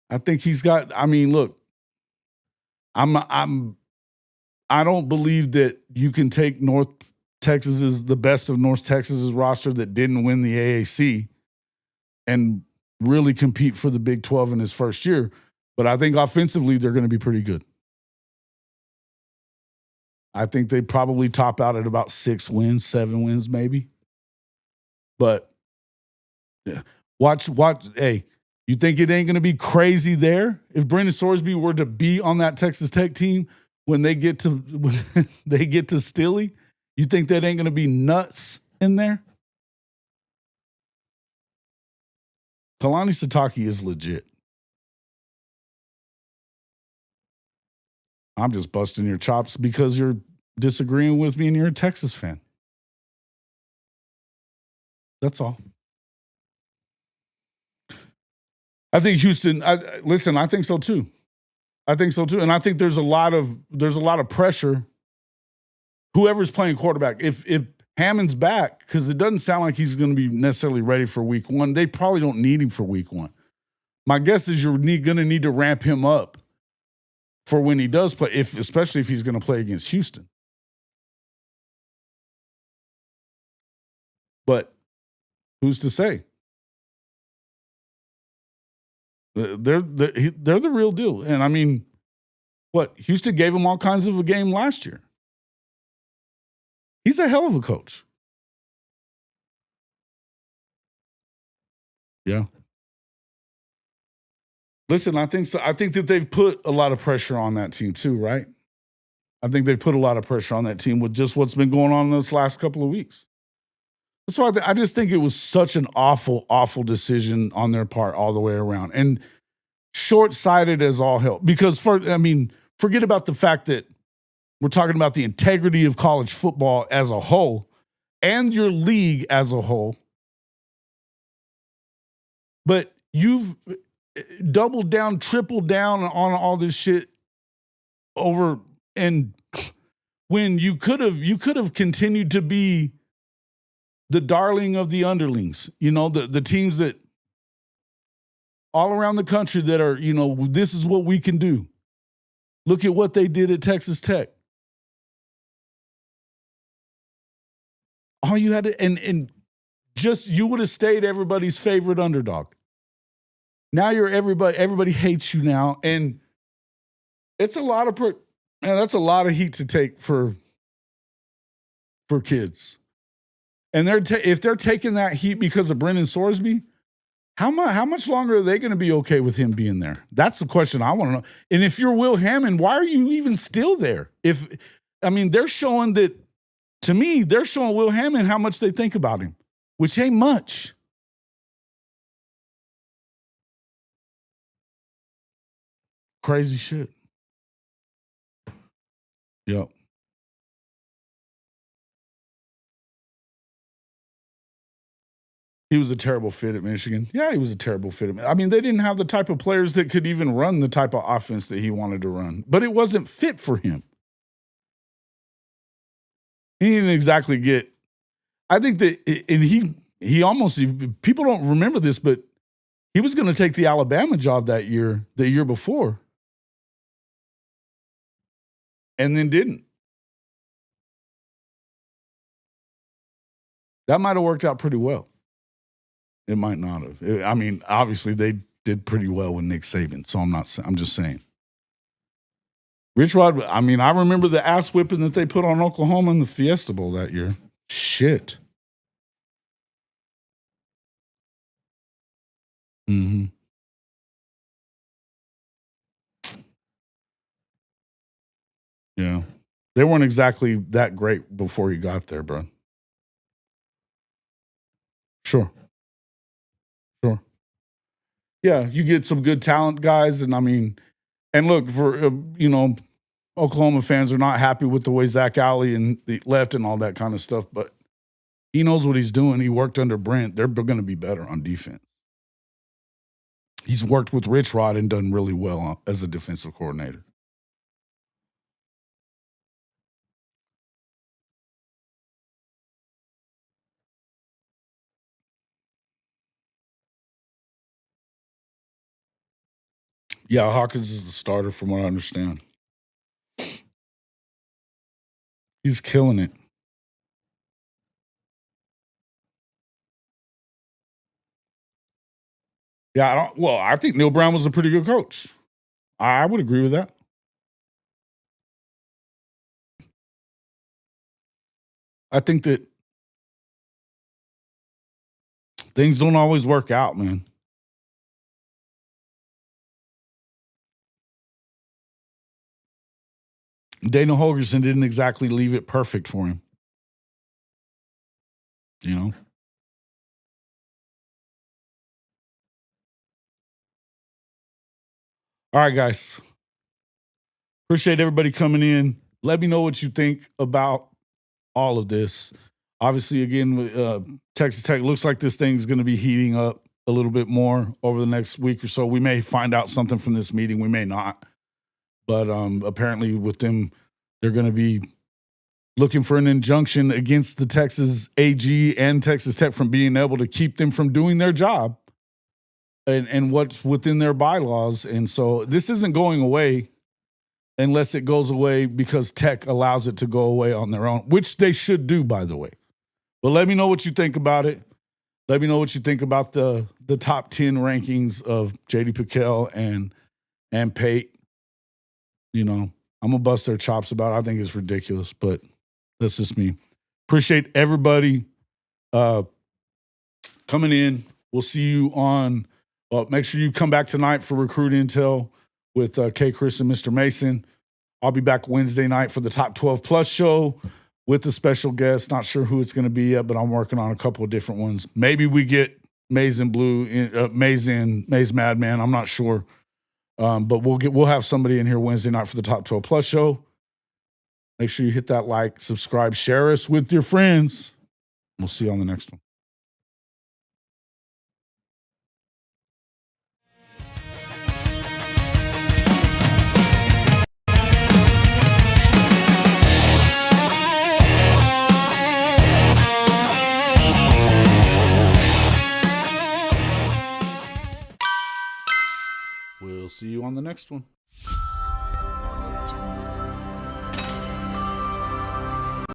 I think he's got, I mean, look, I don't believe that you can take North Texas's, the best of North Texas's roster that didn't win the AAC and really compete for the Big 12 in his first year. But I think offensively, they're going to be pretty good. I think they probably top out at about 6 wins, 7 wins, maybe. But watch. Hey, you think it ain't going to be crazy there? If Brendan Sorsby were to be on that Texas Tech team when they get to Stilley, you think that ain't going to be nuts in there? Kalani Sitake is legit. I'm just busting your chops because you're disagreeing with me and you're a Texas fan. That's all. I think Houston, I think so too. And I think there's a lot of pressure. Whoever's playing quarterback, if Hammond's back, because it doesn't sound like he's going to be necessarily ready for week 1. They probably don't need him for week 1. My guess is you're going to need to ramp him up for when he does play, especially if he's going to play against Houston. But who's to say? They're the real deal. And I mean, Houston gave him all kinds of a game last year. He's a hell of a coach. Yeah. Listen, I think so. I think that they've put a lot of pressure on that team too, right? I think they've put a lot of pressure on that team with just what's been going on in this last couple of weeks. That's why I just think it was such an awful, awful decision on their part all the way around. And short-sighted as all hell. Because, forget about the fact that we're talking about the integrity of college football as a whole and your league as a whole. But you've doubled down, tripled down on all this shit over, and when you could have continued to be the darling of the underlings, the teams that all around the country that are, this is what we can do. Look at what they did at Texas Tech. All you had to, and just, you would have stayed everybody's favorite underdog. Now you're everybody hates you now. And it's a lot of, that's a lot of heat to take for kids. And if they're taking that heat because of Brendan Sorsby, how much longer are they going to be okay with him being there? That's the question I want to know. And if you're Will Hammond, why are you even still there? They're showing that, to me, they're showing Will Hammond how much they think about him, which ain't much. Crazy shit. Yep. He was a terrible fit at Michigan. Yeah, he was a terrible fit. They didn't have the type of players that could even run the type of offense that he wanted to run. But it wasn't fit for him. He didn't exactly get... I think that... And he almost... People don't remember this, but he was going to take the Alabama job the year before. And then didn't. That might have worked out pretty well. It might not have. Obviously they did pretty well with Nick Saban, so I'm just saying. Rich Rod, I remember the ass whipping that they put on Oklahoma in the Fiesta Bowl that year. Shit. Mm-hmm. Yeah. They weren't exactly that great before he got there, bro. Sure. Yeah, you get some good talent guys, and look, for Oklahoma fans are not happy with the way Zach Alley and the left and all that kind of stuff, but He knows what he's doing. He worked under Brent. They're going to be better on defense. He's worked with Rich Rod and done really well as a defensive coordinator. Yeah, Hawkins is the starter from what I understand. He's killing it. Yeah, I think Neil Brown was a pretty good coach. I would agree with that. I think that things don't always work out, man. Dana Holgerson didn't exactly leave it perfect for him. You know? All right, guys. Appreciate everybody coming in. Let me know what you think about all of this. Obviously, again, Texas Tech looks like this thing's going to be heating up a little bit more over the next week or so. We may find out something from this meeting. We may not. But apparently with them, they're going to be looking for an injunction against the Texas AG and Texas Tech from being able to keep them from doing their job and what's within their bylaws. And so this isn't going away unless it goes away because Tech allows it to go away on their own, which they should do, by the way. But let me know what you think about it. Let me know what you think about the top 10 rankings of J.D. PicKell and Pate. You know, I'm going to bust their chops about it. I think it's ridiculous, but that's just me. Appreciate everybody coming in. We'll see you on make sure you come back tonight for Recruit Intel with K. Chris and Mr. Mason. I'll be back Wednesday night for the Top 12 Plus show with a special guest. Not sure who it's going to be yet, but I'm working on a couple of different ones. Maybe we get Maze and Blue, Maze Madman. I'm not sure. But we'll have somebody in here Wednesday night for the Top 12 Plus show. Make sure you hit that like, subscribe, share us with your friends. We'll see you on the next one. We'll see you on the next one.